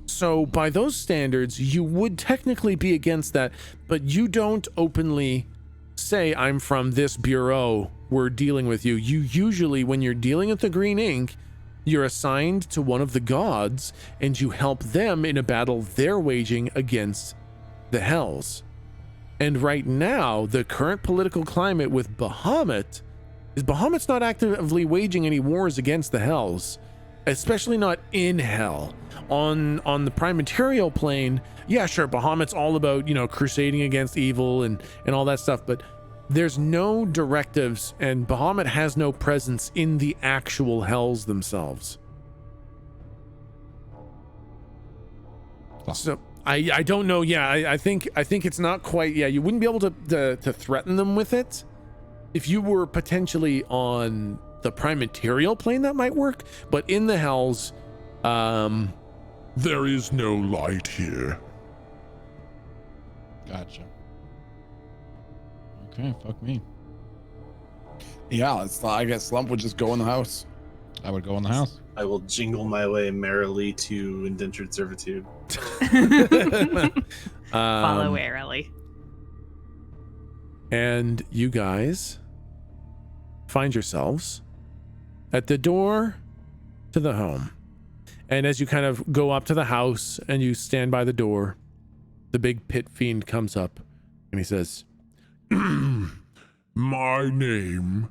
Speaker 1: So by those standards, you would technically be against that, but you don't openly say, I'm from this bureau, we're dealing with you. You usually, when you're dealing with the green ink, you're assigned to one of the gods and you help them in a battle they're waging against the hells. And right now, the current political climate with Bahamut is Bahamut's not actively waging any wars against the hells, especially not in hell. On the prime material plane, yeah, sure, Bahamut's all about, crusading against evil and all that stuff, but there's no directives and Bahamut has no presence in the actual hells themselves. So I don't know. Yeah, I think it's not quite. Yeah, you wouldn't be able to threaten them with it. If you were potentially on the prime material plane, that might work, but in the hells,
Speaker 6: there is no light here.
Speaker 5: Gotcha. Okay, fuck me.
Speaker 3: Yeah, I guess Slump would just go in the house.
Speaker 5: I would go in the house.
Speaker 4: I will jingle my way merrily to indentured servitude.
Speaker 7: Follow warily.
Speaker 1: And you guys find yourselves at the door to the home. And as you kind of go up to the house and you stand by the door, the big pit fiend comes up and he says,
Speaker 6: My name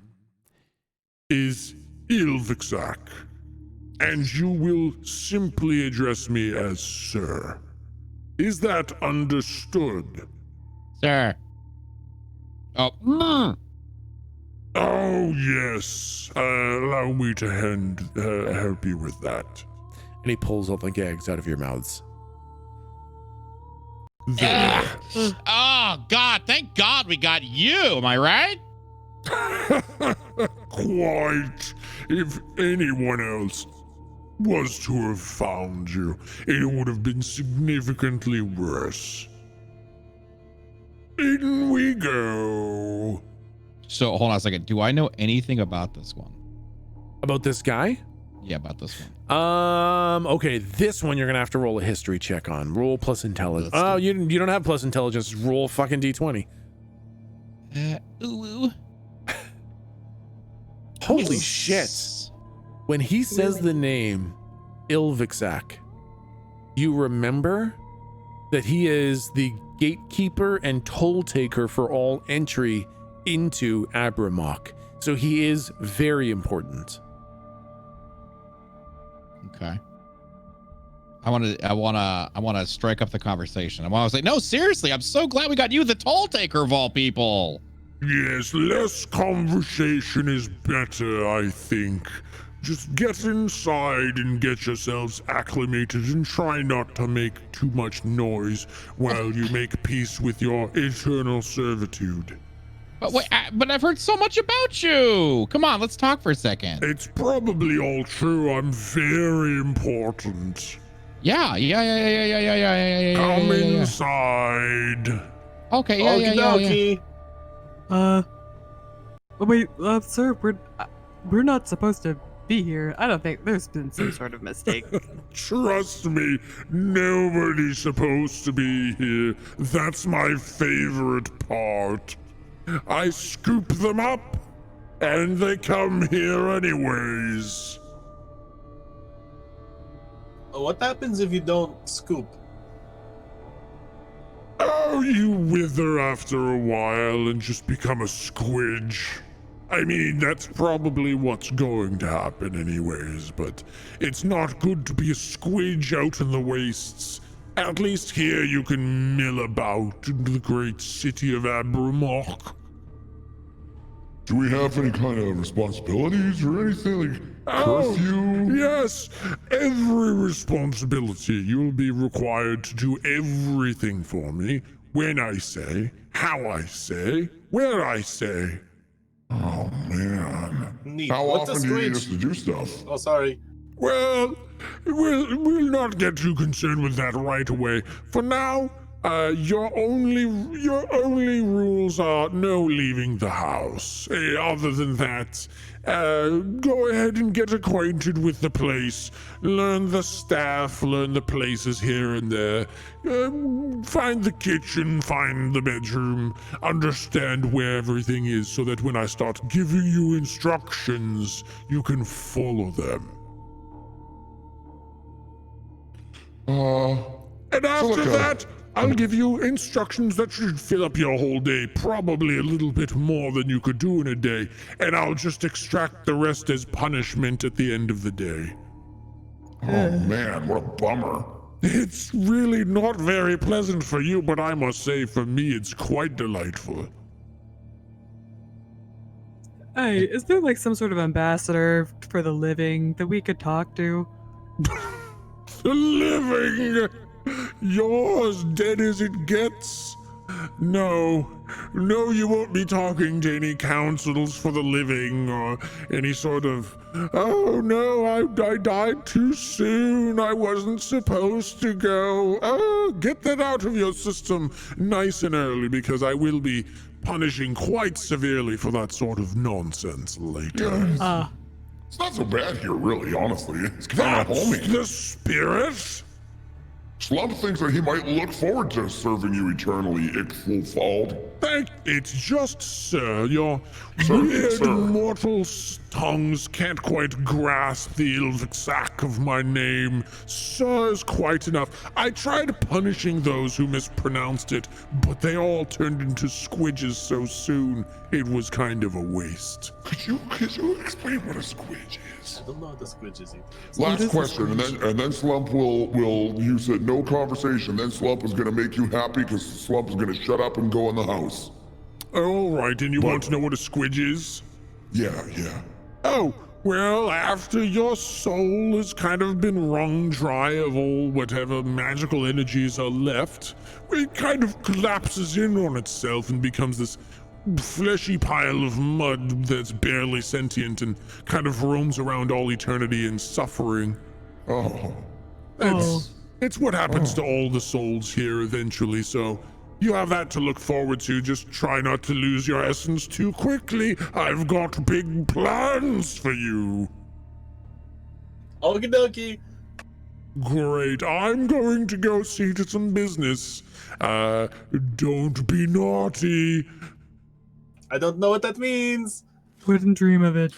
Speaker 6: is Ilvixak, and you will simply address me as Sir. Is that understood?
Speaker 5: Sir. Oh.
Speaker 6: Oh, yes. Allow me to help you with that.
Speaker 1: and he pulls all the gags out of your mouths.
Speaker 6: There.
Speaker 5: Oh, God. Thank God we got you. Am I right?
Speaker 6: Quite. If anyone else was to have found you, it would have been significantly worse. In we go.
Speaker 5: So hold on a second. Do I know anything about this one?
Speaker 1: About this guy?
Speaker 5: Yeah, about this one.
Speaker 1: Okay, this one you're gonna have to roll a history check on. Roll plus intelligence.
Speaker 5: Let's
Speaker 1: Oh, you don't have plus intelligence. Roll fucking d20.
Speaker 5: Ooh.
Speaker 1: Holy shit. When he says the name Ilvixak, you remember that he is the gatekeeper and toll taker for all entry into Abramok. So he is very important.
Speaker 5: Okay. I want to strike up the conversation. I want to say, no, seriously, I'm so glad we got you, the toll taker of all people.
Speaker 6: Yes, less conversation is better, I think. Just get inside and get yourselves acclimated and try not to make too much noise while you make peace with your eternal servitude.
Speaker 5: But wait, but I've heard so much about you. Come on, let's talk for a second.
Speaker 6: It's probably all true. I'm very important.
Speaker 5: Yeah.
Speaker 6: Come inside.
Speaker 5: Okay, yeah.
Speaker 2: Wait, sir, we're not supposed to be here. I don't think there's been some sort of mistake.
Speaker 6: Trust me, nobody's supposed to be here. That's my favorite part. I scoop them up, and they come here anyways.
Speaker 4: What happens if you don't scoop?
Speaker 6: Oh, you wither after a while and just become a squidge. I mean, that's probably what's going to happen anyways, but it's not good to be a squidge out in the wastes. At least here you can mill about in the great city of Abramok.
Speaker 8: Do we have any kind of responsibilities or anything like curfew?
Speaker 6: Yes, every responsibility. You'll be required to do everything for me, when I say, how I say, where I say.
Speaker 8: Oh man.
Speaker 4: Neat.
Speaker 8: How
Speaker 4: What's
Speaker 8: often
Speaker 4: a
Speaker 8: do you need
Speaker 4: squidge?
Speaker 8: us to do stuff?
Speaker 4: Oh, sorry.
Speaker 6: Well, we'll not get too concerned with that right away. For now, Your only rules are no leaving the house. Other than that, go ahead and get acquainted with the place. Learn the staff, learn the places here and there. Find the kitchen, find the bedroom, understand where everything is so that when I start giving you instructions, you can follow them. And after that, I'll give you instructions that should fill up your whole day, probably a little bit more than you could do in a day, and I'll just extract the rest as punishment at the end of the day.
Speaker 8: Oh man, what a bummer.
Speaker 6: It's really not very pleasant for you, but I must say for me it's quite delightful.
Speaker 2: Hey, is there like some sort of ambassador for the living that we could talk to?
Speaker 6: The living! You're as dead as it gets. No, you won't be talking to any councils for the living or any sort of, oh no, I died too soon, I wasn't supposed to go. Oh, get that out of your system nice and early because I will be punishing quite severely for that sort of nonsense later.
Speaker 8: It's not so bad here, really, honestly. It's kind of
Speaker 6: That's
Speaker 8: homey.
Speaker 6: the spirit.
Speaker 8: Slump thinks that he might look forward to serving you eternally, Ichthlfald.
Speaker 6: It's just, sir, your weird mortal tongues can't quite grasp the Ilvixac of my name. Sir is quite enough. I tried punishing those who mispronounced it, but they all turned into squidges so soon, it was kind of a waste.
Speaker 8: Could you explain what a squidge is?
Speaker 4: I don't know what the squidge is either.
Speaker 8: Last question, and then Slump will you said no conversation. Then Slump is gonna make you happy because Slump is gonna shut up and go in the house.
Speaker 6: All right, and you want to know what a squidge is?
Speaker 8: Yeah.
Speaker 6: Oh, well, after your soul has kind of been wrung dry of all whatever magical energies are left, it kind of collapses in on itself and becomes this fleshy pile of mud that's barely sentient and kind of roams around all eternity in suffering.
Speaker 8: Oh.
Speaker 6: It's what happens to all the souls here eventually, so you have that to look forward to. Just try not to lose your essence too quickly. I've got big plans for you.
Speaker 4: Okie dokie.
Speaker 6: Great. I'm going to go see to some business. Don't be naughty.
Speaker 4: I don't know what that means.
Speaker 2: Wouldn't dream of it.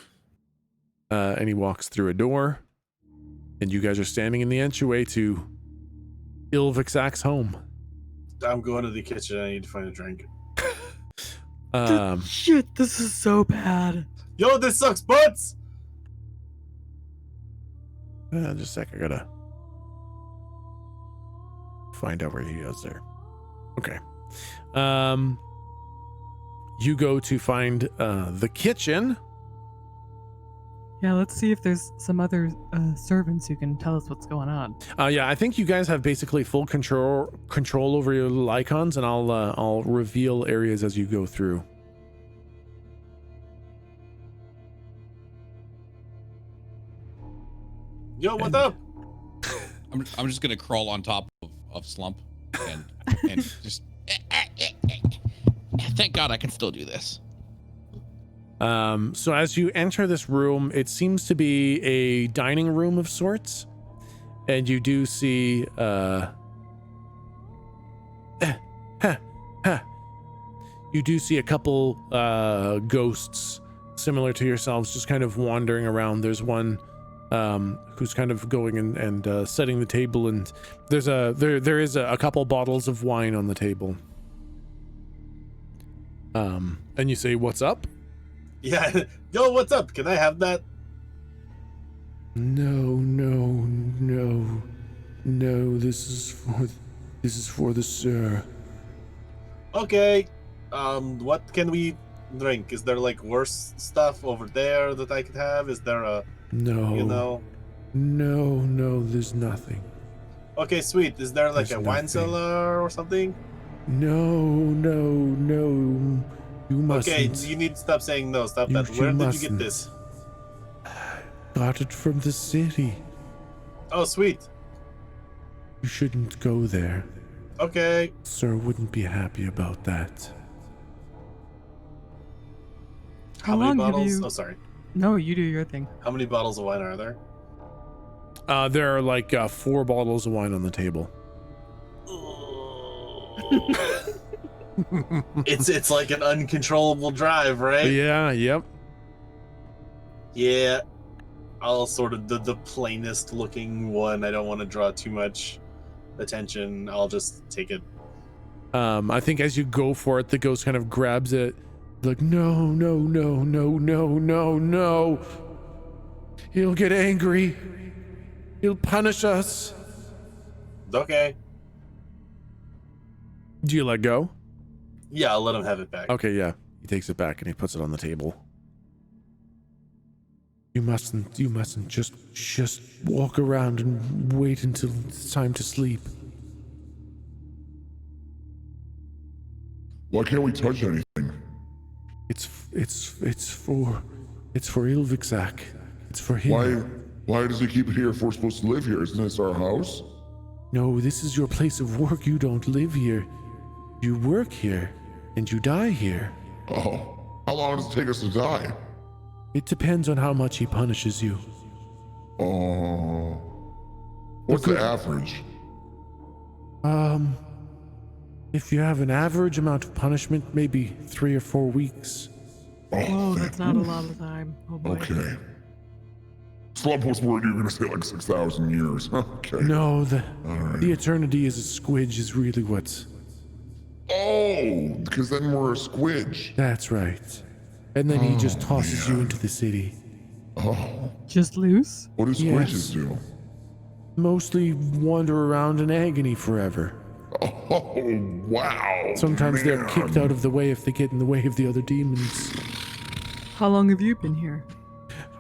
Speaker 1: And he walks through a door, and you guys are standing in the entryway to Ilvixac's home.
Speaker 4: I'm going to the kitchen. I need to find a drink.
Speaker 2: Shit, this is so bad.
Speaker 4: Yo, this sucks butts.
Speaker 1: Just a sec, I gotta find out where he is there. Okay. You go to find the kitchen.
Speaker 2: Yeah, let's see if there's some other servants who can tell us what's going on.
Speaker 1: Yeah, I think you guys have basically full control over your little icons, and I'll reveal areas as you go through.
Speaker 4: Yo, what's up?
Speaker 5: I'm just gonna crawl on top of Slump and just. Thank God I can still do this.
Speaker 1: So as you enter this room, it seems to be a dining room of sorts, and you do see you do see a couple ghosts similar to yourselves just kind of wandering around. There's one who's kind of going and setting the table, and there is a couple bottles of wine on the table. And you say, "What's up?"
Speaker 4: Yeah. Yo, what's up? Can I have that?
Speaker 1: No. This is for the sir.
Speaker 4: Okay. What can we drink? Is there like worse stuff over there that I could have? Is there a
Speaker 1: No.
Speaker 4: you know?
Speaker 1: No. There's nothing.
Speaker 4: Okay, sweet. Is there like
Speaker 1: There's
Speaker 4: a wine
Speaker 1: nothing.
Speaker 4: cellar or something?
Speaker 1: No. You mustn't.
Speaker 4: Okay, you need to stop saying no. Stop that.
Speaker 1: You
Speaker 4: Where did you get
Speaker 1: mustn't.
Speaker 4: this?
Speaker 1: Got it from the city.
Speaker 4: Oh, sweet.
Speaker 1: You shouldn't go there.
Speaker 4: Okay.
Speaker 1: Sir wouldn't be happy about that.
Speaker 4: How
Speaker 2: How
Speaker 4: many
Speaker 2: long have
Speaker 4: bottles?
Speaker 2: you-
Speaker 4: Oh, sorry.
Speaker 2: No, you do your thing.
Speaker 4: How many bottles of wine are there?
Speaker 1: There are like 4 bottles of wine on the table.
Speaker 4: It's like an uncontrollable drive, right?
Speaker 1: Yeah, yep.
Speaker 4: Yeah. I'll sort of the plainest looking one. I don't want to draw too much attention. I'll just take it.
Speaker 1: I think as you go for it, the ghost kind of grabs it. Like, no, no, no, no, no, no, no. He'll get angry. He'll punish us.
Speaker 4: Okay.
Speaker 1: Do you let go?
Speaker 4: Yeah, I'll let him have it back.
Speaker 1: Okay, yeah. He takes it back and he puts it on the table. You mustn't just walk around and wait until it's time to sleep.
Speaker 8: Why can't we touch anything?
Speaker 1: It's for Ilvixak. It's for him.
Speaker 8: Why does he keep it here if we're supposed to live here? Isn't this our house?
Speaker 1: No, this is your place of work. You don't live here. You work here, and you die here.
Speaker 8: Oh, how long does it take us to die?
Speaker 1: It depends on how much he punishes you.
Speaker 8: Oh, what's the average?
Speaker 1: If you have an average amount of punishment, maybe 3 or 4 weeks.
Speaker 8: Oh,
Speaker 2: Whoa, that's not a lot of time. Oh boy.
Speaker 8: Okay. Slump was worried you were gonna say like 6,000 years. Okay.
Speaker 1: No,
Speaker 8: All right.
Speaker 1: the eternity is a squidge is really what's...
Speaker 8: Oh, because then we're a squidge.
Speaker 1: That's right. And then he just tosses you into the city.
Speaker 8: Oh,
Speaker 2: Just loose?
Speaker 8: what do
Speaker 1: Yes.
Speaker 8: squidges do?
Speaker 1: Mostly wander around in agony forever.
Speaker 8: Oh, wow.
Speaker 1: Sometimes they're
Speaker 8: man.
Speaker 1: kicked out of the way if they get in the way of the other demons.
Speaker 2: How long have you been here?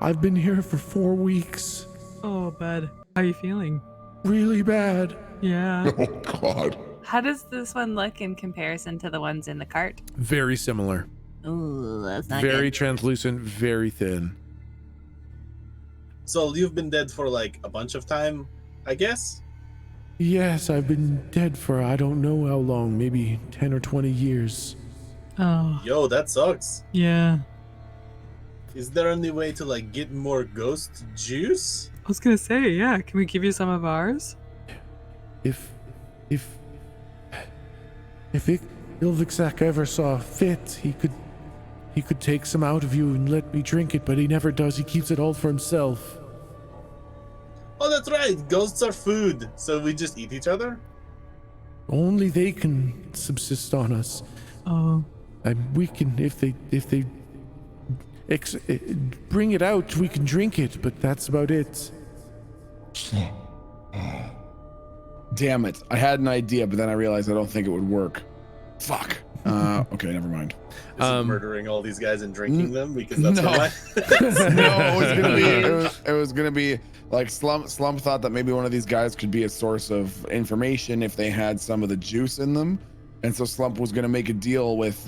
Speaker 1: I've been here for 4 weeks.
Speaker 2: Oh, bad. How you feeling?
Speaker 1: Really bad.
Speaker 2: Yeah.
Speaker 8: Oh, God.
Speaker 7: How does this one look in comparison to the ones in the cart?
Speaker 1: Very similar.
Speaker 7: Ooh, that's not
Speaker 1: Very
Speaker 7: good.
Speaker 1: translucent, very thin.
Speaker 4: So you've been dead for like a bunch of time, I guess?
Speaker 1: Yes, I've been dead for I don't know how long, maybe 10 or 20 years.
Speaker 2: Oh,
Speaker 4: Yo, that sucks.
Speaker 2: yeah.
Speaker 4: Is there any way to like get more ghost juice?
Speaker 2: I was gonna say, yeah. Can we give you some of ours?
Speaker 1: If Ilvixak ever saw fit, he could take some out of you and let me drink it, but he never does. He keeps it all for himself.
Speaker 4: Oh, that's right. Ghosts are food, so we just eat each other.
Speaker 1: Only they can subsist on us.
Speaker 2: Oh,
Speaker 1: And we can, if they bring it out, we can drink it, but that's about it.
Speaker 3: Damn it. I had an idea, but then I realized I don't think it would work. Fuck. Okay, never mind.
Speaker 4: Is it murdering all these guys and drinking them? Because that's
Speaker 3: no.
Speaker 4: what
Speaker 3: No, it was gonna be like Slump thought that maybe one of these guys could be a source of information if they had some of the juice in them. And so Slump was gonna make a deal with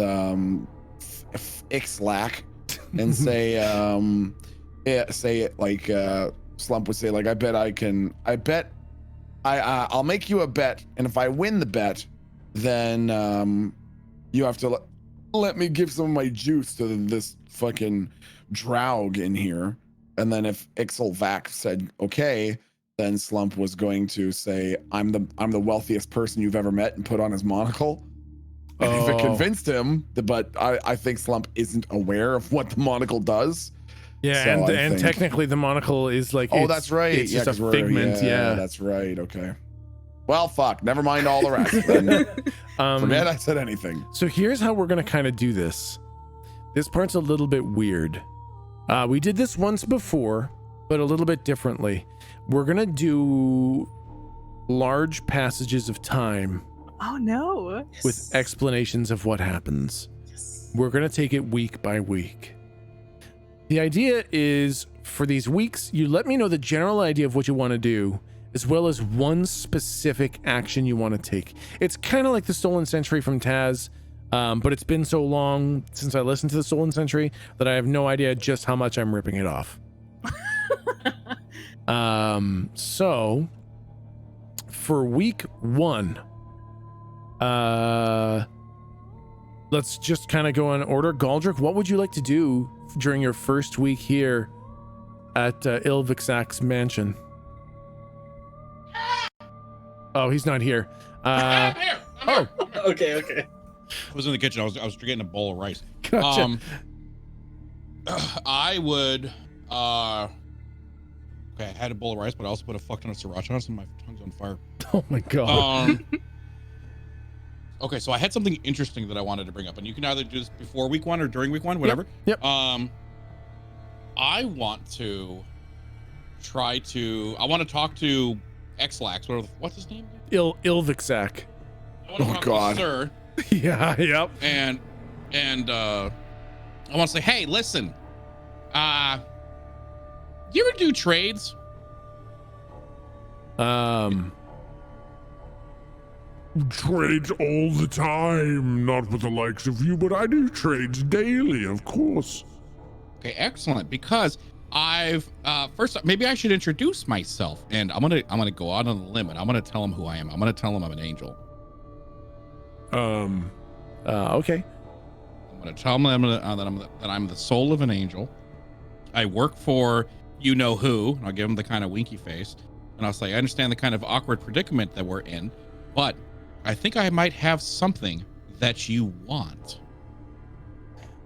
Speaker 3: Ixlac and say Slump would say like I'll make you a bet, and if I win the bet, then you have to let me give some of my juice to this fucking Draug in here. And then if Ixelvac said okay, then Slump was going to say I'm the wealthiest person you've ever met and put on his monocle. And if it convinced him, but I think Slump isn't aware of what the monocle does.
Speaker 1: Yeah,
Speaker 3: So I
Speaker 1: and
Speaker 3: think-
Speaker 1: technically the monocle is like
Speaker 3: That's right.
Speaker 1: It's just
Speaker 3: 'cause
Speaker 1: a
Speaker 3: we're-
Speaker 1: figment, yeah.
Speaker 3: That's right. Okay. Well, fuck. Never mind all the rest. Then. Forget I said anything.
Speaker 1: So here's how we're gonna kind of do this. This part's a little bit weird. We did this once before, but a little bit differently. We're gonna do large passages of time
Speaker 2: oh no.
Speaker 1: with explanations of what happens. We're gonna take it week by week. The idea is for these weeks, you let me know the general idea of what you want to do, as well as one specific action you want to take. It's kind of like the Stolen Century from Taz, but it's been so long since I listened to the Stolen Century that I have no idea just how much I'm ripping it off. So for week 1, Let's just kind of go in order. Galdrick, what would you like to do during your first week here at Ilvixak's mansion? Oh, he's not here.
Speaker 5: I'm here. I'm here.
Speaker 4: Okay.
Speaker 5: I was in the kitchen. I was getting a bowl of rice.
Speaker 1: Gotcha.
Speaker 5: I would. Okay, I had a bowl of rice, but I also put a fuck ton of sriracha on it, so my tongue's on fire.
Speaker 1: Oh my god.
Speaker 5: Okay, so I had something interesting that I wanted to bring up, and you can either do this before week 1 or during week 1, whatever.
Speaker 1: Yep.
Speaker 5: I want to try to. I want to talk to Xlax. What's his name?
Speaker 1: Ilvixak.
Speaker 5: I want to talk
Speaker 3: God.
Speaker 5: to Sir.
Speaker 1: Yeah. Yep.
Speaker 5: And I want to say, hey, listen. Do you ever do trades?
Speaker 6: Trades all the time, not with the likes of you, but I do trades daily, of course.
Speaker 5: Okay, excellent. Because I've first, maybe I should introduce myself, and I'm gonna go out on a limb, and I'm gonna tell him who I am. I'm gonna tell him I'm an angel.
Speaker 1: Okay.
Speaker 5: I'm gonna tell him that I'm the soul of an angel. I work for you know who. And I'll give him the kind of winky face, and I'll say I understand the kind of awkward predicament that we're in, but I think I might have something that you want.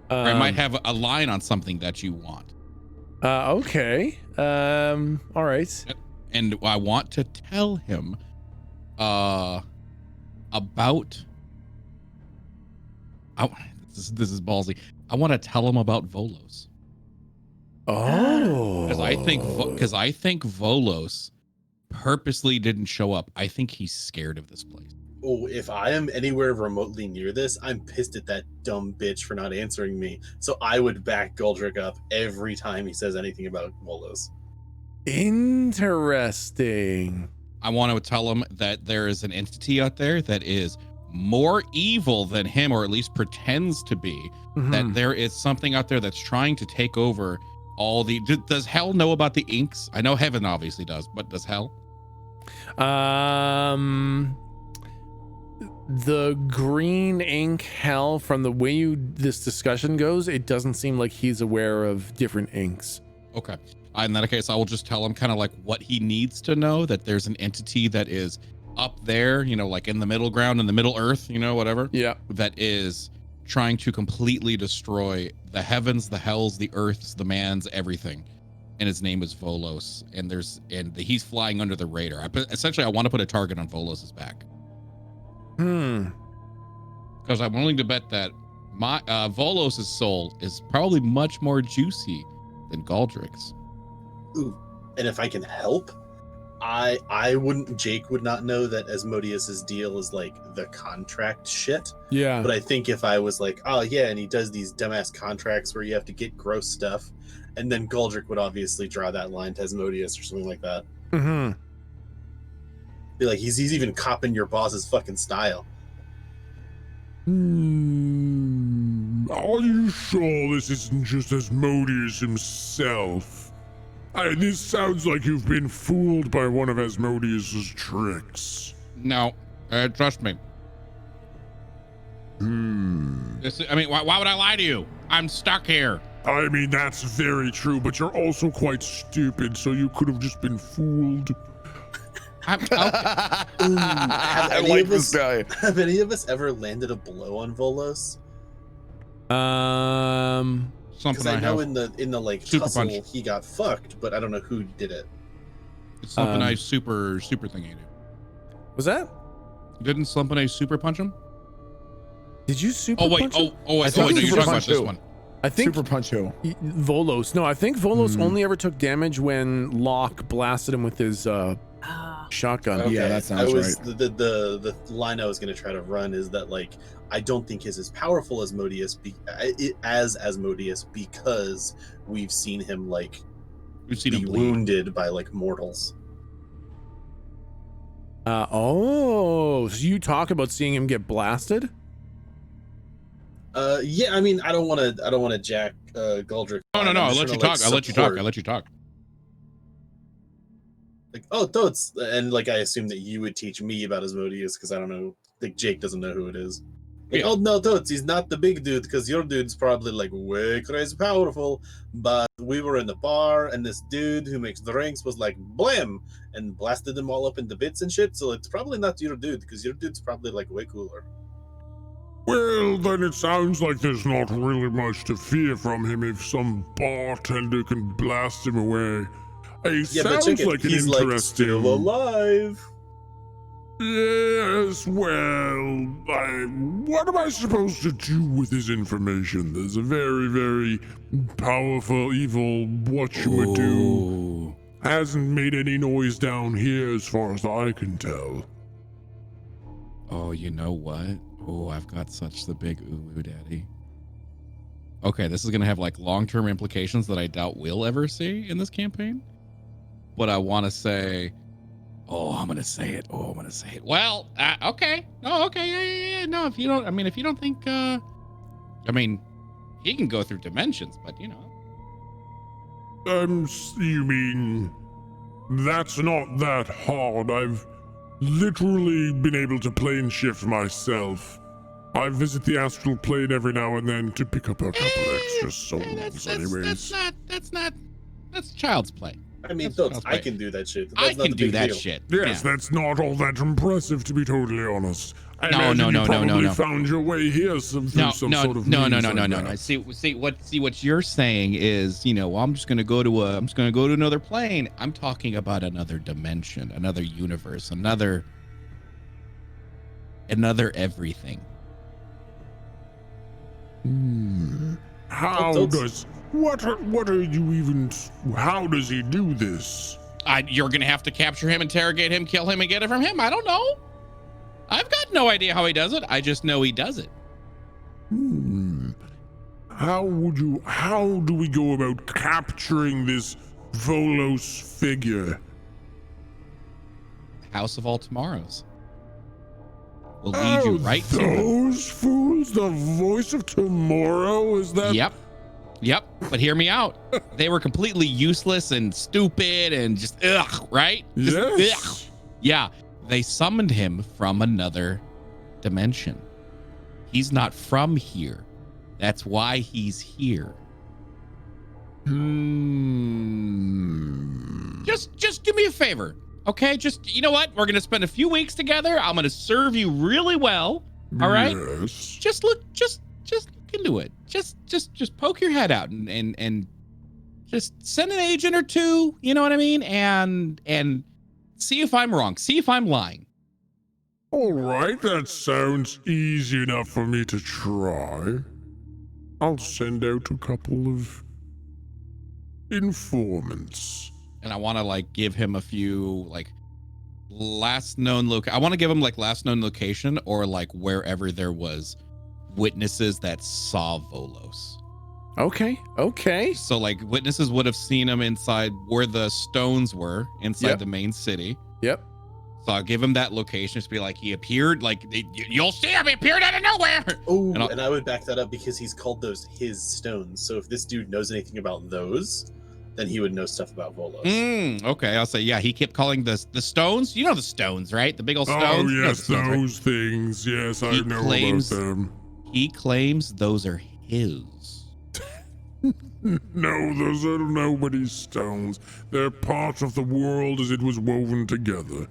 Speaker 5: Or I might have a line on something that you want.
Speaker 1: Okay. All right.
Speaker 5: And I want to tell him about this is ballsy. I want to tell him about Volos.
Speaker 1: Oh.
Speaker 5: Because I think Volos purposely didn't show up. I think he's scared of this place.
Speaker 4: Oh, if I am anywhere remotely near this, I'm pissed at that dumb bitch for not answering me. So I would back Galdrick up every time he says anything about Volos.
Speaker 1: Interesting.
Speaker 5: I want to tell him that there is an entity out there that is more evil than him, or at least pretends to be. That there is something out there that's trying to take over all the. Does hell know about the inks? I know heaven obviously does, but does hell?
Speaker 1: The green ink hell, from the way this discussion goes, it doesn't seem like he's aware of different inks.
Speaker 5: Okay. In that case, I will just tell him kind of like what he needs to know, that there's an entity that is up there, you know, like in the middle ground, in the middle earth, you know, whatever.
Speaker 1: Yeah.
Speaker 5: That is trying to completely destroy the heavens, the hells, the earths, the mans, everything. And his name is Volos. And he's flying under the radar. Essentially, I want to put a target on Volos's back. Because I'm willing to bet that my Volos's soul is probably much more juicy than Galdrick's.
Speaker 4: Ooh, and if I can help, Jake would not know that Asmodeus's deal is like the contract shit.
Speaker 1: Yeah.
Speaker 4: But I think if I was like, oh yeah, and he does these dumbass contracts where you have to get gross stuff, and then Galdrick would obviously draw that line to Asmodeus or something like that. Be like, he's even copping your boss's fucking style.
Speaker 6: Are you sure this isn't just Asmodeus himself? This sounds like you've been fooled by one of Asmodeus's tricks.
Speaker 5: No, trust me. Why would I lie to you? I'm stuck here.
Speaker 6: I mean, that's very true, but you're also quite stupid, so you could have just been fooled.
Speaker 4: Have any of us ever landed a blow on Volos? Because I know in the like
Speaker 5: super
Speaker 4: tussle
Speaker 5: punch.
Speaker 4: he got fucked, but I don't know who did it.
Speaker 5: It's Slump and I super thingy.
Speaker 1: Was that?
Speaker 5: Didn't Slump and I super punch him?
Speaker 1: Did you super punch him?
Speaker 5: You're talking about this one.
Speaker 1: I think
Speaker 3: Super Punch who?
Speaker 1: Volos. No, I think Volos only ever took damage when Locke blasted him with his shotgun.
Speaker 4: Okay.
Speaker 3: Yeah, that sounds right.
Speaker 4: The line I was going to try to run is that like I don't think he's as powerful as Asmodeus because we've seen him be wounded by like mortals.
Speaker 1: So you talk about seeing him get blasted?
Speaker 4: Yeah, I mean, I don't want to jack Galdrick.
Speaker 5: No. I'll let you talk. I'll let you talk.
Speaker 4: Like, oh, totes, and like I assume that you would teach me about Asmodeus because I don't know Like Jake doesn't know who it is.
Speaker 5: Yeah.
Speaker 4: Oh no, Totes, he's not the big dude because your dude's probably like way crazy powerful. But we were in the bar and this dude who makes drinks was like blam and blasted them all up into bits and shit. So it's probably not your dude because your dude's probably like way cooler.
Speaker 6: Well, then it sounds like there's not really much to fear from him if some bartender can blast him away. It
Speaker 4: Yeah, but
Speaker 6: sounds
Speaker 4: check it.
Speaker 6: like an
Speaker 4: He's like
Speaker 6: interesting.
Speaker 4: still alive.
Speaker 6: Yes, well, what am I supposed to do with this information? There's a very, very powerful, evil whatchamado.
Speaker 1: Ooh.
Speaker 6: Hasn't made any noise down here as far as I can tell.
Speaker 9: Oh, you know what? Oh, I've got such the big ooh daddy. Okay, this is gonna have like long-term implications that I doubt we'll ever see in this campaign. But I want to say, I'm gonna say it.
Speaker 5: Well, okay. Oh, okay. Yeah. No, if you don't think,
Speaker 9: I mean, he can go through dimensions, but you know.
Speaker 6: You mean that's not that hard? I've literally been able to plane shift myself. I visit the astral plane every now and then to pick up a couple extra souls, anyways.
Speaker 9: That's child's play.
Speaker 4: I mean,
Speaker 9: That's
Speaker 4: Totes,
Speaker 9: child's
Speaker 4: I
Speaker 9: play.
Speaker 4: can do that shit.
Speaker 9: I
Speaker 4: That's not
Speaker 9: can
Speaker 4: the
Speaker 9: do
Speaker 4: big
Speaker 9: that
Speaker 4: deal.
Speaker 9: shit.
Speaker 6: Yes,
Speaker 9: Yeah.
Speaker 6: that's not all that impressive, to be totally honest. I
Speaker 9: No,
Speaker 6: imagine
Speaker 9: no,
Speaker 6: you
Speaker 9: no, no,
Speaker 6: probably
Speaker 9: no.
Speaker 6: found your way here through some sort of means like that.
Speaker 9: See what you're saying is, well, I'm just gonna go to another plane. I'm talking about another dimension, another universe, another everything.
Speaker 6: How does he do this?
Speaker 5: you're gonna have to capture him, interrogate him, kill him, and get it from him. I don't know. I've got no idea how he does it. I just know he does it.
Speaker 6: How do we go about capturing this Volos figure?
Speaker 9: House of All Tomorrows will lead you right to him.
Speaker 6: Those fools, the voice of tomorrow, is that?
Speaker 9: Yep. But hear me out. They were completely useless and stupid and just right? Just,
Speaker 6: Yes.
Speaker 9: Yeah. They summoned him from another dimension. He's not from here. That's why he's here. Just do me a favor. Okay? Just, you know what? We're going to spend a few weeks together. I'm going to serve you really well. All right?
Speaker 6: Yes.
Speaker 9: Just look into it. Just poke your head out and just send an agent or two, you know what I mean? And see if I'm wrong. See if I'm lying.
Speaker 6: All right, that sounds easy enough for me to try. I'll send out a couple of informants.
Speaker 9: And I want to give him a few last known I want to give him last known location or wherever there was witnesses that saw Volos.
Speaker 1: Okay.
Speaker 9: So witnesses would have seen him inside where the stones were inside the main city.
Speaker 1: Yep.
Speaker 9: So I'll give him that location. Just be he appeared you'll see him. He appeared out of nowhere.
Speaker 4: Oh, and I would back that up because he's called those his stones. So if this dude knows anything about those, then he would know stuff about Volos.
Speaker 9: Okay, I'll say he kept calling the stones. You know the stones, right? The big old stones.
Speaker 6: Oh
Speaker 9: You know
Speaker 6: yes,
Speaker 9: the stones, right?
Speaker 6: those things. Yes, I know
Speaker 9: claims-
Speaker 6: about them.
Speaker 9: He claims those are his.
Speaker 6: No, those are nobody's stones. They're part of the world as it was woven together.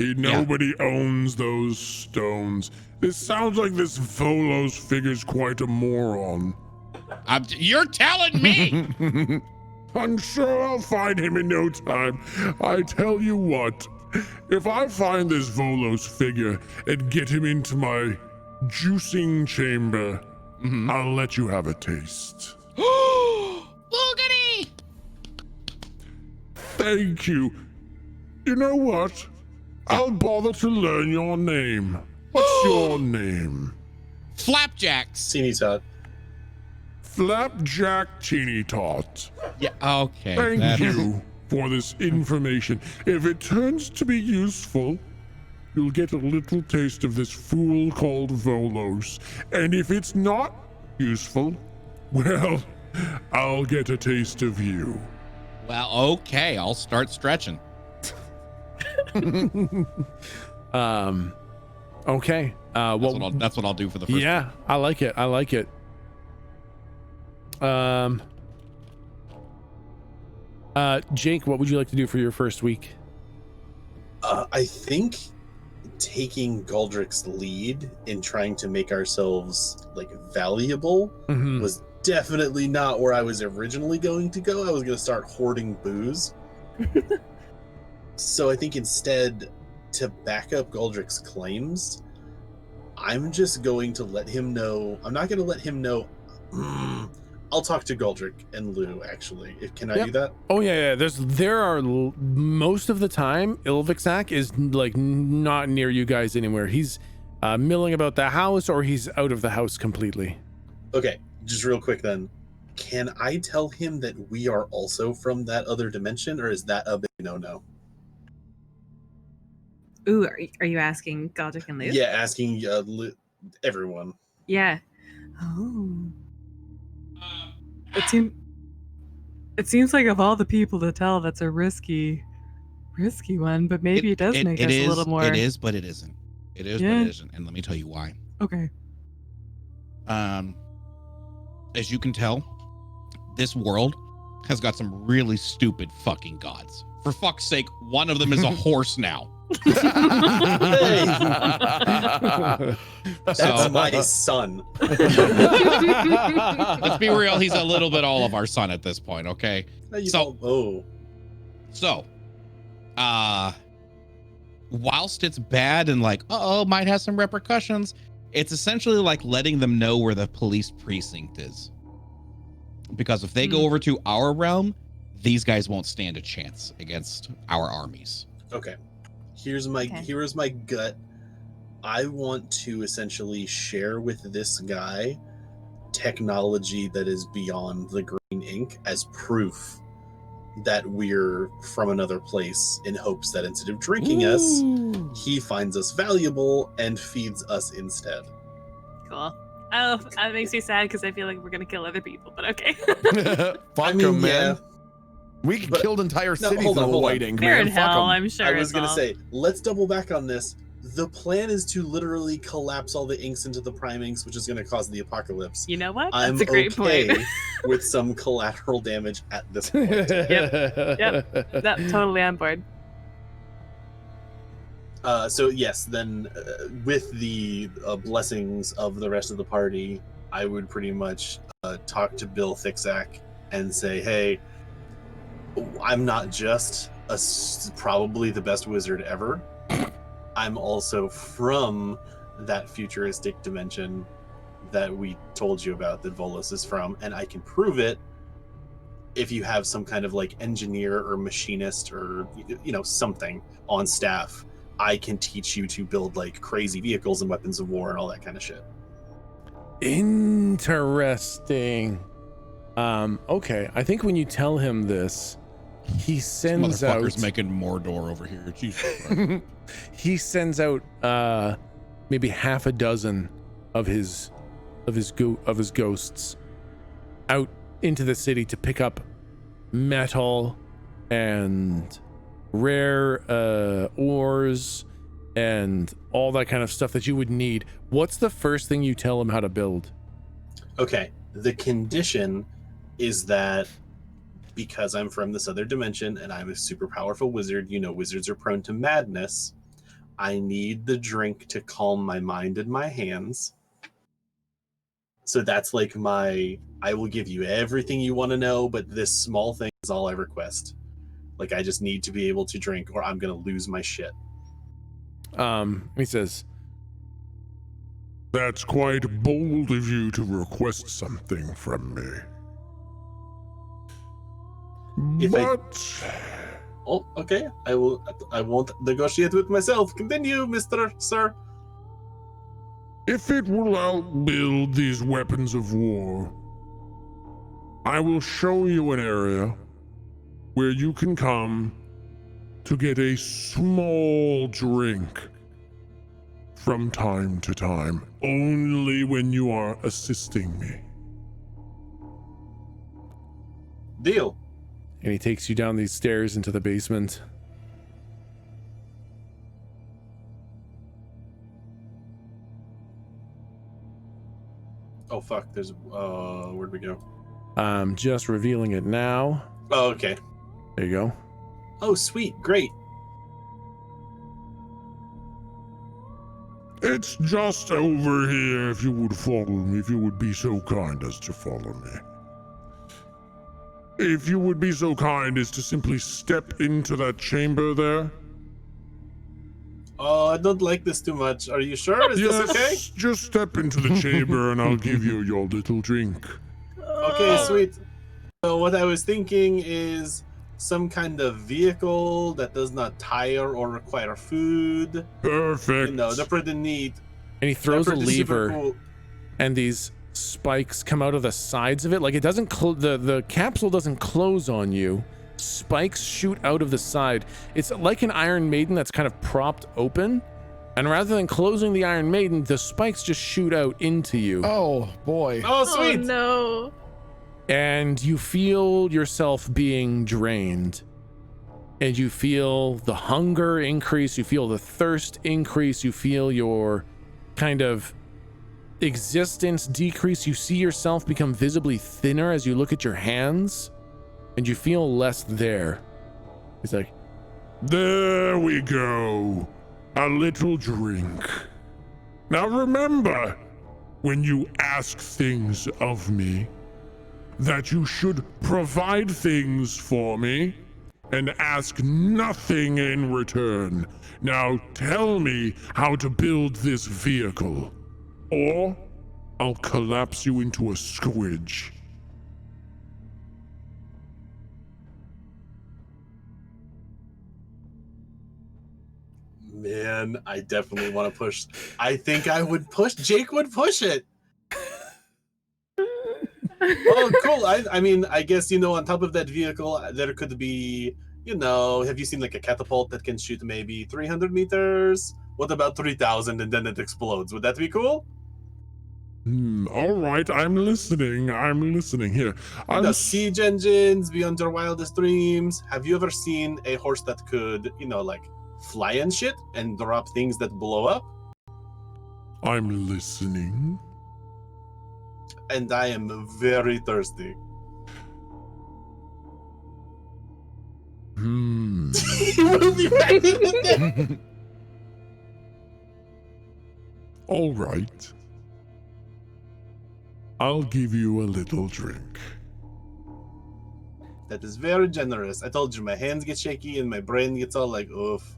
Speaker 6: Nobody owns those stones. This sounds like this Volos figure's quite a moron.
Speaker 5: You're telling me.
Speaker 6: I'm sure I'll find him in no time. I tell you what, if I find this Volos figure and get him into my juicing chamber, I'll let you have a taste.
Speaker 5: Boogity!
Speaker 6: Thank you. You know what? I'll bother to learn your name. What's your name?
Speaker 5: Flapjacks.
Speaker 4: Teeny Tot.
Speaker 6: Flapjack Teeny Tot.
Speaker 9: Yeah. Okay.
Speaker 6: Thank you for this information. If it turns to be useful, you'll get a little taste of this fool called Volos. And if it's not useful, well, I'll get a taste of you.
Speaker 9: Well, okay. I'll start stretching.
Speaker 1: Okay.
Speaker 9: That's what I'll do for the first.
Speaker 1: Yeah, I like it. I like it. Jake, what would you like to do for your first week?
Speaker 4: I think taking Galdrick's lead in trying to make ourselves like valuable was definitely not where I was originally going to go. I was going to start hoarding booze. So I think instead, to back up Galdrick's claims, I'm just going to let him know. I'm not going to let him know. I'll talk to Galdrick and Lou, actually. Can I do that?
Speaker 1: Oh yeah. Most of the time, Ilvixak is like not near you guys anywhere. He's milling about the house, or he's out of the house completely.
Speaker 4: Okay, just real quick then. Can I tell him that we are also from that other dimension, or is that a big no-no?
Speaker 7: Ooh, are you asking Galdrick and Lou?
Speaker 4: Yeah, asking everyone.
Speaker 7: Yeah.
Speaker 2: Oh. It seems like of all the people to tell, that's a risky one, but maybe it does make us a little more.
Speaker 9: It is, but it isn't. It is, but it isn't. And let me tell you why.
Speaker 2: Okay.
Speaker 9: As you can tell, this world has got some really stupid fucking gods. For fuck's sake, one of them is a horse now.
Speaker 4: That's my son.
Speaker 9: Let's be real, he's a little bit all of our son at this point, okay? So, whilst it's bad and like, might have some repercussions, it's essentially like letting them know where the police precinct is. Because if they go over to our realm, these guys won't stand a chance against our armies.
Speaker 4: Okay. Here's my gut. I want to essentially share with this guy technology that is beyond the green ink as proof that we're from another place, in hopes that instead of drinking us, he finds us valuable and feeds us instead.
Speaker 7: Cool. Oh, that makes me sad because I feel like we're gonna kill other people, but okay.
Speaker 3: Fuck them, man. We killed entire cities in the white ink,
Speaker 7: They're
Speaker 3: man.
Speaker 7: in hell,
Speaker 3: 'em.
Speaker 7: I'm sure.
Speaker 4: I was going to say, let's double back on this. The plan is to literally collapse all the inks into the prime inks, which is going to cause the apocalypse.
Speaker 7: You know what?
Speaker 4: I'm
Speaker 7: That's a great
Speaker 4: okay
Speaker 7: point.
Speaker 4: with some collateral damage at this point.
Speaker 7: Yep. Totally on board.
Speaker 4: So yes, then with the blessings of the rest of the party, I would pretty much talk to Bill Thicksack and say, hey, I'm not just probably the best wizard ever. I'm also from that futuristic dimension that we told you about, that Volus is from, and I can prove it if you have some kind of like engineer or machinist or something on staff. I can teach you to build like crazy vehicles and weapons of war and all that kind of shit.
Speaker 1: Interesting. Okay, I think when you tell him this, he sends out.
Speaker 9: Motherfucker's making Mordor over here. Jesus Christ.
Speaker 1: He sends out maybe half a dozen of his ghosts out into the city to pick up metal and rare ores and all that kind of stuff that you would need. What's the first thing you tell him how to build?
Speaker 4: Okay, the condition is that because I'm from this other dimension and I'm a super powerful wizard, wizards are prone to madness, I need the drink to calm my mind and my hands. So that's like I will give you everything you want to know, but this small thing is all I request. Like, I just need to be able to drink or I'm going to lose my shit.
Speaker 1: He says,
Speaker 6: That's quite bold of you to request something from me.
Speaker 4: Oh, okay. I won't negotiate with myself. Continue, Mr. Sir.
Speaker 6: If it will outbuild these weapons of war, I will show you an area where you can come to get a small drink from time to time, only when you are assisting me.
Speaker 4: Deal.
Speaker 1: and he takes you down these stairs into the basement.
Speaker 4: Oh fuck! There's where'd we go?
Speaker 1: I'm just revealing it now.
Speaker 4: Oh, okay.
Speaker 1: There you go.
Speaker 4: Oh, sweet, great.
Speaker 6: It's just over here. If you would follow me, if you would be so kind as to follow me. If you would be so kind as to simply step into that chamber there.
Speaker 4: Oh, I don't like this too much. Are you sure? Is this okay?
Speaker 6: Just step into the chamber and I'll give you your little drink.
Speaker 4: Okay, sweet. So what I was thinking is some kind of vehicle that does not tire or require food.
Speaker 6: Perfect.
Speaker 4: You know, they're pretty neat.
Speaker 1: And he throws a
Speaker 4: They're pretty super
Speaker 1: lever,
Speaker 4: cool.
Speaker 1: and these spikes come out of the sides of it. Like it doesn't the capsule doesn't close on you. Spikes shoot out of the side. It's like an Iron Maiden that's kind of propped open, and rather than closing the Iron Maiden, the spikes just shoot out into you.
Speaker 3: Oh boy.
Speaker 4: Oh, sweet.
Speaker 7: Oh no.
Speaker 1: And you feel yourself being drained, and you feel the hunger increase, you feel the thirst increase, you feel your kind of existence decrease. You see yourself become visibly thinner as you look at your hands, and you feel less there. He's like,
Speaker 6: There we go. A little drink. Now remember, when you ask things of me, that you should provide things for me and ask nothing in return. Now tell me how to build this vehicle, or I'll collapse you into a squidge.
Speaker 4: Man, I definitely want to push. I think I would push. Jake would push it. Oh, cool. I mean, I guess, you know, on top of that vehicle, there could be, you know, have you seen like a catapult that can shoot maybe 300 meters? What about 3,000 and then it explodes? Would that be cool?
Speaker 6: All right, I'm listening. Here.
Speaker 4: You know, siege engines beyond your wildest dreams. Have you ever seen a horse that could, you know, like fly and shit and drop things that blow up?
Speaker 6: I'm listening.
Speaker 4: And I am very thirsty. He will be back in the day.
Speaker 6: All right. I'll give you a little drink.
Speaker 4: That is very generous. I told you my hands get shaky and my brain gets all like oof.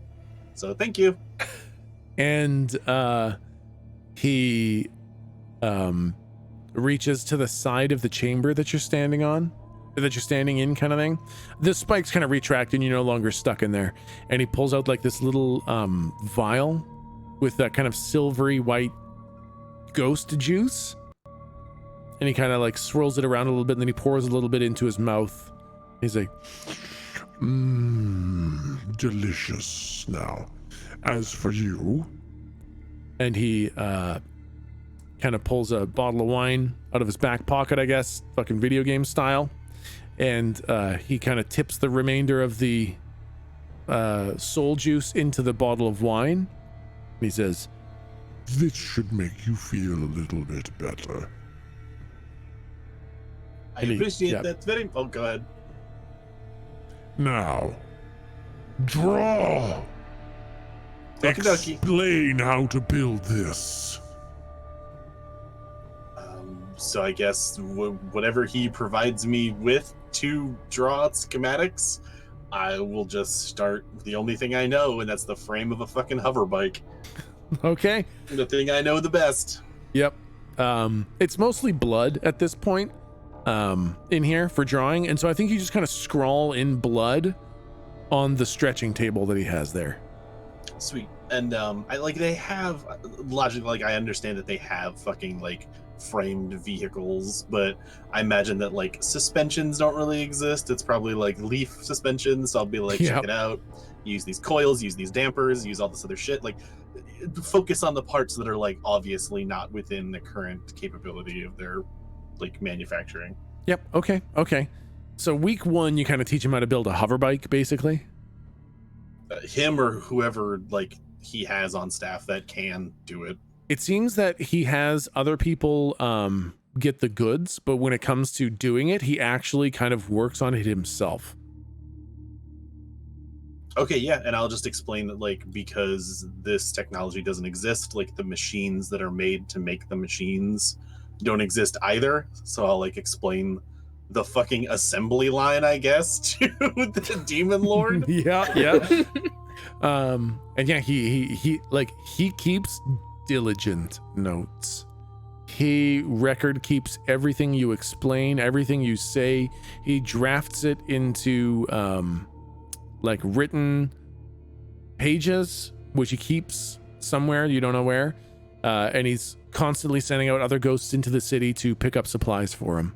Speaker 4: So thank you.
Speaker 1: and he reaches to the side of the chamber that you're standing in, kind of thing. The spikes kind of retract and you're no longer stuck in there. And he pulls out like this little vial with that kind of silvery white ghost juice. And he kind of like swirls it around a little bit, and then he pours a little bit into his mouth. He's like,
Speaker 6: delicious. Now, as for you.
Speaker 1: and he kind of pulls a bottle of wine out of his back pocket, I guess, fucking video game style. And he kind of tips the remainder of the soul juice into the bottle of wine. And he says,
Speaker 6: This should make you feel a little bit better.
Speaker 4: I appreciate that very. Oh, go ahead.
Speaker 6: Now, draw.
Speaker 4: Okie dokie.
Speaker 6: Explain how to build this.
Speaker 4: So I guess whatever he provides me with to draw schematics, I will just start with the only thing I know, and that's the frame of a fucking hover bike.
Speaker 1: okay.
Speaker 4: The thing I know the best.
Speaker 1: Yep. It's mostly blood at this point in here for drawing. And so I think you just kind of scrawl in blood on the stretching table that he has there.
Speaker 4: Sweet. And I like they have logically, like I understand that they have fucking like framed vehicles, but I imagine that like suspensions don't really exist. It's probably like leaf suspensions. So I'll be like, check it out, use these coils, use these dampers, use all this other shit. Like focus on the parts that are like obviously not within the current capability of their like manufacturing.
Speaker 1: Yep. Okay. So week 1, you kind of teach him how to build a hover bike, basically.
Speaker 4: Him or whoever like he has on staff that can do it.
Speaker 1: It seems that he has other people get the goods, but when it comes to doing it, he actually kind of works on it himself.
Speaker 4: Okay, yeah, and I'll just explain that, like, because this technology doesn't exist, like, the machines that are made to make the machines don't exist either. So I'll, like, explain the fucking assembly line, I guess, to the demon lord.
Speaker 1: Yeah. And yeah, he keeps diligent notes. He record keeps everything you explain, everything you say. He drafts it into like written pages, which he keeps somewhere, you don't know where. And he's constantly sending out other ghosts into the city to pick up supplies for him.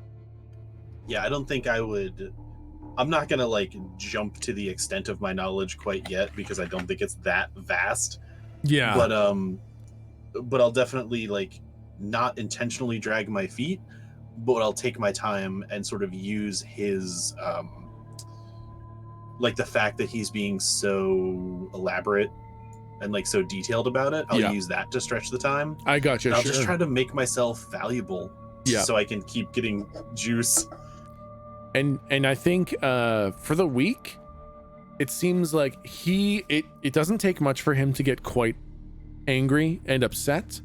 Speaker 4: Yeah, I don't think I'm not gonna like jump to the extent of my knowledge quite yet, because I don't think it's that vast.
Speaker 1: Yeah.
Speaker 4: But I'll definitely like not intentionally drag my feet, but I'll take my time and sort of use his like the fact that he's being so elaborate and like so detailed about it. I'll use that to stretch the time.
Speaker 1: I got you.
Speaker 4: I'll just try to make myself valuable, so I can keep getting juice.
Speaker 1: And I think for the week, it seems like it doesn't take much for him to get quite angry and upset,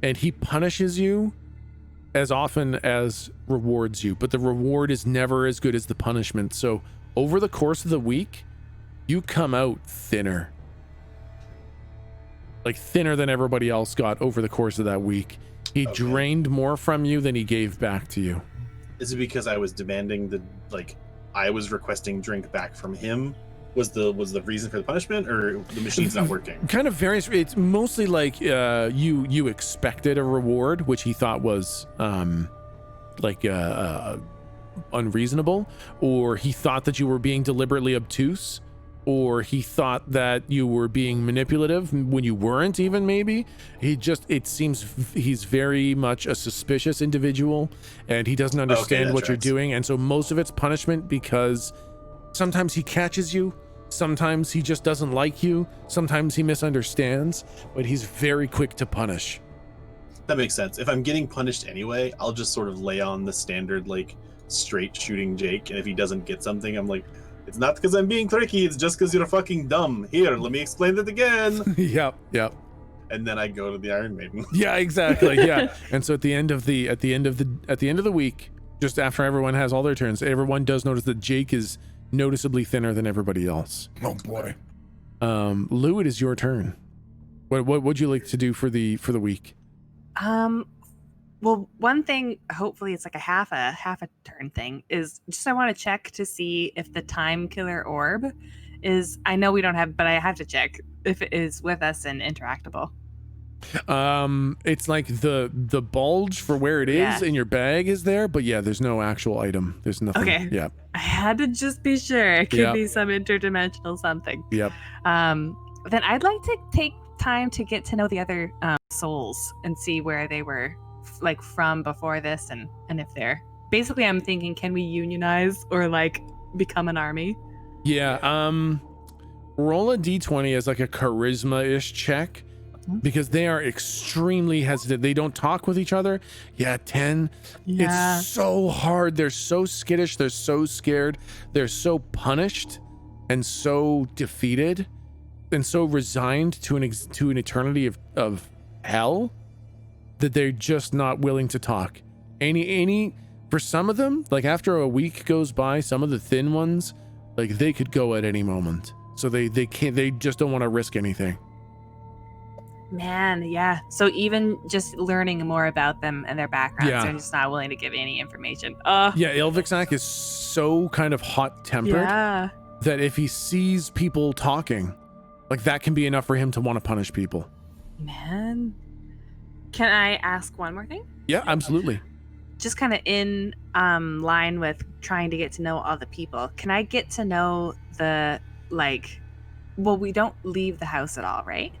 Speaker 1: and he punishes you as often as rewards you, but the reward is never as good as the punishment. So over the course of the week, you come out thinner, like thinner than everybody else got over the course of that week. He drained more from you than he gave back to you.
Speaker 4: Is it because I was demanding I was requesting drink back from him? Was the reason for the punishment, or the machine's not working?
Speaker 1: Kind of various. It's mostly like you expected a reward, which he thought was unreasonable, or he thought that you were being deliberately obtuse, or he thought that you were being manipulative when you weren't even. Maybe it seems he's very much a suspicious individual, and he doesn't understand what you're doing, and so most of it's punishment, because sometimes he catches you, sometimes he just doesn't like you, sometimes he misunderstands, but he's very quick to punish.
Speaker 4: That makes sense. If I'm getting punished anyway, I'll just sort of lay on the standard like straight shooting Jake, and if he doesn't get something, I'm like, it's not because I'm being tricky, it's just because you're fucking dumb. Here, let me explain it again.
Speaker 1: Yep.
Speaker 4: And then I go to the Iron Maiden.
Speaker 1: Yeah, exactly. Yeah. And so at the end of the week, just after everyone has all their turns, everyone does notice that Jake is noticeably thinner than everybody else.
Speaker 8: Oh boy.
Speaker 1: Lou, it is your turn. What would you like to do for the week?
Speaker 7: Well, one thing, hopefully it's like a half a turn thing, is just I want to check to see if the time killer orb is, I know we don't have, but I have to check if it is with us and interactable.
Speaker 1: It's like the bulge for where it is in your bag is there, but yeah, there's no actual item. There's nothing.
Speaker 7: Okay.
Speaker 1: Yeah.
Speaker 7: I had to just be sure. It could be some interdimensional something.
Speaker 1: Yep.
Speaker 7: Then I'd like to take time to get to know the other souls and see where they were like from before this, and if they're basically, I'm thinking, can we unionize or like become an army?
Speaker 1: Yeah. Roll a d20 as like a charisma-ish check, because they are extremely hesitant. They don't talk with each other. Yeah, 10.
Speaker 2: Yeah.
Speaker 1: It's so hard. They're so skittish. They're so scared. They're so punished and so defeated and so resigned to an eternity of hell that they're just not willing to talk. For some of them, like after a week goes by, some of the thin ones, like they could go at any moment. So they just don't want to risk anything.
Speaker 7: Man, yeah. So even just learning more about them and their backgrounds, they're just not willing to give any information.
Speaker 1: Yeah, Ilvixak is so kind of hot-tempered that if he sees people talking, like that can be enough for him to want to punish people.
Speaker 7: Man. Can I ask one more thing?
Speaker 1: Yeah, absolutely.
Speaker 7: Just kind of in line with trying to get to know all the people. Can I get to know the, like, well, we don't leave the house at all, right?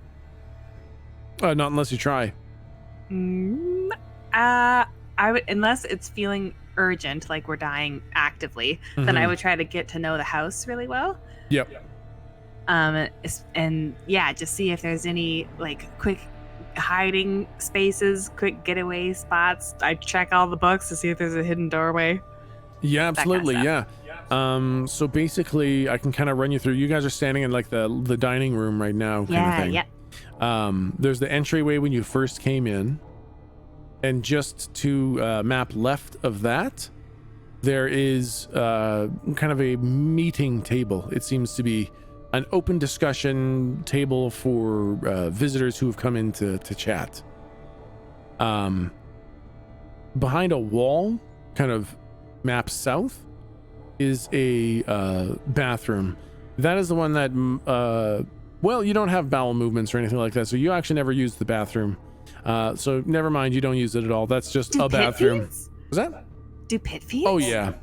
Speaker 1: Not unless you try.
Speaker 7: I would, unless it's feeling urgent, like we're dying actively, then I would try to get to know the house really well.
Speaker 1: Yep.
Speaker 7: And yeah, just see if there's any like quick hiding spaces, quick getaway spots. I check all the books to see if there's a hidden doorway.
Speaker 1: Yeah,
Speaker 7: That kind of
Speaker 1: absolutely.
Speaker 7: stuff.
Speaker 1: Yeah. So basically, I can kind of run you through. You guys are standing in like the dining room right now, kind of thing.
Speaker 7: Yeah.
Speaker 1: There's the entryway when you first came in, and just to map left of that, there is kind of a meeting table. It seems to be an open discussion table for visitors who have come in to chat. Behind a wall, kind of map south, is a bathroom. That is the one that, well, you don't have bowel movements or anything like that, so you actually never use the bathroom. So never mind, you don't use it at all. That's just a bathroom. Was that?
Speaker 7: Do pit feeds?
Speaker 1: Oh yeah.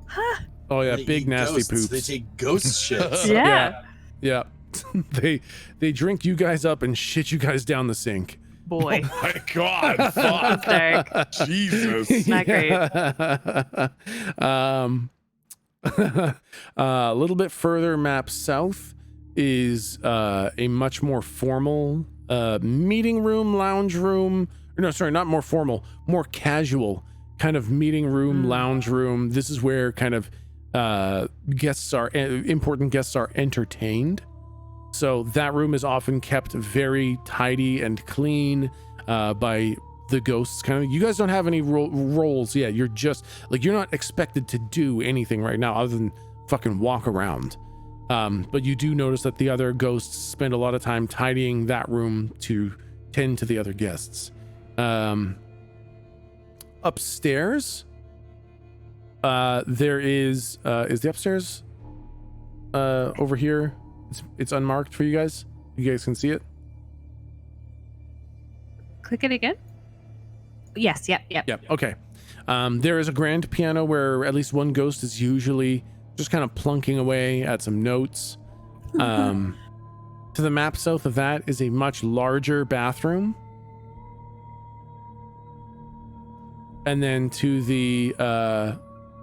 Speaker 7: Huh.
Speaker 1: Oh yeah,
Speaker 4: They
Speaker 1: big
Speaker 4: eat
Speaker 1: nasty
Speaker 4: ghosts.
Speaker 1: poops.
Speaker 4: They take ghost shits.
Speaker 7: Yeah.
Speaker 1: Yeah. They drink you guys up and shit you guys down the sink.
Speaker 7: Boy.
Speaker 3: Oh my God, fuck.
Speaker 7: Dark.
Speaker 3: Jesus.
Speaker 7: Not great.
Speaker 1: A little bit further map south is a much more formal meeting room, lounge room. No, sorry, not more formal, more casual kind of meeting room, lounge room. This is where kind of important guests are entertained. So that room is often kept very tidy and clean by the ghosts. Kind of, you guys don't have any roles yet. You're just like, you're not expected to do anything right now other than fucking walk around. But you do notice that the other ghosts spend a lot of time tidying that room to tend to the other guests. Upstairs, there is the upstairs over here. It's unmarked for you guys. You guys can see it.
Speaker 7: Click it again. Yes. Yep.
Speaker 1: Okay. There is a grand piano where at least one ghost is usually just kind of plunking away at some notes. To the map south of that is a much larger bathroom. And then to the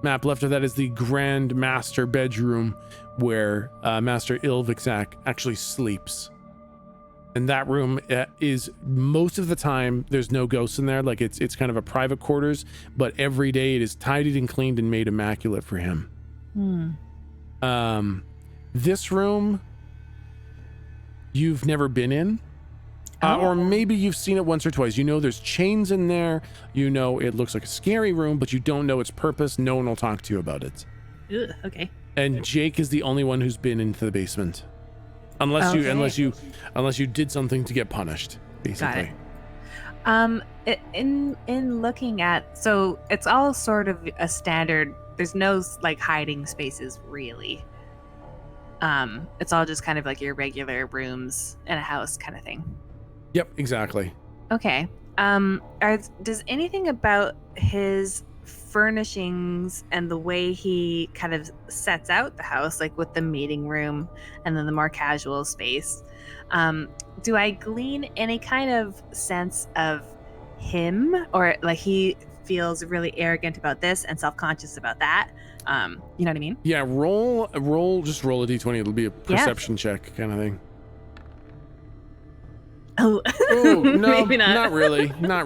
Speaker 1: map left of that is the grand master bedroom where Master Ilvixak actually sleeps. And that room is, most of the time, there's no ghosts in there. Like it's kind of a private quarters, but every day it is tidied and cleaned and made immaculate for him. This room, you've never been in. Or maybe you've seen it once or twice. You know there's chains in there. You know it looks like a scary room, but you don't know its purpose. No one will talk to you about it.
Speaker 7: Ugh, okay.
Speaker 1: And Jake is the only one who's been into the basement. Unless you did something to get punished, basically.
Speaker 7: Got it. In looking at, so it's all sort of a standard. There's no like hiding spaces really. It's all just kind of like your regular rooms in a house kind of thing.
Speaker 1: Yep, exactly.
Speaker 7: Okay. Does anything about his furnishings and the way he kind of sets out the house, like with the meeting room and then the more casual space, do I glean any kind of sense of him, or like he feels really arrogant about this and self-conscious about that? You know what I mean?
Speaker 1: Yeah, just roll a d20. It'll be a perception check kind of thing.
Speaker 7: Oh,
Speaker 1: no,
Speaker 7: maybe not.
Speaker 1: Not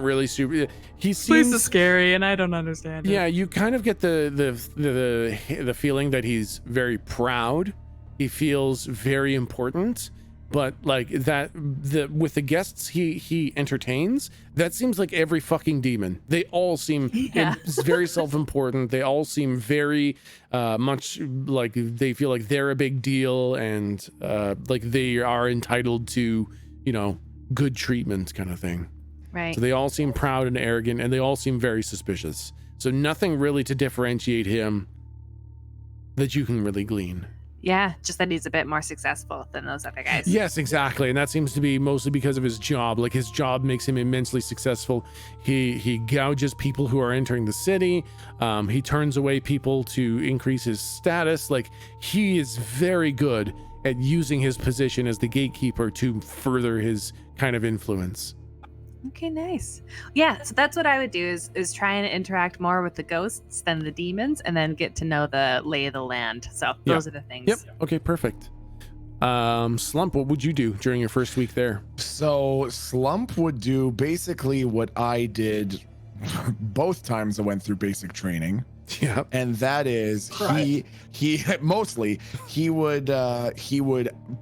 Speaker 1: really super. He
Speaker 2: This place
Speaker 1: seems
Speaker 2: is scary, and I don't understand it.
Speaker 1: Yeah, you kind of get the feeling that he's very proud. He feels very important, but like that, with the guests he entertains, that seems like every fucking demon. They all seem very self-important. They all seem very much like they feel like they're a big deal and like they are entitled to, good treatment kind of thing.
Speaker 7: Right.
Speaker 1: So they all seem proud and arrogant, and they all seem very suspicious. So nothing really to differentiate him that you can really glean.
Speaker 7: Yeah, just that he's a bit more successful than those other guys.
Speaker 1: Yes, exactly. And that seems to be mostly because of his job. Like his job makes him immensely successful. He gouges people who are entering the city. He turns away people to increase his status. Like he is very good at using his position as the gatekeeper to further his kind of influence.
Speaker 7: Okay, nice. Yeah, so that's what I would do is try and interact more with the ghosts than the demons, and then get to know the lay of the land. So those are the things.
Speaker 1: Yep. Okay, perfect. Slump, what would you do during your first week there?
Speaker 3: So Slump would do basically what I did both times I went through basic training.
Speaker 1: Yeah.
Speaker 3: And that is he mostly he would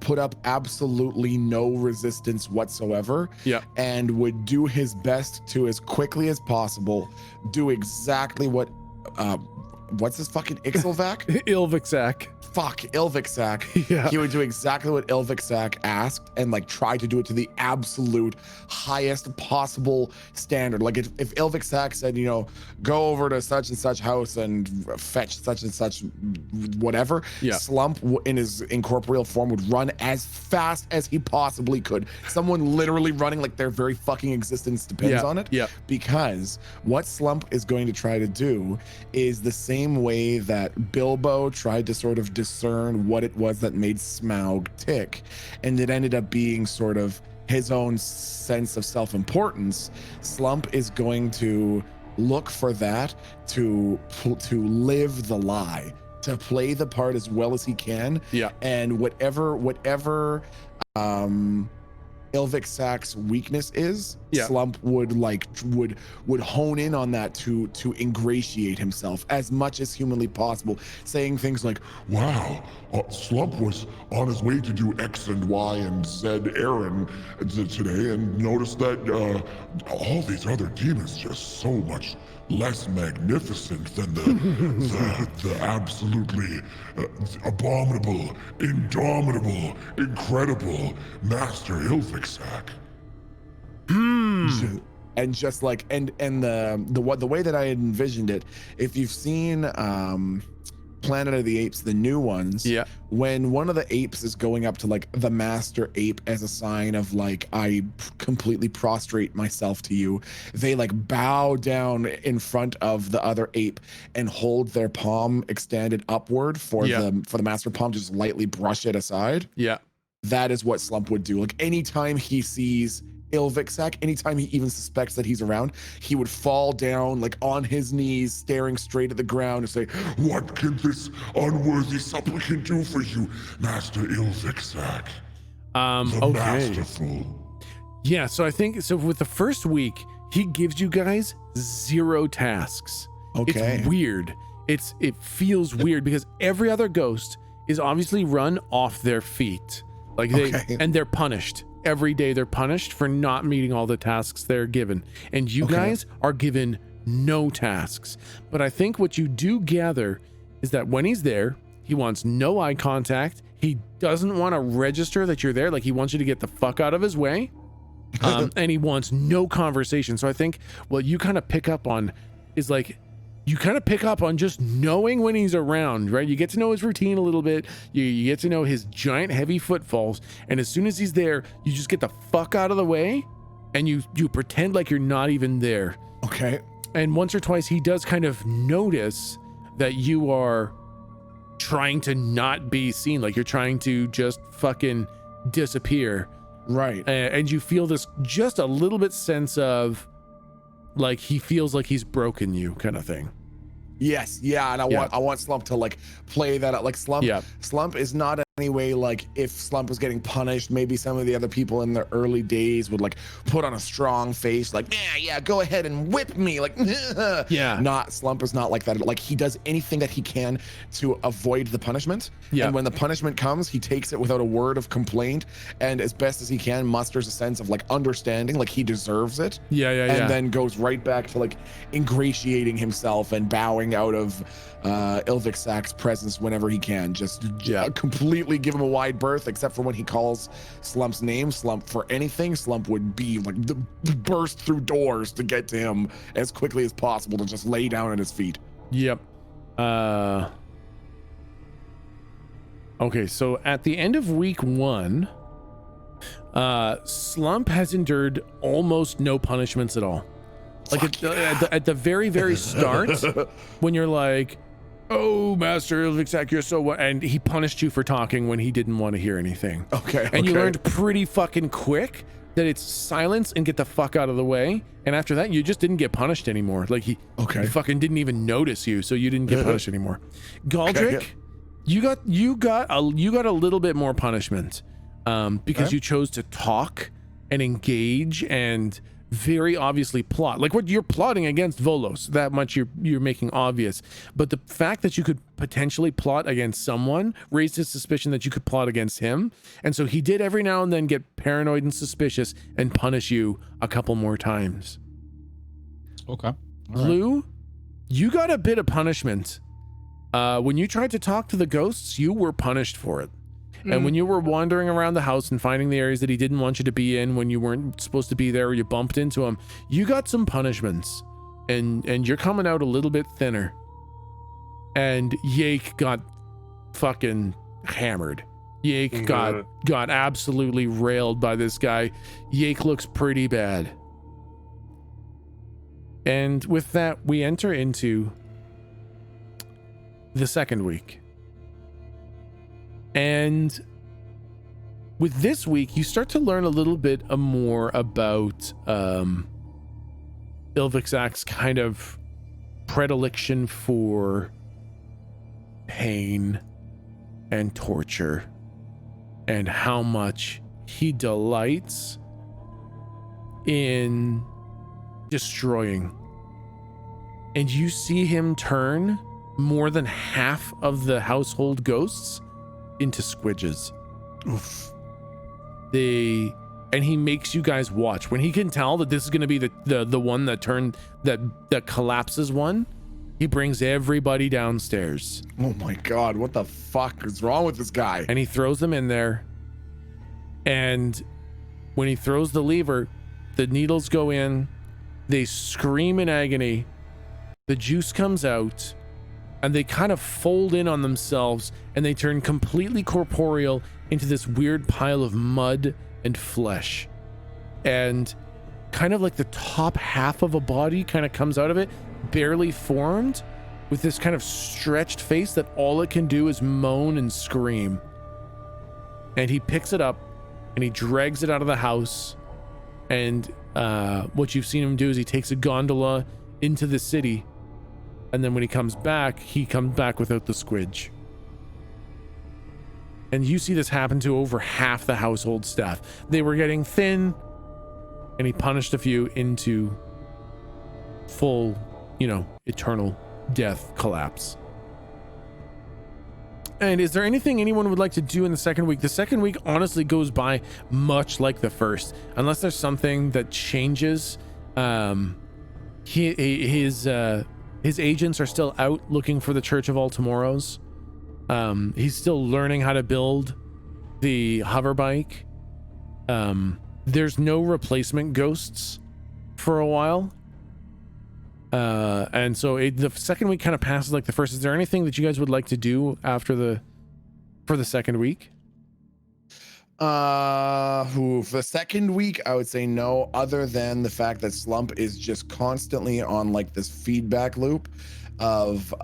Speaker 3: put up absolutely no resistance whatsoever.
Speaker 1: Yeah.
Speaker 3: And would do his best to, as quickly as possible, do exactly what what's this fucking Ixelvac?
Speaker 1: Ilvixac.
Speaker 3: Fuck, Ilvixac.
Speaker 1: Yeah.
Speaker 3: He would do exactly what Ilvixac asked and like try to do it to the absolute highest possible standard. Like if Ilvixac said, you know, go over to such and such house and fetch such and such whatever,
Speaker 1: yeah.
Speaker 3: Slump in his incorporeal form would run as fast as he possibly could. Someone literally running like their very fucking existence depends on it.
Speaker 1: Yeah.
Speaker 3: Because what Slump is going to try to do is the same way that Bilbo tried to sort of discern what it was that made Smaug tick, and it ended up being sort of his own sense of self-importance. Slump is going to look for that to live the lie, to play the part as well as he can.
Speaker 1: Yeah.
Speaker 3: And whatever Ilvixac's weakness is,
Speaker 1: yeah.
Speaker 3: Slump would hone in on that to ingratiate himself as much as humanly possible, saying things like,
Speaker 8: Wow, Slump was on his way to do X and Y and Z errand today and noticed that all these other demons just so much less magnificent than the absolutely abominable, indomitable, incredible Master Ilvixac.
Speaker 3: And just like and the way that I had envisioned it, if you've seen Planet of the Apes, the new ones,
Speaker 1: yeah,
Speaker 3: when one of the apes is going up to like the master ape as a sign of like, I completely prostrate myself to you, they like bow down in front of the other ape and hold their palm extended upward for the master palm to just lightly brush it aside.
Speaker 1: Yeah.
Speaker 3: That is what Slump would do. Like anytime he sees Ilvixac, anytime he even suspects that he's around, he would fall down like on his knees, staring straight at the ground and say,
Speaker 8: What can this unworthy supplicant do for you, Master Ilvixac? The masterful.
Speaker 1: Yeah, so I think so with the first week, he gives you guys 0 tasks.
Speaker 3: Okay.
Speaker 1: It's weird. It feels weird because every other ghost is obviously run off their feet. Like and they're punished. Every day they're punished for not meeting all the tasks they're given. And you guys are given no tasks. But I think what you do gather is that when he's there, he wants no eye contact. He doesn't want to register that you're there. Like he wants you to get the fuck out of his way. And he wants no conversation. So I think what you kind of pick up on is like, you kind of pick up on just knowing when he's around, right? You get to know his routine a little bit. You get to know his giant heavy footfalls. And as soon as he's there, you just get the fuck out of the way and you pretend like you're not even there.
Speaker 3: Okay.
Speaker 1: And once or twice he does kind of notice that you are trying to not be seen. Like you're trying to just fucking disappear.
Speaker 3: Right.
Speaker 1: And you feel this just a little bit sense of like he feels like he's broken you kind of thing.
Speaker 3: Yes, yeah, and I want Slump to like play that out. Like Slump is not in any way like if Slump was getting punished, maybe some of the other people in the early days would like put on a strong face, like yeah, go ahead and whip me, like yeah. Slump is not like that. Like he does anything that he can to avoid the punishment. Yeah. And when the punishment comes, he takes it without a word of complaint, and as best as he can musters a sense of like understanding, like he deserves it. And then goes right back to like ingratiating himself and bowing out of Ilvixac's presence whenever he can. Just completely give him a wide berth, except for when he calls Slump's name. Slump for anything, Slump would be like burst through doors to get to him as quickly as possible to just lay down at his feet.
Speaker 1: Yep. Okay, so at the end of week 1, Slump has endured almost no punishments at all. Like at the very, very start, when you're like, oh, Master Ilvixac, you're so what? And he punished you for talking when he didn't want to hear anything. And you learned pretty fucking quick that it's silence and get the fuck out of the way. And after that, you just didn't get punished anymore. Like he fucking didn't even notice you, so you didn't get punished anymore. Galdrick, You got a little bit more punishment because you chose to talk and engage and very obviously plot. Like what you're plotting against Volos, that much you're making obvious. But the fact that you could potentially plot against someone raised his suspicion that you could plot against him. And so he did every now and then get paranoid and suspicious and punish you a couple more times.
Speaker 9: Okay. All
Speaker 1: Lou, you got a bit of punishment. When you tried to talk to the ghosts, you were punished for it. And when you were wandering around the house and finding the areas that he didn't want you to be in when you weren't supposed to be there, or you bumped into him, you got some punishments. And you're coming out a little bit thinner. And Yake got fucking hammered. Yake got absolutely railed by this guy. Yake looks pretty bad. And with that, we enter into the second week. And with this week, you start to learn a little bit more about Ilvixak's kind of predilection for pain and torture, and how much he delights in destroying. And you see him turn more than half of the household ghosts into squidges.
Speaker 3: Oof.
Speaker 1: And he makes you guys watch. When he can tell that this is going to be the one that collapses one, he brings everybody downstairs.
Speaker 3: Oh my God, what the fuck is wrong with this guy?
Speaker 1: And he throws them in there. And when he throws the lever, the needles go in, they scream in agony, the juice comes out, and they kind of fold in on themselves, and they turn completely corporeal into this weird pile of mud and flesh. And kind of like the top half of a body kind of comes out of it, barely formed, with this kind of stretched face that all it can do is moan and scream. And he picks it up and he drags it out of the house. And what you've seen him do is he takes a gondola into the city. And then when he comes back without the squidge. And you see this happen to over half the household staff. They were getting thin, and he punished a few into full, eternal death collapse. And is there anything anyone would like to do in the second week? The second week honestly goes by much like the first, unless there's something that changes. His agents are still out looking for the Church of All Tomorrows. He's still learning how to build the hover bike. There's no replacement ghosts for a while. And so the second week kind of passes like the first. Is there anything that you guys would like to do for the second week?
Speaker 3: For the second week, I would say no, other than the fact that Slump is just constantly on like this feedback loop of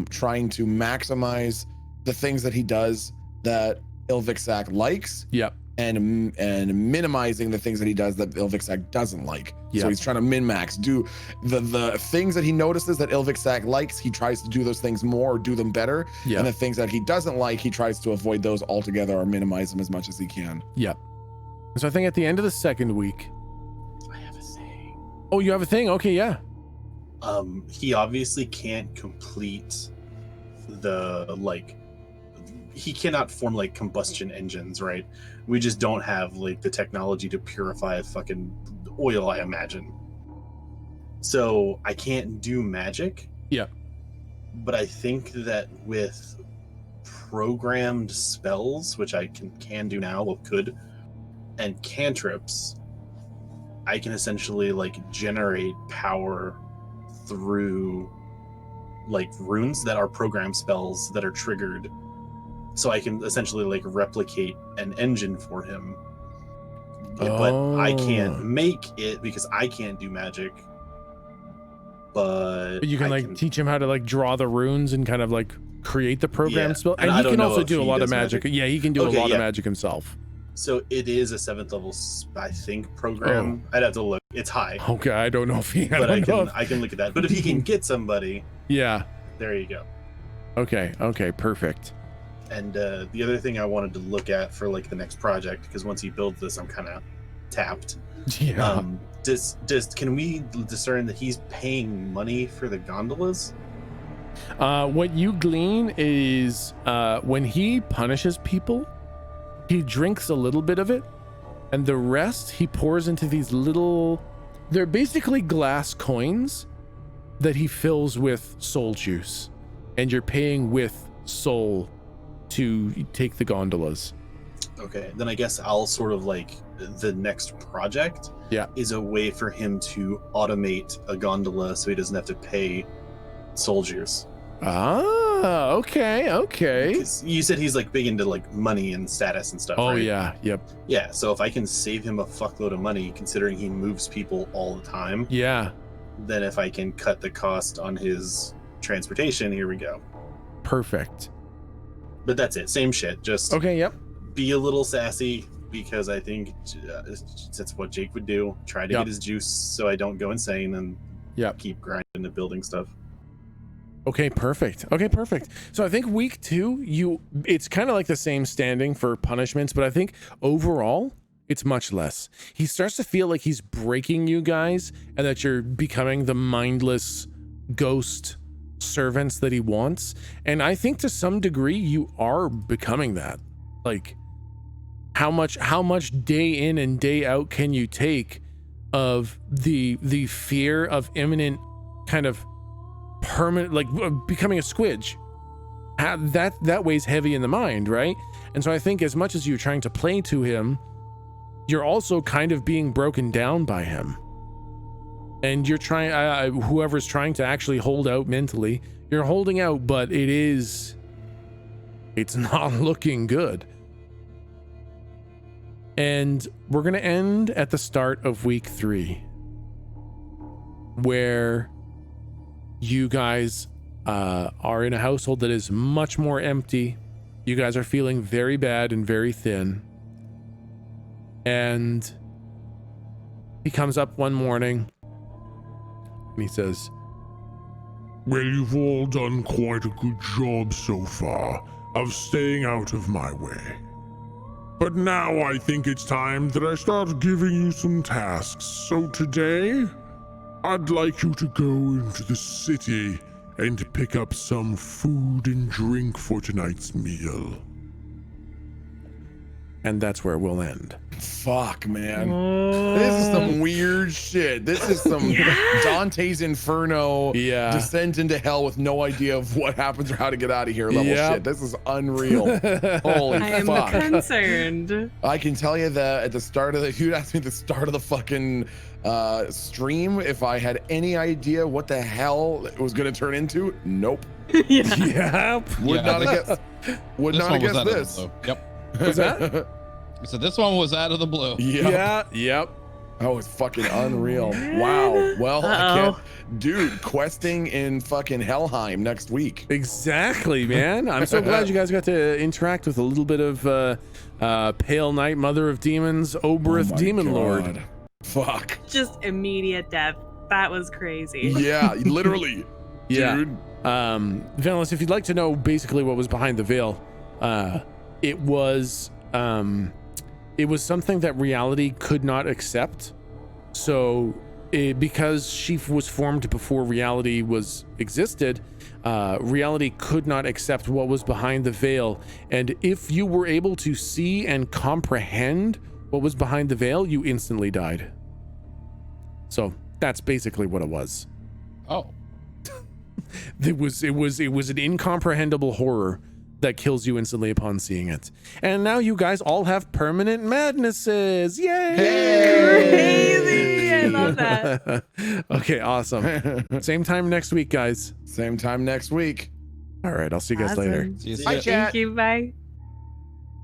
Speaker 3: trying to maximize the things that he does that Ilvixak likes.
Speaker 1: Yep.
Speaker 3: And minimizing the things that he does that Ilvixak doesn't like.
Speaker 1: Yep.
Speaker 3: So he's trying to min-max. Do the things that he notices that Ilvixak likes, he tries to do those things more or do them better.
Speaker 1: Yep.
Speaker 3: And the things that he doesn't like, he tries to avoid those altogether or minimize them as much as he can.
Speaker 1: Yep. So I think at the end of the second week,
Speaker 4: I have a thing.
Speaker 1: Oh, you have a thing? Okay, yeah.
Speaker 4: He obviously can't complete he cannot form like combustion engines, right? We just don't have like the technology to purify fucking oil, I imagine. So I can't do magic.
Speaker 1: Yeah.
Speaker 4: But I think that with programmed spells, which I can do now, well, could, and cantrips, I can essentially like generate power through like runes that are programmed spells that are triggered. So I can essentially like replicate an engine for him. But I can't make it because I can't do magic. But
Speaker 1: you can teach him how to like draw the runes and kind of like create the program spell. And
Speaker 4: I
Speaker 1: he
Speaker 4: don't
Speaker 1: can
Speaker 4: know
Speaker 1: also
Speaker 4: if
Speaker 1: do a
Speaker 4: he
Speaker 1: lot of
Speaker 4: does
Speaker 1: magic. Yeah, he can do a lot of magic himself.
Speaker 4: So it is a 7th level, I think, program. I'd have to look. It's high.
Speaker 1: Okay, I don't know if he.
Speaker 4: I can look at that. But if he can get somebody,
Speaker 1: yeah,
Speaker 4: there you go.
Speaker 1: Okay, perfect.
Speaker 4: And the other thing I wanted to look at for like the next project, because once he builds this, I'm kind of tapped.
Speaker 1: Yeah.
Speaker 4: Can we discern that he's paying money for the gondolas?
Speaker 1: What you glean is when he punishes people, he drinks a little bit of it, and the rest he pours into these little, they're basically glass coins that he fills with soul juice, and you're paying with soul to take the gondolas.
Speaker 4: Okay, then I guess I'll sort of like the next project is a way for him to automate a gondola so he doesn't have to pay soldiers.
Speaker 1: Ah, okay.
Speaker 4: 'Cause you said he's like big into like money and status and stuff.
Speaker 1: Oh,
Speaker 4: right?
Speaker 1: yeah. Yep.
Speaker 4: Yeah, so if I can save him a fuckload of money, considering he moves people all the time,
Speaker 1: Yeah.
Speaker 4: then if I can cut the cost on his transportation, here we go.
Speaker 1: Perfect.
Speaker 4: But that's it, same shit. Just
Speaker 1: Okay. Yep.
Speaker 4: be a little sassy, because I think that's what Jake would do. Try to get his juice so I don't go insane and keep grinding and building stuff.
Speaker 1: Okay, perfect. So I think week 2, it's kind of like the same standing for punishments, but I think overall it's much less. He starts to feel like he's breaking you guys and that you're becoming the mindless ghost servants that he wants. And I think to some degree you are becoming that. Like how much day in and day out can you take of the fear of imminent kind of permanent, like becoming a squidge? That weighs heavy in the mind, right? And so I think as much as you're trying to play to him, you're also kind of being broken down by him, and you're trying whoever's trying to actually hold out mentally, you're holding out, but it's not looking good. And we're gonna end at the start of week 3, where you guys are in a household that is much more empty. You guys are feeling very bad and very thin. And he comes up one morning and he says,
Speaker 6: Well, you've all done quite a good job so far of staying out of my way. But now I think it's time that I start giving you some tasks. So today, I'd like you to go into the city and pick up some food and drink for tonight's meal.
Speaker 1: and that's where we'll end.
Speaker 3: Fuck, man. This is some weird shit. This is some Dante's Inferno descent into hell with no idea of what happens or how to get out of here level shit. This is unreal. Holy
Speaker 7: I am
Speaker 3: fuck.
Speaker 7: concerned.
Speaker 3: I can tell you that at the start of the, you'd asked me at the start of the fucking stream if I had any idea what the hell it was going to turn into. Nope.
Speaker 1: Yep.
Speaker 3: Would not have guessed. Would not have guessed this.
Speaker 10: Yep.
Speaker 1: What's that?
Speaker 10: So this one was out of the blue.
Speaker 1: Yep.
Speaker 3: Oh, it's fucking unreal. Wow. Well, I can't. Dude, questing in fucking Helheim next week.
Speaker 1: Exactly, man. I'm so glad you guys got to interact with a little bit of Pale Knight, Mother of Demons, Oberith, Demon Lord.
Speaker 3: Fuck.
Speaker 7: Just immediate death. That was crazy.
Speaker 3: Yeah, literally. Dude.
Speaker 1: Venalis, if you'd like to know basically what was behind the veil, it was something that reality could not accept. So because she was formed before reality existed, reality could not accept what was behind the veil. And if you were able to see and comprehend what was behind the veil, you instantly died. So that's basically what it was.
Speaker 10: Oh.
Speaker 1: It was an incomprehensible horror that kills you instantly upon seeing it. And now you guys all have permanent madnesses. Yay!
Speaker 7: Crazy! I love that.
Speaker 1: Okay, awesome. Same time next week, guys.
Speaker 3: Same time next week.
Speaker 1: All right, I'll see you guys later.
Speaker 10: See you soon.
Speaker 3: Bye, chat.
Speaker 7: Thank you. Bye.